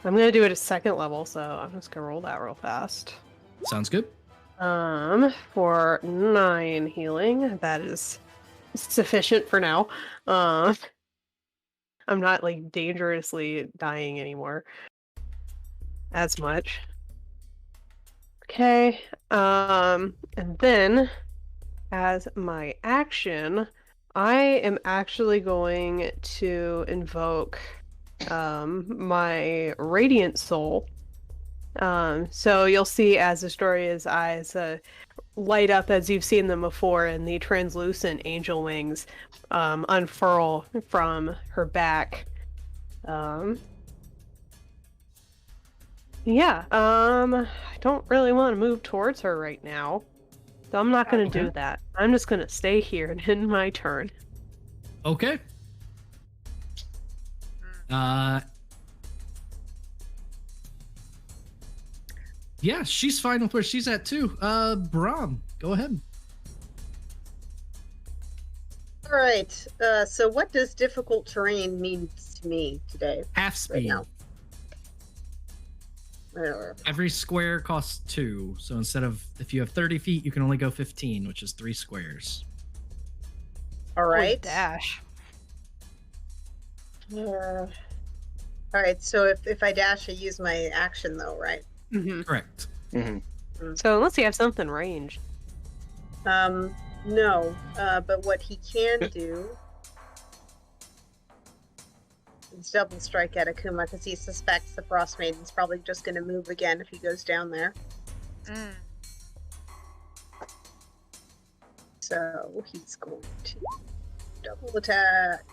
gonna do it at 2nd level, so I'm just gonna roll that real fast. Sounds good. For 9 healing, that is sufficient for now. I'm not like dangerously dying anymore as much. Okay. And then as my action, I am actually going to invoke my Radiant Soul. So you'll see as Astoria's eyes light up as you've seen them before, and the translucent angel wings unfurl from her back. I don't really want to move towards her right now, so I'm not going to do that. I'm just going to stay here and end my turn. Okay. Yeah, she's fine with where she's at too. Brahm, go ahead. All right. So what does difficult terrain mean to me today? Half speed. now. Every square costs 2. So instead of, if you have 30 feet, you can only go 15, which is 3 squares. All right. Dash. All right. So if I dash, I use my action though, right? Mm-hmm. Correct. So unless you have something ranged. No. But what he can do is double strike at Akuma because he suspects the Frostmaiden's probably just going to move again if he goes down there. So he's going to double attack.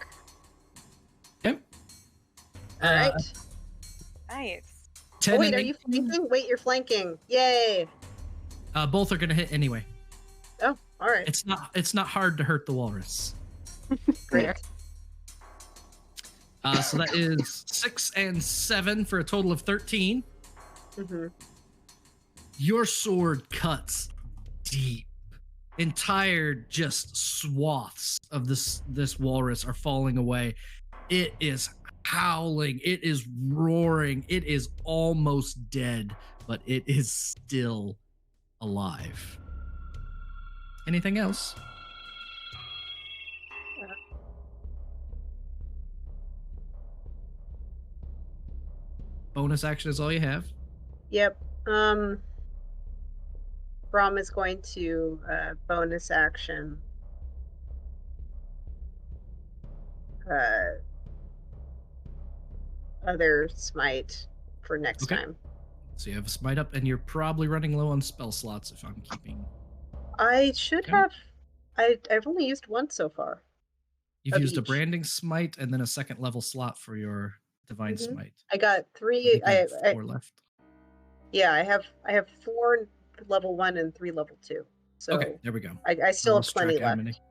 Okay. All right. Nice. 10 Oh, wait, and are you 18. flanking? Wait, you're flanking. Yay. Both are going to hit anyway. Oh, all right. It's not hard to hurt the walrus. Great. So that is 6 and 7 for a total of 13. Mm-hmm. Your sword cuts deep. Entire just swaths of this walrus are falling away. It is howling. It is roaring. It is almost dead, but it is still alive. Anything else? Bonus action is all you have. Yep. Brom is going to bonus action. Other smite for next Okay. time. So you have a smite up, and you're probably running low on spell slots if I'm keeping. I should Okay. have. I've only used one so far. You've Of used a each. branding smite and then a second level slot for your divine Mhm. smite. I got I three. think you have I 4 left. yeah. I have 4 level 1 and 3 level 2. So Okay, there we go. I still have Lost plenty track how left. many.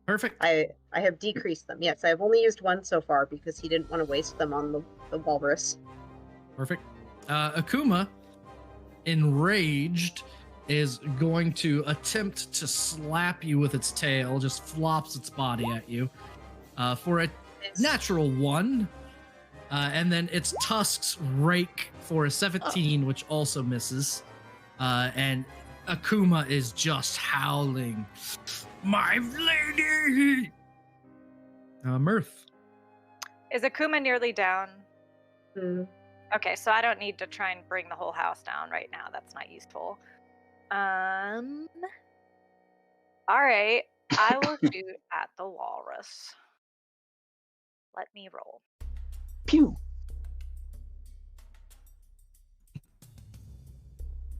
Perfect. I have decreased them. Yes, I've only used one so far because he didn't want to waste them on the walrus. Perfect. Akuma, enraged, is going to attempt to slap you with its tail, just flops its body at you for a natural 1. And then its tusks rake for a 17, which also misses. And Akuma is just howling, "My lady!" Mirth. Is Akuma nearly down? Hmm. Okay, so I don't need to try and bring the whole house down right now. That's not useful. All right, I will shoot at the walrus. Let me roll. Pew.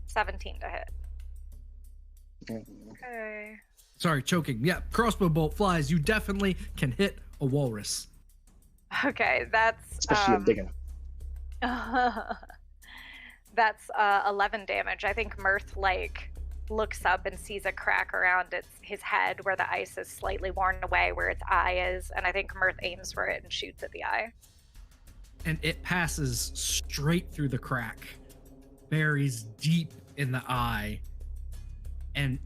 17 to hit. Okay. Sorry, choking. Yeah, crossbow bolt flies. You definitely can hit a walrus. Okay, that's Especially a big enough. that's 11 damage. I think Mirth looks up and sees a crack around his head where the ice is slightly worn away where its eye is, and I think Mirth aims for it and shoots at the eye. And it passes straight through the crack, buries deep in the eye, and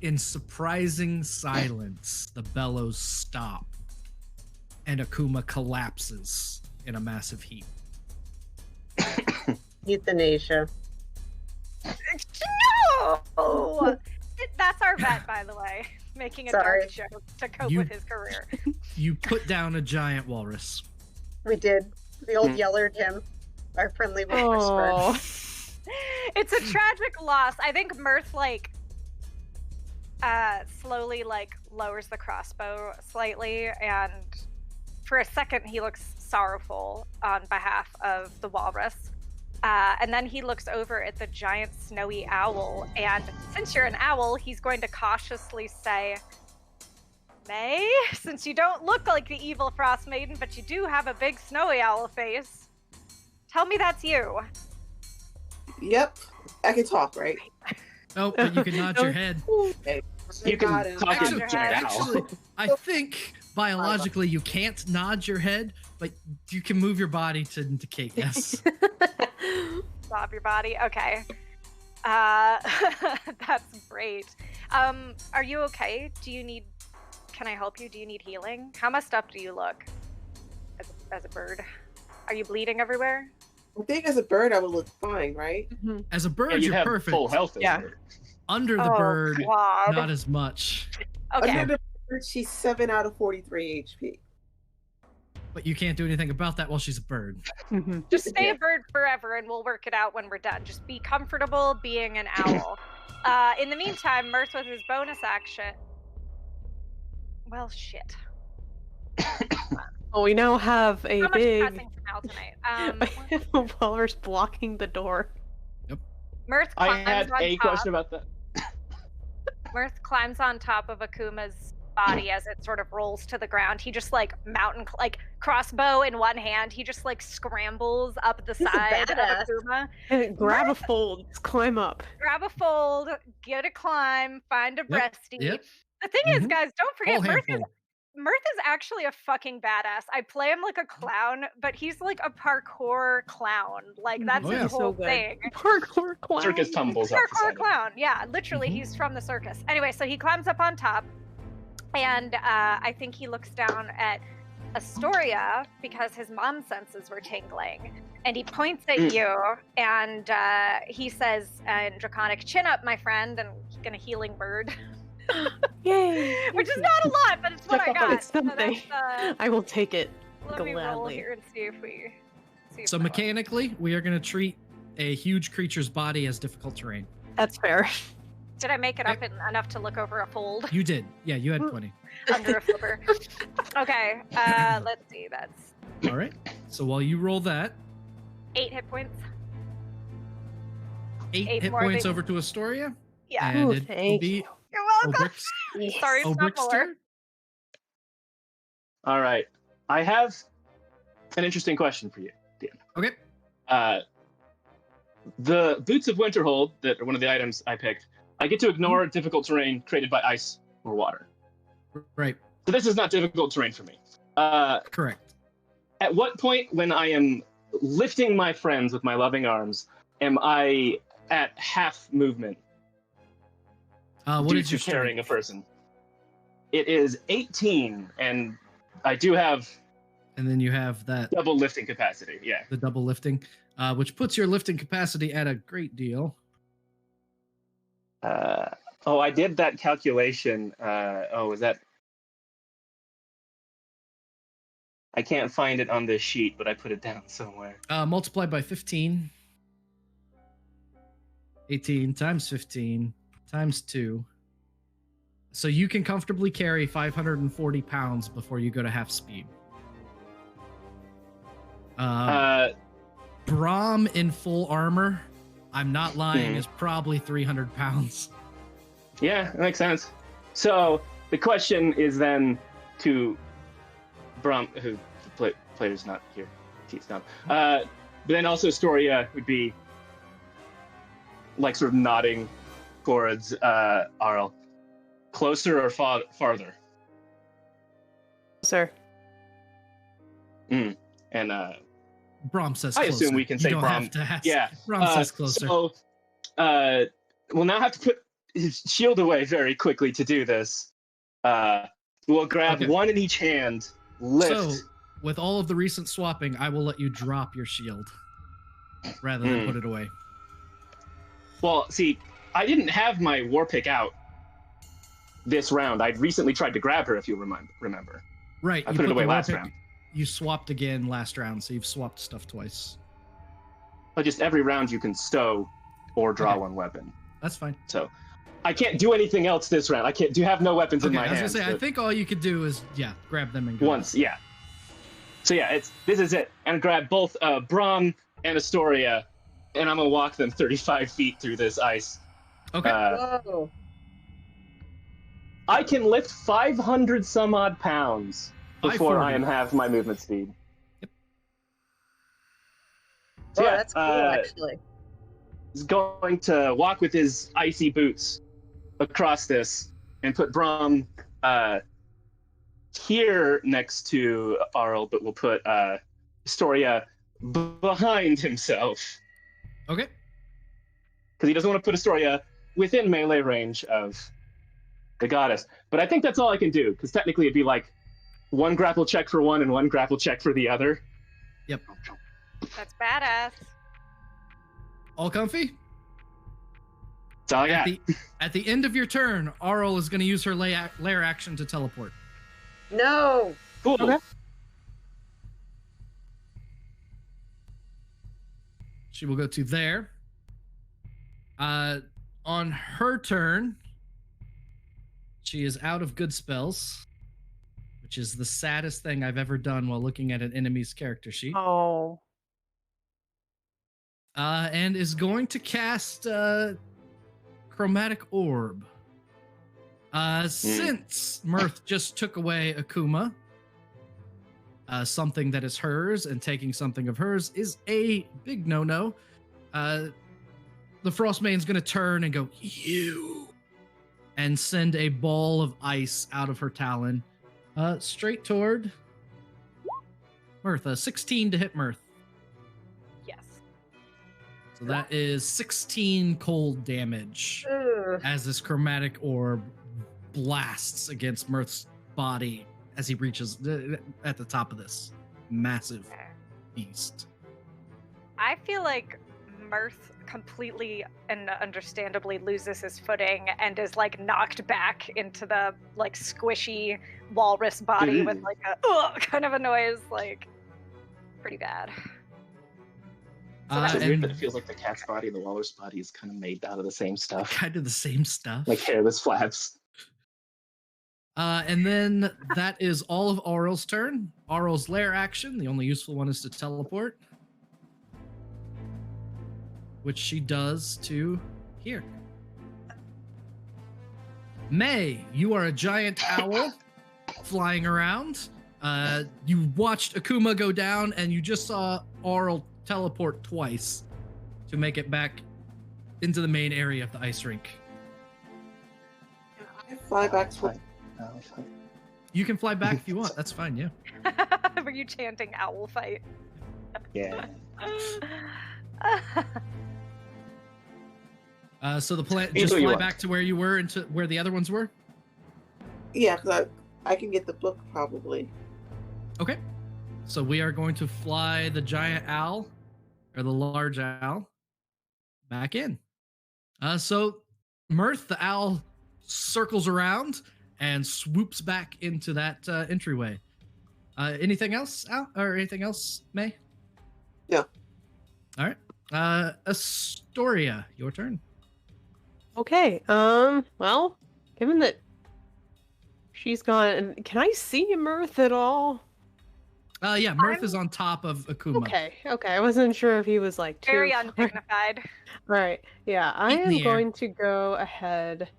in surprising silence, the bellows stop, and Akuma collapses in a massive heap. Euthanasia. No! That's our vet, by the way, making a Sorry. dark joke to cope You- with his career. You put down a giant walrus. We did. The old yellered him. Our friendly whisperer. Oh. It's a tragic loss. I think Mirth slowly lowers the crossbow slightly, and for a second he looks sorrowful on behalf of the walrus. And then he looks over at the giant snowy owl, and since you're an owl, he's going to cautiously say, "May, since you don't look like the evil Frostmaiden, but you do have a big snowy owl face, tell me that's you." Yep, I can talk, right? Oh, but you can nod your head. You can Got it. talk Nod in your giant head. owl. Actually, I think biologically you can't nod your head, but you can move your body to indicate yes. Bob your body. Okay. That's great. Are you okay? Can I help you? Do you need healing? How messed up do you look as a bird? Are you bleeding everywhere? I think as a bird, I would look fine, right? As a bird, Yeah, you you're have perfect. full health. as a Yeah. bird. Under the bird, God. not as much. Okay. Under the bird, she's 7 out of 43 HP. But you can't do anything about that while she's a bird. Just stay a bird forever and we'll work it out when we're done. Just be comfortable being an owl. In the meantime, Mirth with his bonus action. Well, shit. Well, we now have a How much big pressing from Al tonight? walrus blocking the door. Mirth I climbs had on a top. question about that. Mirth climbs on top of Akuma's body as it sort of rolls to the ground. He just like crossbow in one hand. He just like scrambles up the He's a side of badass. Akuma. Hey, grab a fold, just climb up. Grab a fold, get a climb, find a breasty. Yep. The thing is, guys, don't forget Whole handful. Mirth is actually a fucking badass. I play him like a clown, but he's like a parkour clown. Like that's Oh, yeah. his So whole good. thing. Parkour clown. Circus tumbles up the Parkour side. clown. Yeah, literally, Mhm. he's from the circus. Anyway, so he climbs up on top, and I think he looks down at Astoria because his mom's senses were tingling, and he points at you, and he says in Draconic, "Chin up, my friend," and he's gonna healing bird. Yay! Which is not a lot, but it's what I got. It's something. So that's, I will take it let me roll gladly. here and see if we. See if So that works. mechanically, we are going to treat a huge creature's body as difficult terrain. That's fair. Did I make it up enough to look over a fold You did. Yeah, you had 20. under a flipper? Okay, let's see. That's All right. So while you roll that, 8 hit points. 8 Eight hit more points than- over to Astoria. Yeah. And Ooh, it will thank be You're welcome. Obrick's, Sorry, it's not Obrick's more. turn. All right. I have an interesting question for you, Dan. Okay. The Boots of Winterhold, that are one of the items I picked, I get to ignore difficult terrain created by ice or water. Right. So this is not difficult terrain for me. Correct. At what point, when I am lifting my friends with my loving arms, am I at half movement What due is to your carrying a strength? person? It is 18, and I do have And then you have that double lifting capacity. Yeah. the double lifting, which puts your lifting capacity at a great deal. I did that calculation. Was that? I can't find it on this sheet, but I put it down somewhere. Multiplied by 15. 18 times 15 times 2. So you can comfortably carry 540 pounds before you go to half speed. Brahm in full armor, I'm not lying, is probably 300 pounds. Yeah, that makes sense. So the question is then to Brum, who the player's not here, he's not. But then also Storia would be like sort of nodding towards Auril. Closer or farther? Sir. And Brahm says I closer. assume we can You say don't Brahm. have to ask. Yeah. Brahm says closer. So we'll now have to put his shield away very quickly to do this. We'll grab Okay. one in each hand, lift. So, with all of the recent swapping, I will let you drop your shield rather than put it away. Well, see, I didn't have my war pick out this round. I'd recently tried to grab her, if you remember. Right. I you put it the away war last pick- round. You swapped again last round, so you've swapped stuff twice. But just every round you can stow or draw Okay. one weapon. That's fine. So I can't do anything else this round. I can't have no weapons in Okay, my I was hands. gonna say, I but think all you could do is, grab them and go. once, yeah. So yeah, this is it. And grab both Brahm and Astoria, and I'm gonna walk them 35 feet through this ice. Okay. Whoa. I can lift 500 some odd pounds before 540. I am half my movement speed. Yep. So Oh, yeah, that's cool, actually. He's going to walk with his icy boots across this and put Brahm here next to Auril, but we'll put Astoria behind himself Okay. because he doesn't want to put Astoria within melee range of the goddess. But I think that's all I can do, because technically it'd be like one grapple check for one and one grapple check for the other. Yep. That's badass. All comfy? That's all I got. At the end of your turn, Auril is going to use her lair action to teleport. No. Cool. Okay. She will go to there. On her turn, she is out of good spells, which is the saddest thing I've ever done while looking at an enemy's character sheet. Oh. And is going to cast Chromatic Orb. Since Mirth just took away Akuma, something that is hers, and taking something of hers is a big no-no. The Frostmaiden's going to turn and go, you, and send a ball of ice out of her talon straight toward Mirth. 16 to hit Mirth. Yes. So that is 16 cold damage as this chromatic orb blasts against Mirth's body as he reaches at the top of this massive beast. I feel like Mirth completely and understandably loses his footing and is like knocked back into the like squishy walrus body with like a kind of a noise, like pretty bad. So It's weird that it feels like the cat's body and the walrus body is kind of made out of the same stuff. Kind of the same stuff. Like hairless flaps. And then that is all of Auril's turn. Auril's lair action, the only useful one is to teleport, which she does to here. May, you are a giant owl flying around. You watched Akuma go down, and you just saw Auril teleport twice to make it back into the main area of the ice rink. I fly back to You can fly back if you want. That's fine, yeah. Were you chanting owl fight? Yeah. So the plan, just fly back to where you were and to where the other ones were? Yeah, because I can get the book probably. Okay. So we are going to fly the giant owl, or the large owl, back in. So Mirth, the owl, circles around and swoops back into that entryway. Anything else, Al? Or anything else, May? Yeah. All right. Astoria, your turn. Okay. Well, given that she's gone, can I see Mirth at all? Yeah, Mirth is on top of Akuma. Okay. I wasn't sure if he was like too Very undignified. Right. Yeah, I Eat in the am air. going to go ahead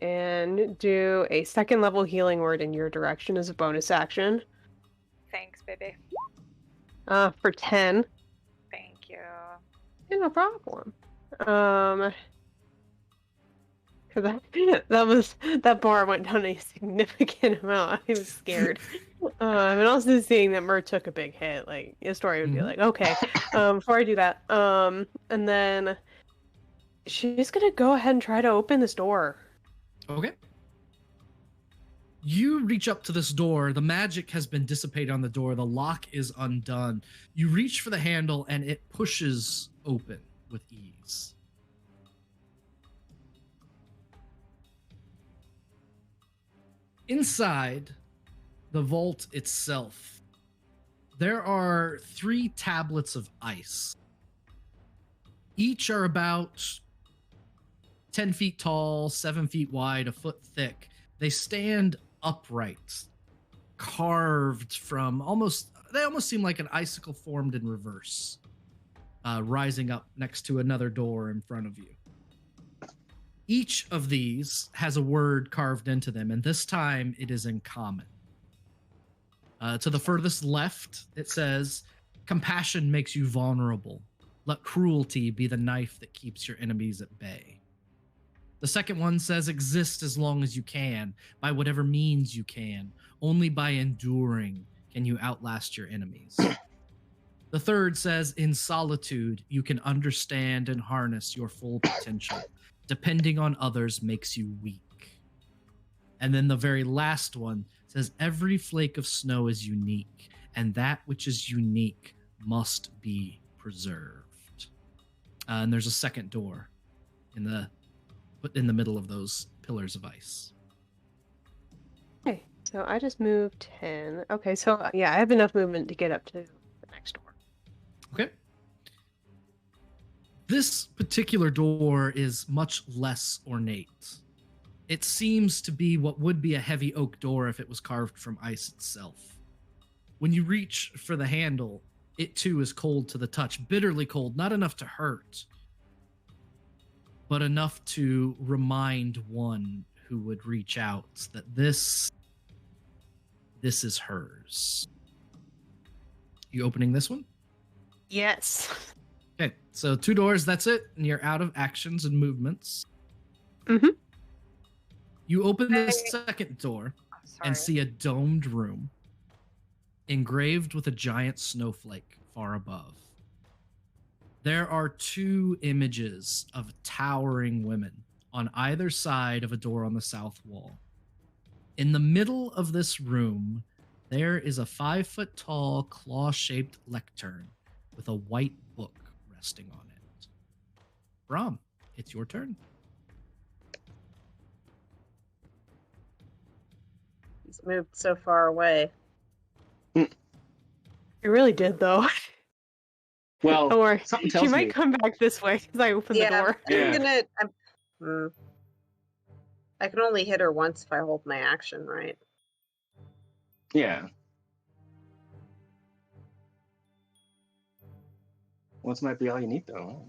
and do a second level healing word in your direction as a bonus action. Thanks, baby. For 10. Thank you. Yeah, no problem. Because that bar went down a significant amount. I was scared. And also seeing that Mert took a big hit, like his story would be like, okay. Before I do that, and then she's gonna go ahead and try to open this door. Okay. You reach up to this door. The magic has been dissipated on the door. The lock is undone. You reach for the handle and it pushes open with ease. Inside the vault itself, there are 3 tablets of ice. Each are about 10 feet tall, 7 feet wide, a foot thick. They stand upright, carved from they almost seem like an icicle formed in reverse, rising up next to another door in front of you. Each of these has a word carved into them, and this time it is in common. To the furthest left, it says, "Compassion makes you vulnerable. Let cruelty be the knife that keeps your enemies at bay." The second one says, "Exist as long as you can, by whatever means you can. Only by enduring can you outlast your enemies." The third says, "In solitude, you can understand and harness your full potential. Depending on others makes you weak." And then the very last one says, "Every flake of snow is unique, and that which is unique must be preserved." And there's a second door in the middle of those pillars of ice. Okay, so I just moved 10. Okay, so yeah, I have enough movement to get up to the next door. Okay. This particular door is much less ornate. It seems to be what would be a heavy oak door if it was carved from ice itself. When you reach for the handle, it too is cold to the touch, bitterly cold, not enough to hurt, but enough to remind one who would reach out that this is hers. You opening this one? Yes. Okay, so 2 doors, that's it, and you're out of actions and movements. Mm-hmm. You open the second door Sorry. and see a domed room engraved with a giant snowflake far above. There are 2 images of towering women on either side of a door on the south wall. In the middle of this room, there is a 5-foot-tall, claw-shaped lectern with a white book resting on it. Brom, it's your turn. He's moved so far away. It really did, though. Well, Don't worry. something She tells might me. come back this way because I opened the door. Yeah. I can only hit her once if I hold my action, right? Yeah. Once might be all you need, though.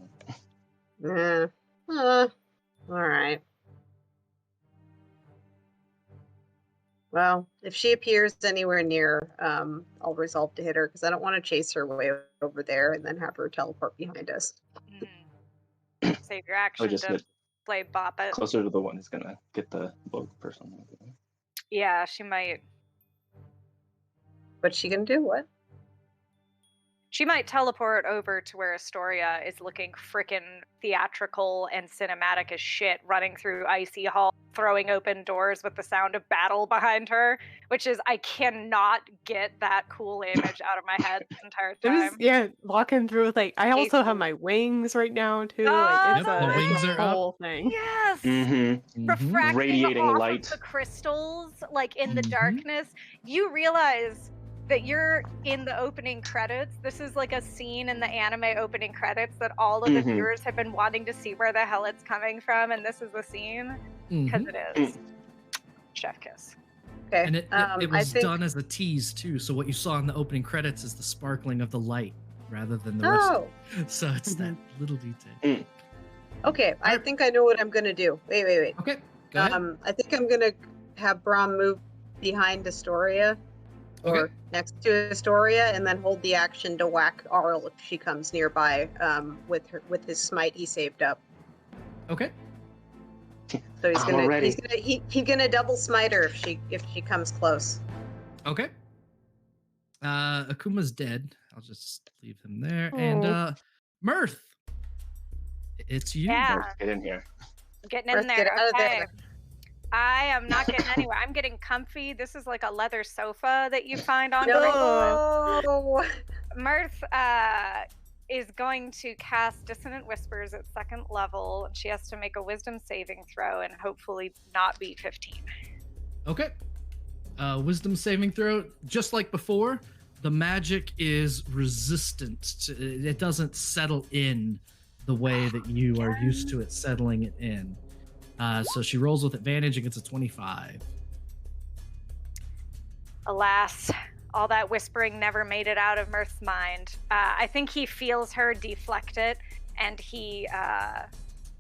All right. Well, if she appears anywhere near, I'll resolve to hit her because I don't want to chase her way over there and then have her teleport behind us. Save your Or action just to get play bop it. closer to the one who's gonna get the book person. Yeah, she might. What's she gonna do? What? She might teleport over to where Astoria is looking frickin' theatrical and cinematic as shit, running through Icy Hall, throwing open doors with the sound of battle behind her, which is, I cannot get that cool image out of my head this entire time. Walking through with I also have my wings right now too. Like it's Yep, the wings are up. whole thing. Yes! Mm-hmm. Refracting Radiating off light. of the crystals, like in the Mhm. darkness. You realize that you're in the opening credits. This is like a scene in the anime opening credits that all of the Mhm. viewers have been wanting to see where the hell it's coming from, and this is the scene because Mhm. it is. Chef kiss. Okay. And it I was think... done as a tease too. So what you saw in the opening credits is the sparkling of the light rather than the rest. Oh, So it's that little detail. okay. I think I know what I'm gonna do. Wait. Okay, go ahead. I think I'm gonna have Braum move behind Astoria, or Okay. next to Astoria, and then hold the action to whack Auril if she comes nearby. With his smite he saved up. Okay. So I'm ready. he's gonna double smite her if she comes close. Okay. Akuma's dead. I'll just leave him there. Oh. And Mirth, it's you. Yeah. Get in here. Getting in Let's there. get out of Okay. there. I am not getting anywhere. I'm getting comfy. This is like a leather sofa that you find on No. Mirth is going to cast Dissonant Whispers at 2nd level, and she has to make a wisdom saving throw and hopefully not beat 15. Okay. Wisdom saving throw. Just like before, the magic is resistant. It doesn't settle in the way that you are used to it settling it in. So she rolls with advantage against a 25. Alas, all that whispering never made it out of Mirth's mind. I think he feels her deflect it, and he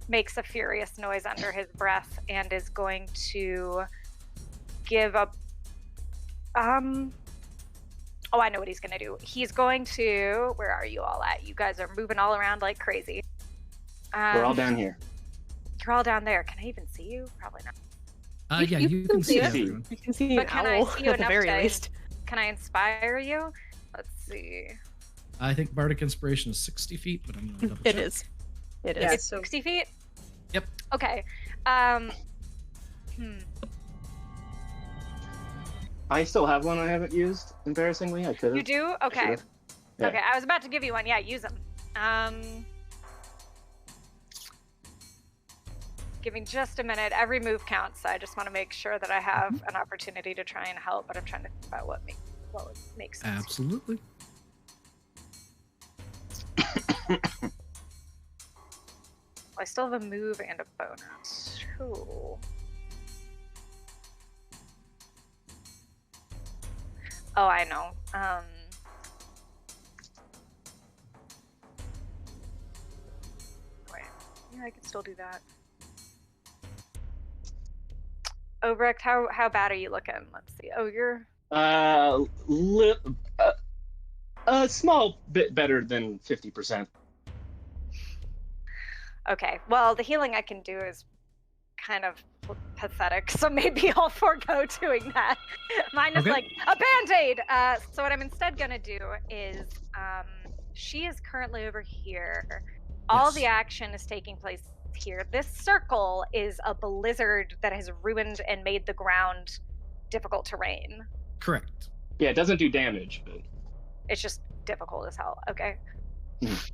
makes a furious noise under his breath and is going to give a... Oh, I know what he's going to do. He's going to... Where are you all at? You guys are moving all around like crazy. We're all down here. You're all down there. Can I even see you? Probably not. Yeah, you can see us. everyone. You can see But an can I owl see you at the enough very to- least. Can I inspire you? Let's see. I think Bardic Inspiration is 60 feet, but I'm going to double check. It is. It is. Yeah, It's so 60 feet? Yep. Okay. I still have one I haven't used, embarrassingly. I could have. You do? Okay. Should've. Yeah. Okay, I was about to give you one. Yeah, use them. Give me just a minute. Every move counts, so I just want to make sure that I have an opportunity to try and help, but I'm trying to think about what would make sense. Absolutely. I still have a move and a bonus. Cool. Oh, I know. Wait. Yeah, I can still do that. Obrecht, how bad are you looking? Let's see. Oh, you're A small bit better than 50%. okay. Well, the healing I can do is kind of pathetic, so maybe I'll forego doing that. Mine is Okay. like a band-aid. So what I'm instead gonna do is, she is currently over here. All the Yes. action is taking place here. This circle is a blizzard that has ruined and made the ground difficult terrain. Correct. Yeah, it doesn't do damage, but It's just difficult as hell. Okay. Mhm.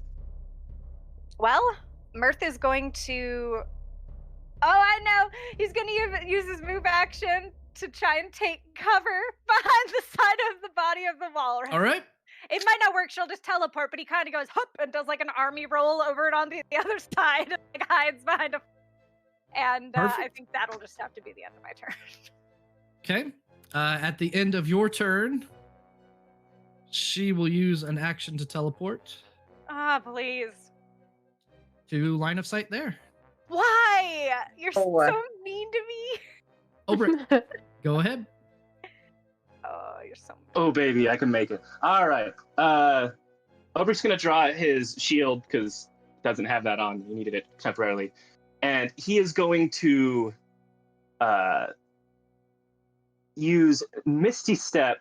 Well, Mirth is going to. Oh, I know. He's going to use his move action to try and take cover behind the side of the body of the walrus. All right. It might not work. She'll just teleport, but he kind of goes hup and does like an army roll over it on the other side, and like hides behind a. And I Perfect. think that'll just have to be the end of my turn. Okay. At the end of your turn, she will use an action to teleport Ah, please. to line of sight there. Why? You're Oh, so mean to me. Obrick, go ahead. Oh, you're so. oh baby, I can make it. All right. Obrick's gonna draw his shield because it doesn't have that on. He needed it temporarily, and he is going to use Misty Step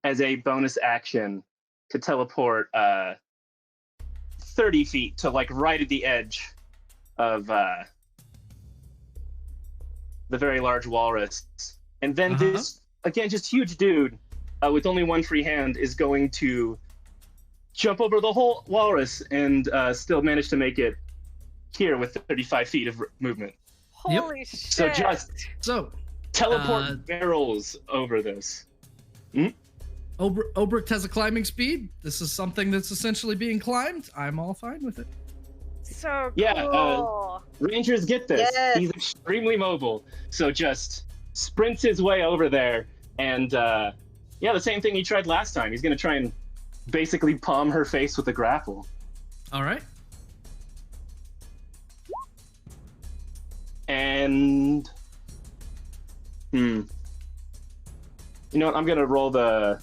as a bonus action to teleport 30 feet to like right at the edge of the very large walrus. And then this, again, just huge dude with only one free hand is going to jump over the whole walrus and still manage to make it here with 35 feet of movement. Holy shit. So just So, teleport barrels over this. Obrick has a climbing speed. This is something that's essentially being climbed. I'm all fine with it. So Yeah, cool. Rangers get this. Yes. He's extremely mobile, so just sprints his way over there, and yeah, the same thing he tried last time. He's gonna try and basically palm her face with a grapple. All right. And you know what? I'm gonna roll the.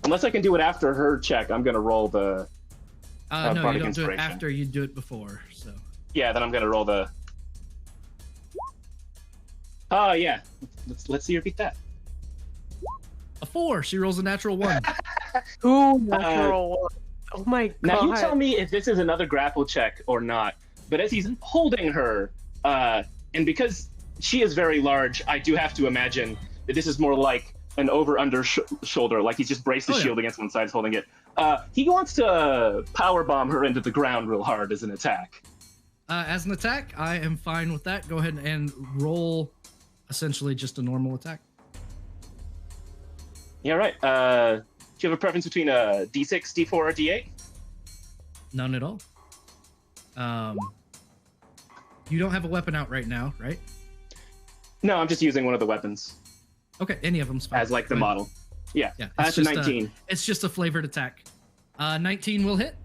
Unless I can do it after her check, I'm gonna roll the. No, you Bardic don't do it Inspiration. after. You do it before. So. Yeah, then I'm gonna roll the. Oh yeah, let's see her beat that. A 4. She rolls a natural 1. Ooh, natural one. Oh my god. Now you tell me if this is another grapple check or not. But as he's holding her, and because she is very large, I do have to imagine that this is more like an over-under shoulder, like he's just braced the shield against one side, holding it. He wants to power bomb her into the ground real hard as an attack. As an attack, I am fine with that. Go ahead and roll essentially just a normal attack. Yeah, right. Do you have a preference between a D6, D4, or D8? None at all. You don't have a weapon out right now, right? No, I'm just using one of the weapons Okay, any of them's fine. as like the Go ahead. model. Yeah, Yeah, that's a 19. It's just a flavored attack. 19 will hit.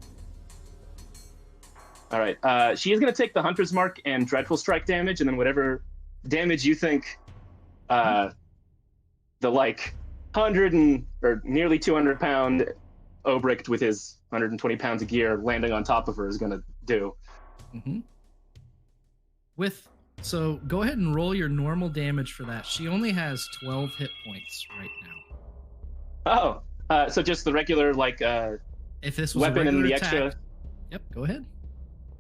All right. She is going to take the Hunter's Mark and Dreadful Strike damage, and then whatever damage you think the like 100 or nearly 200-pound Obrick with his 120 pounds of gear landing on top of her is going to do. Mm-hmm. So go ahead and roll your normal damage for that. She only has 12 hit points right now. Oh, so just the regular like If this was weapon a and regular the attack, extra. Yep, go ahead.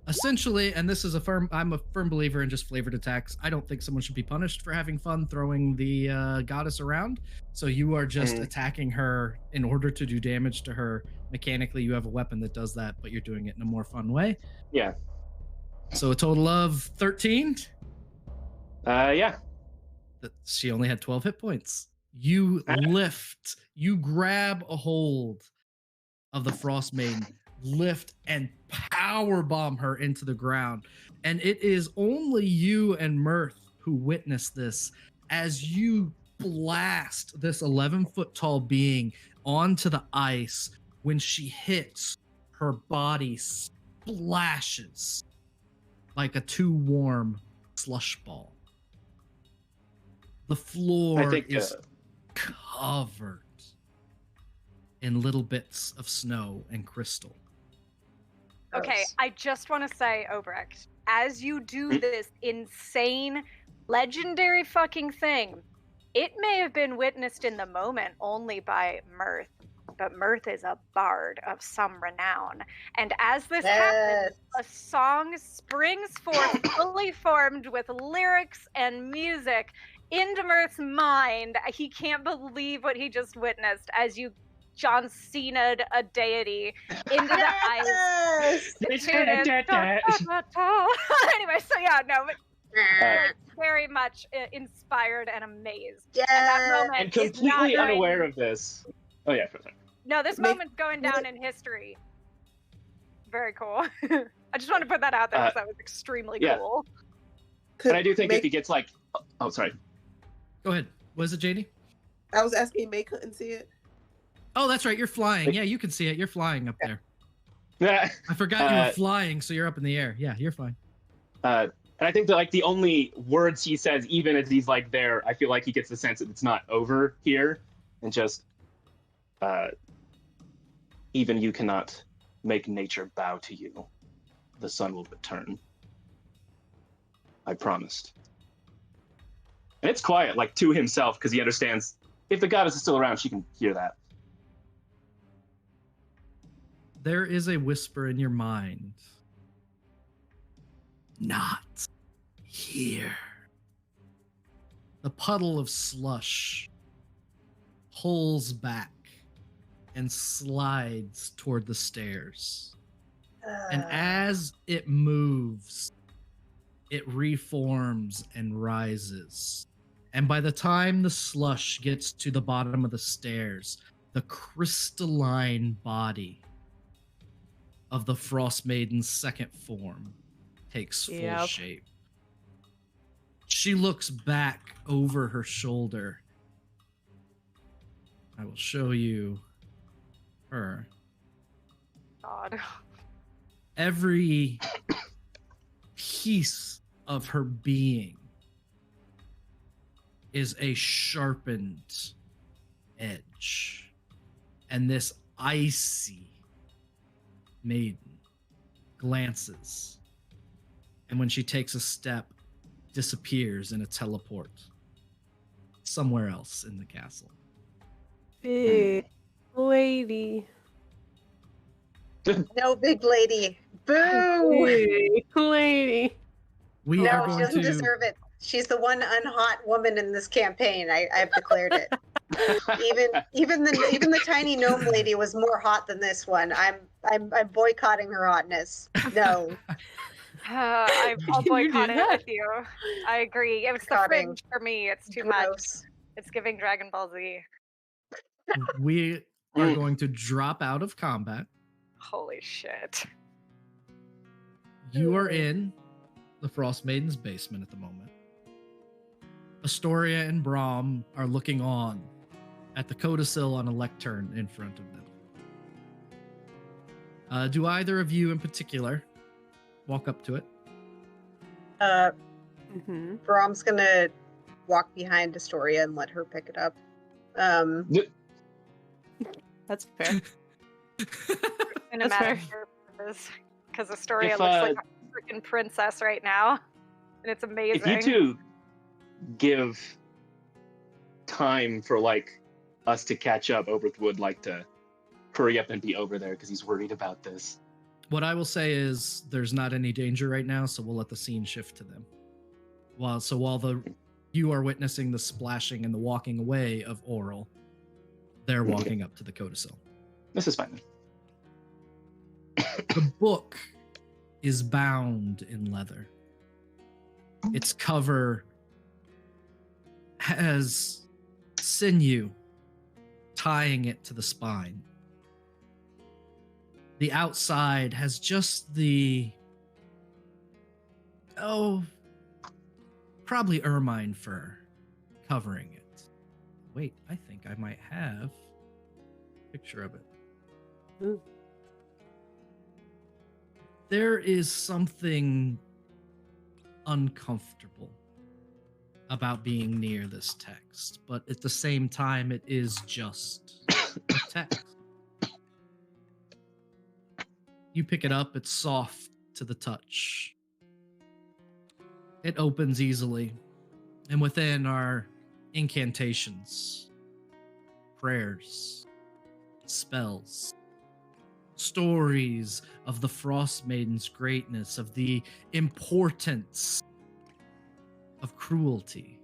Essentially, and this is I'm a firm believer in just flavored attacks. I don't think someone should be punished for having fun throwing the goddess around. So you are just attacking her in order to do damage to her. Mechanically, you have a weapon that does that, but you're doing it in a more fun way. Yeah. So a total of 13. Yeah. She only had 12 hit points. You lift, you grab a hold of the Frostmaiden, lift and power bomb her into the ground. And it is only you and Mirth who witness this as you blast this 11-foot tall being onto the ice. When she hits, her body splashes like a too warm slush ball. The floor I think, is covered in little bits of snow and crystal. Okay, Gross. I just want to say, Obrecht, as you do this insane, legendary fucking thing, it may have been witnessed in the moment only by Mirth, but Mirth is a bard of some renown. And as this happens, a song springs forth, fully formed with lyrics and music into Mirth's mind. He can't believe what he just witnessed as you John Cena'd a deity into the eyes. Yes! The tune is anyway, so yeah, no, but like, very much inspired and amazed. Yes! And that moment and is not completely going... unaware of this. Oh yeah, sorry. No, this moment's going down in history. Very cool. I just want to put that out there because that was extremely cool. And I do think if he gets like, oh sorry. Go ahead. Was it JD? I was asking May couldn't see it. Oh, that's right. You're flying. Yeah, you can see it. You're flying up there. I forgot you were flying, so you're up in the air. Yeah, you're fine. And I think that like the only words he says, even as he's like there, I feel like he gets the sense that it's not over here, and just, even you cannot make nature bow to you. The sun will return. I promised. And it's quiet, like to himself, because he understands if the goddess is still around, she can hear that. There is a whisper in your mind. Not here. The puddle of slush pulls back and slides toward the stairs. And as it moves, it reforms and rises. And by the time the slush gets to the bottom of the stairs, the crystalline body of the Frostmaiden's second form takes full shape. She looks back over her shoulder. I will show you her. God. Every piece of her being is a sharpened edge. And this icy maiden glances, and when she takes a step, disappears in a teleport somewhere else in the castle. Big lady. No, big lady. Boo! Big lady. We are No, going she doesn't to deserve it. She's the one unhot woman in this campaign. I've declared it. even the tiny gnome lady was more hot than this one. I'm boycotting her hotness. No. I'll boycott it with you. I agree. It's the fringe for me. It's too much. It's giving Dragon Ball Z. We are going to drop out of combat. Holy shit. You are in the Frostmaiden's basement at the moment. Astoria and Brahm are looking on at the codicil on a lectern in front of them. Do either of you in particular walk up to it? Brahm's gonna walk behind Astoria and let her pick it up. That's fair. Cinematic purposes, because Astoria looks like a freaking princess right now, and it's amazing. If you two give time for like us to catch up, Oberth would like to hurry up and be over there because he's worried about this. What I will say is there's not any danger right now, so we'll let the scene shift to them. While you are witnessing the splashing and the walking away of Auril, they're walking up to the codicil. This is fine. The book is bound in leather. Its cover has sinew tying it to the spine. The outside has just the, probably ermine fur covering it. Wait, I think I might have a picture of it. Ooh. There is something uncomfortable about being near this text, but at the same time, it is just a text. You pick it up, it's soft to the touch. It opens easily, and within are incantations, prayers, spells, stories of the Frostmaiden's greatness, of the importance of cruelty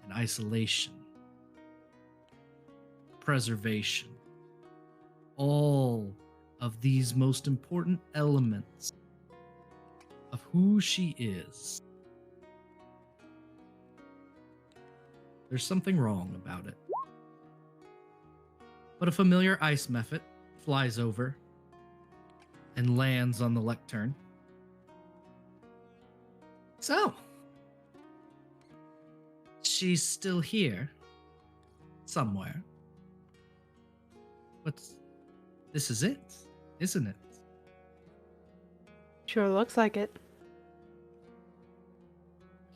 and isolation, preservation, all of these most important elements of who she is. There's something wrong about it. But a familiar ice mephit flies over and lands on the lectern. So, she's still here, somewhere. But this is it, isn't it? Sure looks like it.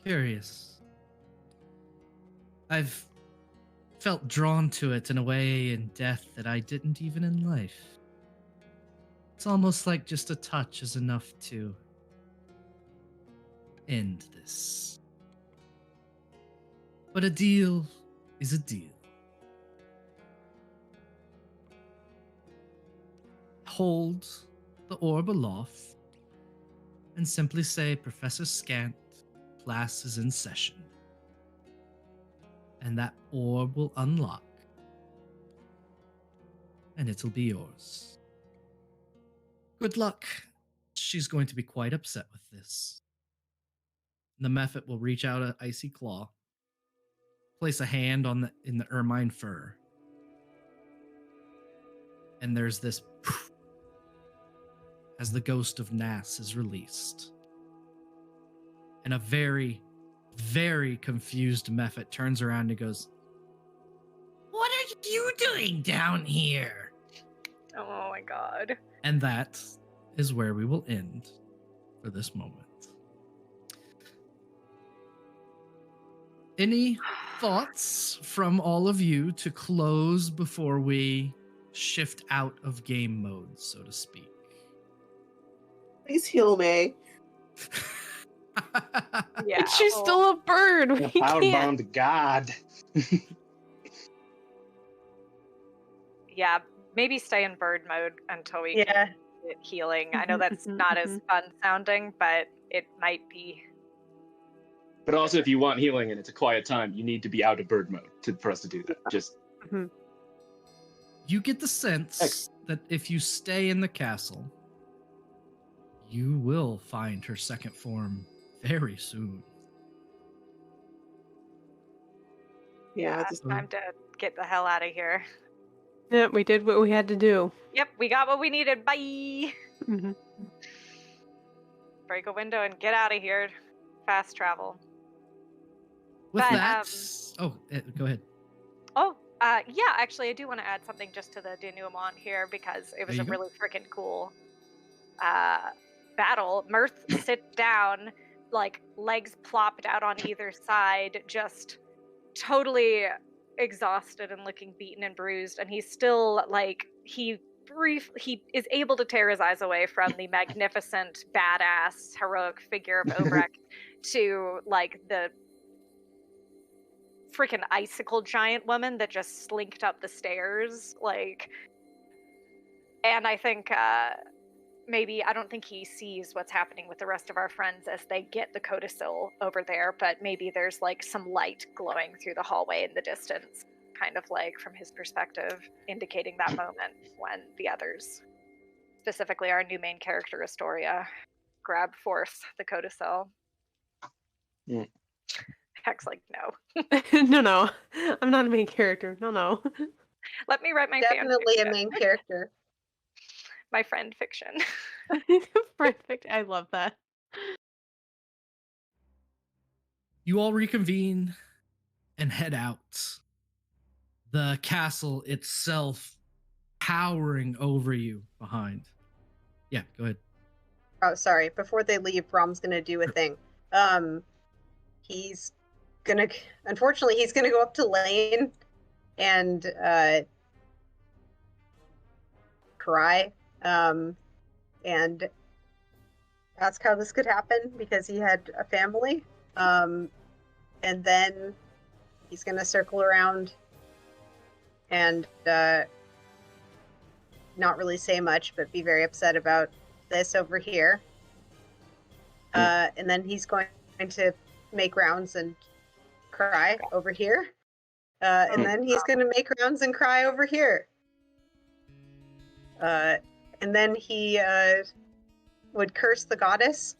Curious. I've felt drawn to it in a way in death that I didn't even in life. It's almost like just a touch is enough to end this. But a deal is a deal. Hold the orb aloft and simply say, Professor Scant, class is in session. And that orb will unlock. And it'll be yours. Good luck. She's going to be quite upset with this. The mephit will reach out an icy claw, place a hand in the ermine fur, and there's this poof, as the ghost of Nass is released. And a very, very confused mephit turns around and goes, "What are you doing down here?" Oh my god. And that is where we will end for this moment. Any thoughts from all of you to close before we shift out of game mode, so to speak? Please heal me. She's Yeah. still a bird. We Power can't. bound God. Yeah, maybe stay in bird mode until we Yeah. can get healing. I know that's not as fun sounding, but it might be. But also, if you want healing and it's a quiet time, you need to be out of bird mode for us to do that. Just You get the sense that if you stay in the castle, you will find her second form very soon. Yeah, It's time to get the hell out of here. Yeah, we did what we had to do. Yep, we got what we needed. Bye. Break a window and get out of here. Fast travel. With But, that, go ahead. Yeah, actually, I do want to add something just to the denouement here because it was There a you go. really freaking cool battle. Mirth sits down, like legs plopped out on either side, just totally exhausted and looking beaten and bruised, and he's still like he is able to tear his eyes away from the magnificent, badass, heroic figure of Obrecht to like the freaking icicle giant woman that just slinked up the stairs, like. And I think maybe, I don't think he sees what's happening with the rest of our friends as they get the codicil over there, but maybe there's like some light glowing through the hallway in the distance, kind of like from his perspective, indicating that moment when the others, specifically our new main character Astoria, grab forth the codicil. Mm. Heck's like, no. No. I'm not a main character. No. Let me write my Definitely a fanfiction. main character. My friend fiction. Perfect. I love that. You all reconvene and head out. The castle itself towering over you behind. Yeah, go ahead. Oh, sorry. Before they leave, Rom's gonna do a thing. He's unfortunately, he's gonna go up to Lane and cry, and ask how this could happen because he had a family. And then he's gonna circle around and not really say much, but be very upset about this over here. And then he's going to make rounds and cry over here. And then he's going to make rounds and cry over here. And then he would curse the goddess.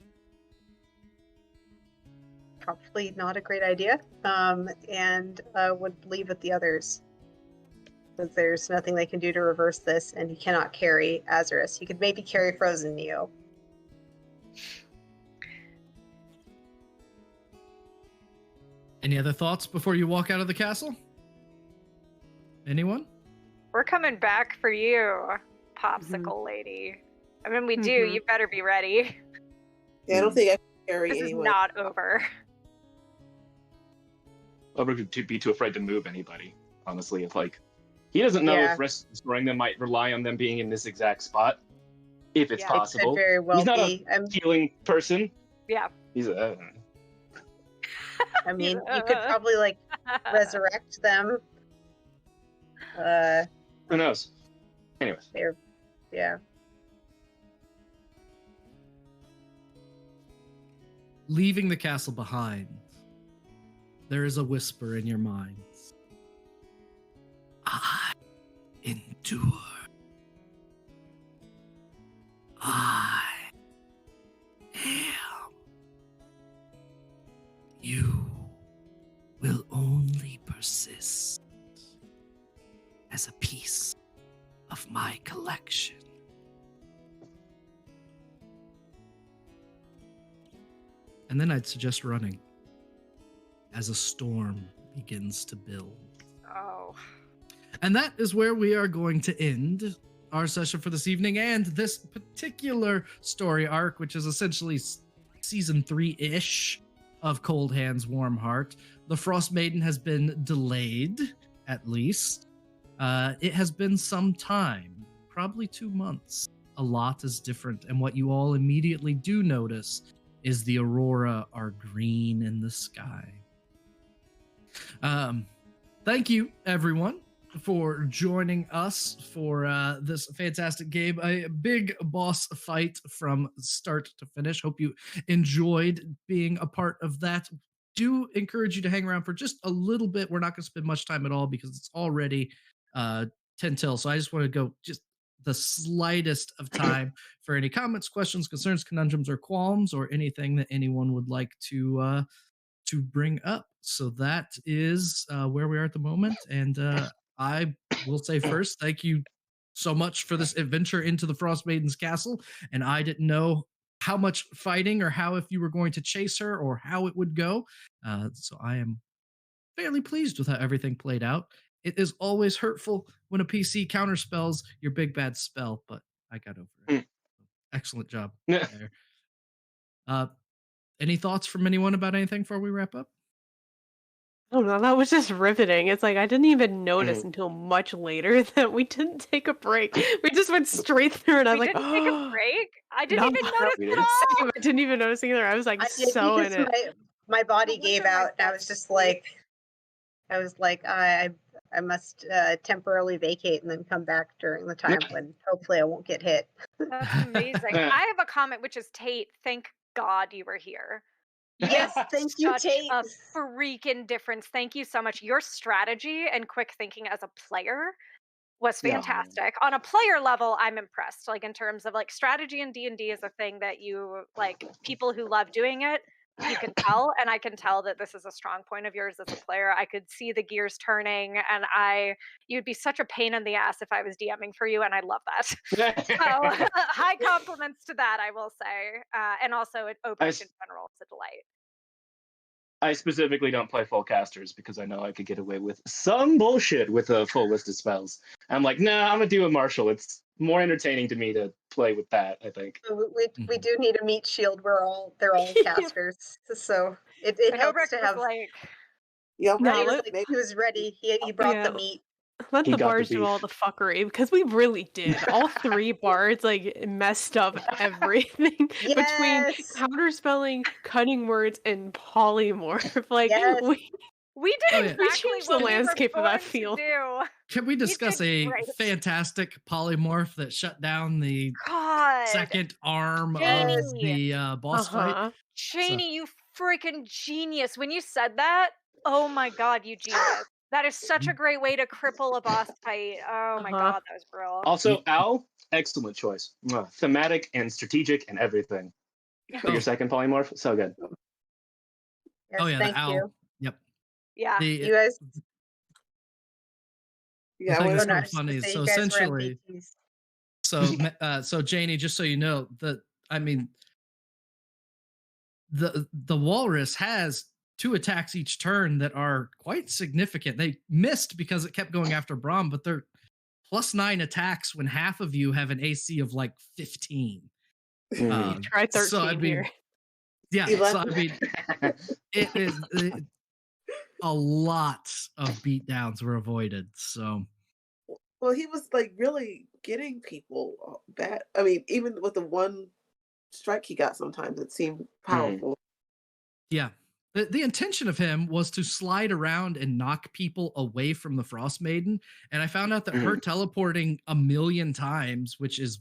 Probably not a great idea. And would leave with the others. Because there's nothing they can do to reverse this, and he cannot carry Azarus. He could maybe carry Frozen Neo. Any other thoughts before you walk out of the castle? Anyone? We're coming back for you, Popsicle Lady. I mean, we do. You better be ready. Yeah, I don't think I can carry This anyone. is not over. Obrick would be too afraid to move anybody, honestly. If, like, he doesn't know if restoring them might rely on them being in this exact spot, if it's possible. It could very well He's not be. a healing person. Yeah. He's a... I mean, you could probably, like, resurrect them. Who knows? Anyways. Yeah. Leaving the castle behind, there is a whisper in your minds. I endure. I am. You will only persist as a piece of my collection. And then I'd suggest running as a storm begins to build. Oh. And that is where we are going to end our session for this evening and this particular story arc, which is essentially season 3-ish of Cold Hands, Warm Heart. The Frostmaiden has been delayed, at least. It has been some time, probably 2 months. A lot is different, and what you all immediately do notice is the aurora are green in the sky. Thank you, everyone, for joining us for this fantastic game. A big boss fight from start to finish. Hope you enjoyed being a part of that. Do encourage you to hang around for just a little bit. We're not going to spend much time at all because it's already 10 till. So I just want to go just the slightest of time for any comments, questions, concerns, conundrums, or qualms, or anything that anyone would like to bring up. So that is where we are at the moment. And I will say first, thank you so much for this adventure into the Frostmaiden's castle. And I didn't know how much fighting or how if you were going to chase her or how it would go. So I am fairly pleased with how everything played out. It is always hurtful when a PC counterspells your big bad spell, but I got over it. Excellent job there. Any thoughts from anyone about anything before we wrap up? Oh no, that was just riveting. It's like I didn't even notice until much later that we didn't take a break. We just went straight through, and I was like, didn't take a break? I didn't even notice at all. Same, I didn't even notice either. I was like so in it. My body gave out, and I was just like, I must temporarily vacate and then come back during the time when hopefully I won't get hit. That's amazing. I have a comment, which is Tate. Thank God you were here. Yes, thank you, Tate. A freaking difference. Thank you so much. Your strategy and quick thinking as a player was fantastic. On a player level, I'm impressed. Like in terms of like strategy in D&D is a thing that you like. People who love doing it, you can tell, and I can tell that this is a strong point of yours as a player. I could see the gears turning, and you'd be such a pain in the ass if I was DMing for you, and I love that. So high compliments to that, I will say, and also at Obrick in general, it's a delight. I specifically don't play full casters because I know I could get away with some bullshit with a full list of spells. I'm like, nah, I'm gonna do a martial. It's more entertaining to me to play with that, I think. We do need a meat shield. They're all casters, so it helps to have. Yeah, I'm No, ready. He was let- like, he was ready. He brought Yeah. the meat. Let He the got the bards do all beef. the fuckery because we really did. All three bards like messed up everything between Yes. counterspelling, cutting words, and polymorph. Like Yes. We did Oh, yeah. exactly We changed what the we were landscape of that born to field. do. Can we discuss did a great. fantastic polymorph that shut down the God, second arm Jamie. of the boss fight? Uh-huh. Cheney, you freaking genius! When you said that, oh my god, you genius! That is such a great way to cripple a boss fight. Oh my god, that was brilliant. Also, Al, excellent choice. Mwah. Thematic and strategic and everything. For your second polymorph, so good. Yes, Oh yeah, thank the owl. you. Yep. Yeah. The, You guys, Yeah, thing I that's no, I kind of was gonna funny. say So you guys were essentially, MVPs. so Janie, just so you know, I mean, the walrus has 2 attacks each turn that are quite significant. They missed because it kept going after Braum, but they're +9 attacks when half of you have an AC of like 15. Try 13 so I mean, here. yeah. So I mean, it is a lot of beatdowns were avoided. So Well, he was like really getting people bad. I mean, even with the one strike he got, sometimes it seemed powerful. yeah. The intention of him was to slide around and knock people away from the Frostmaiden. And I found out that her teleporting a million times, which is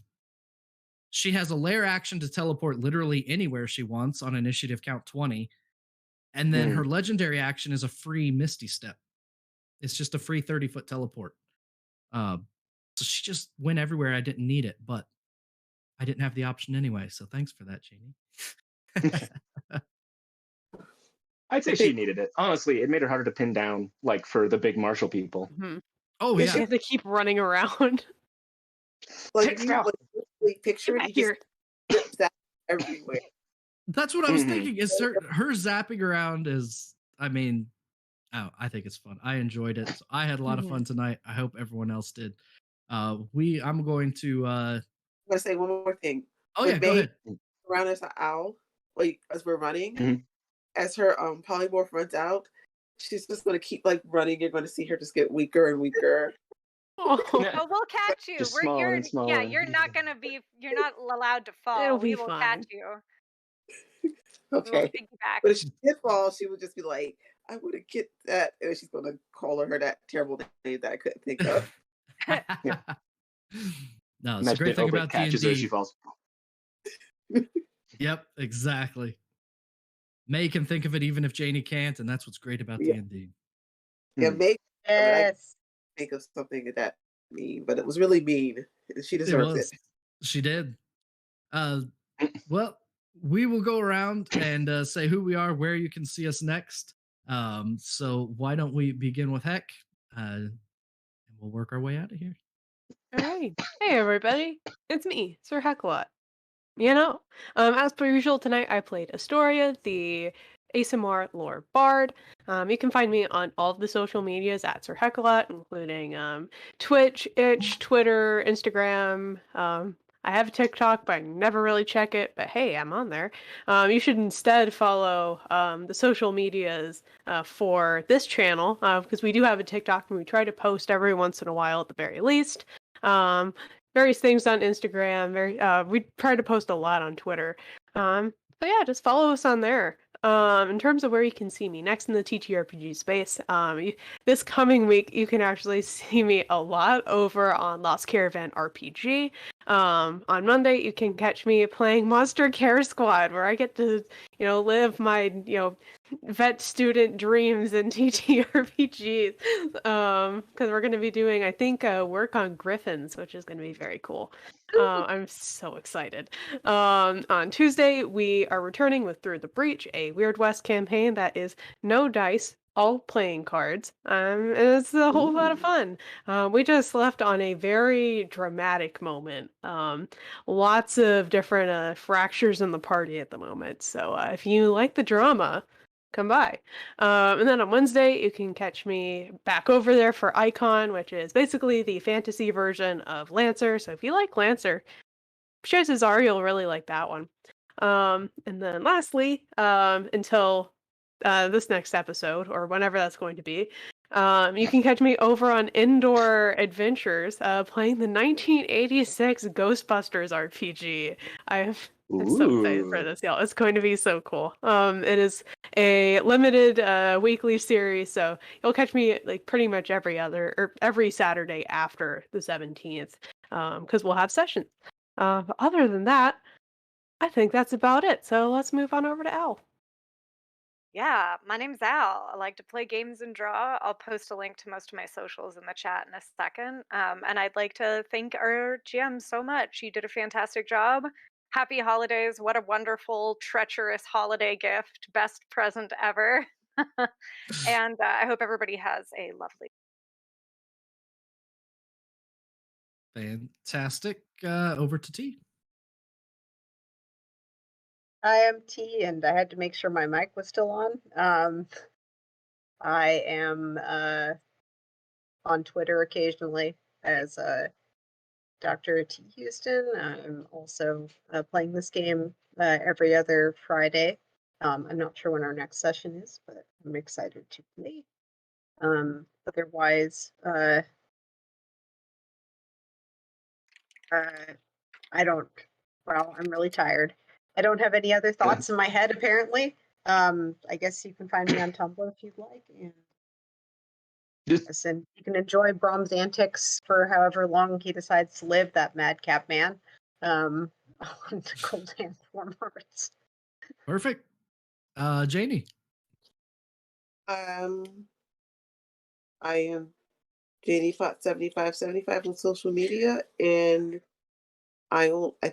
she has a lair action to teleport literally anywhere she wants on initiative count 20. And then her legendary action is a free Misty Step. It's just a free 30-foot teleport. So she just went everywhere I didn't need it, but I didn't have the option anyway. So thanks for that, Janie. I'd say she needed it. Honestly, it made her harder to pin down, like for the big martial people. Oh Yeah, yeah. You have to keep running around. Like if you like, really picture it, Back he just here. rips that everywhere. That's what I was thinking. Is her zapping around is, I mean, I think it's fun. I enjoyed it. So I had a lot of fun tonight. I hope everyone else did. I'm going to I'm gonna say one more thing. oh yeah, go ahead. Around as an owl, like as we're running, as her polymorph runs out, she's just gonna keep like running. You're gonna see her just get weaker and weaker. Oh, we'll catch you. Just smaller and smaller. Yeah, you're not allowed to fall. It'll be We will fine. catch you. Okay. We'll piggyback. But if she did fall, she would just be like, I would have get that. And she's going to call her that terrible name that I couldn't think of. No, it's a great thing about catches her, she D&D. falls. Yep, exactly. May can think of it even if Janie can't, and that's what's great about D&D. Yeah, maybe Yes. think of something that mean, but it was really mean. She deserves it. She did. Well, we will go around and say who we are, where you can see us next. So why don't we begin with Heck, and we'll work our way out of here. All right. Hey, everybody. It's me, Sir Hecklot. You know, as per usual, tonight I played Astoria, the ASMR lore bard. You can find me on all of the social medias at Sir Hecklot, including Twitch, Itch, Twitter, Instagram. I have a TikTok, but I never really check it. But hey, I'm on there. You should instead follow the social medias for this channel, because we do have a TikTok and we try to post every once in a while at the very least. Various things on Instagram. We try to post a lot on Twitter. So yeah, just follow us on there. In terms of where you can see me next in the TTRPG space, this coming week you can actually see me a lot over on Lost Caravan RPG. On Monday you can catch me playing Monster Care Squad, where I get to, live my, vet student dreams in TTRPGs. Because we're going to be doing, I think, work on griffins, which is going to be very cool. I'm so excited. On Tuesday, we are returning with Through the Breach, a Weird West campaign that is no dice, all playing cards. And it's a whole lot of fun. We just left on a very dramatic moment. Lots of different fractures in the party at the moment. So if you like the drama, come by. And then on Wednesday, you can catch me back over there for Icon, which is basically the fantasy version of Lancer. So if you like Lancer, chances are you'll really like that one. And then lastly, until this next episode or whenever that's going to be, you can catch me over on Indoor Adventures, playing the 1986 Ghostbusters RPG. I'm so excited for this, y'all. It's going to be so cool. It is a limited weekly series, so you'll catch me like pretty much every Saturday after the 17th, because we'll have sessions. But other than that, I think that's about it. So let's move on over to Al. Yeah, my name's Al. I like to play games and draw. I'll post a link to most of my socials in the chat in a second. And I'd like to thank our GM so much. He did a fantastic job. Happy holidays. What a wonderful, treacherous holiday gift. Best present ever. And I hope everybody has a lovely. Fantastic. Over to T. I am T, and I had to make sure my mic was still on. I am on Twitter occasionally as Dr. T. Houston. I'm also playing this game every other Friday. I'm not sure when our next session is, but I'm excited to play. Otherwise, I'm really tired. I don't have any other thoughts in my head, apparently. I guess you can find me on Tumblr if you'd like. And listen, you can enjoy Brahm's antics for however long he decides to live, that madcap man, on the Cold Hands Warm Hearts. Perfect. Janie. I am Janie Fought 7575 on social media, and I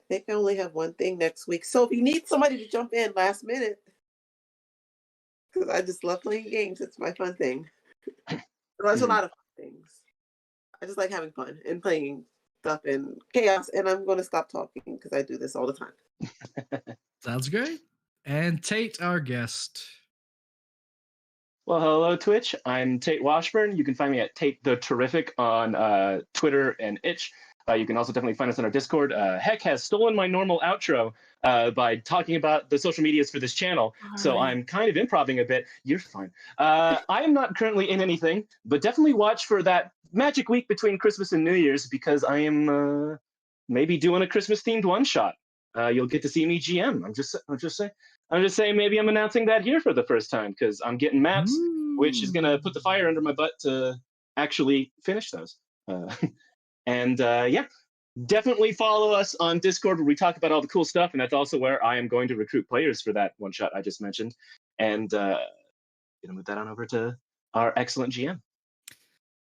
think I only have one thing next week. So if you need somebody to jump in last minute, because I just love playing games, it's my fun thing. There's a lot of fun things. I just like having fun and playing stuff in chaos, and I'm going to stop talking because I do this all the time. Sounds great. And Tate, our guest. Well, hello, Twitch. I'm Tate Washburn. You can find me at Tate the Terrific on Twitter and Itch. You can also definitely find us on our Discord. Heck has stolen my normal outro by talking about the social medias for this channel. So I'm kind of improvising a bit. You're fine. I am not currently in anything, but definitely watch for that magic week between Christmas and New Year's, because I am maybe doing a Christmas-themed one-shot. You'll get to see me GM. I'm just saying maybe I'm announcing that here for the first time, because I'm getting maps, which is going to put the fire under my butt to actually finish those. And yeah, definitely follow us on Discord where we talk about all the cool stuff. And that's also where I am going to recruit players for that one shot I just mentioned. And gonna move that on over to our excellent GM.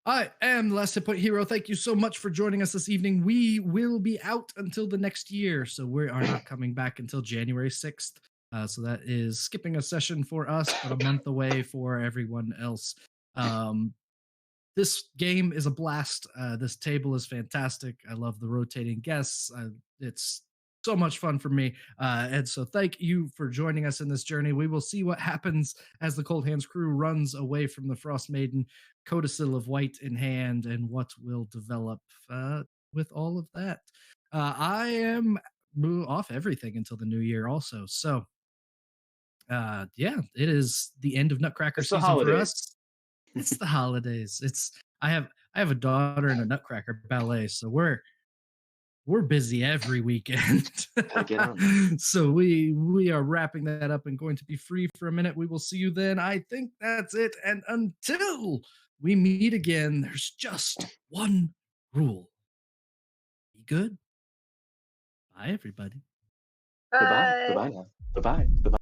I am LastHPHero. Thank you so much for joining us this evening. We will be out until the next year, so we are not coming back until January 6th. So that is skipping a session for us, but a month away for everyone else. This game is a blast. This table is fantastic. I love the rotating guests. It's so much fun for me. And so thank you for joining us in this journey. We will see what happens as the Cold Hands crew runs away from the Frostmaiden, codicil of white in hand, and what will develop with all of that. I am off everything until the new year also. So yeah, it is the end of Nutcracker season for us. It's the holidays. I have a daughter in a Nutcracker ballet, so we're busy every weekend. So we are wrapping that up and going to be free for a minute. We will see you then. I think that's it. And until we meet again, there's just one rule. Be good. Bye, everybody. Bye. Bye-bye now. Bye-bye. Bye-bye.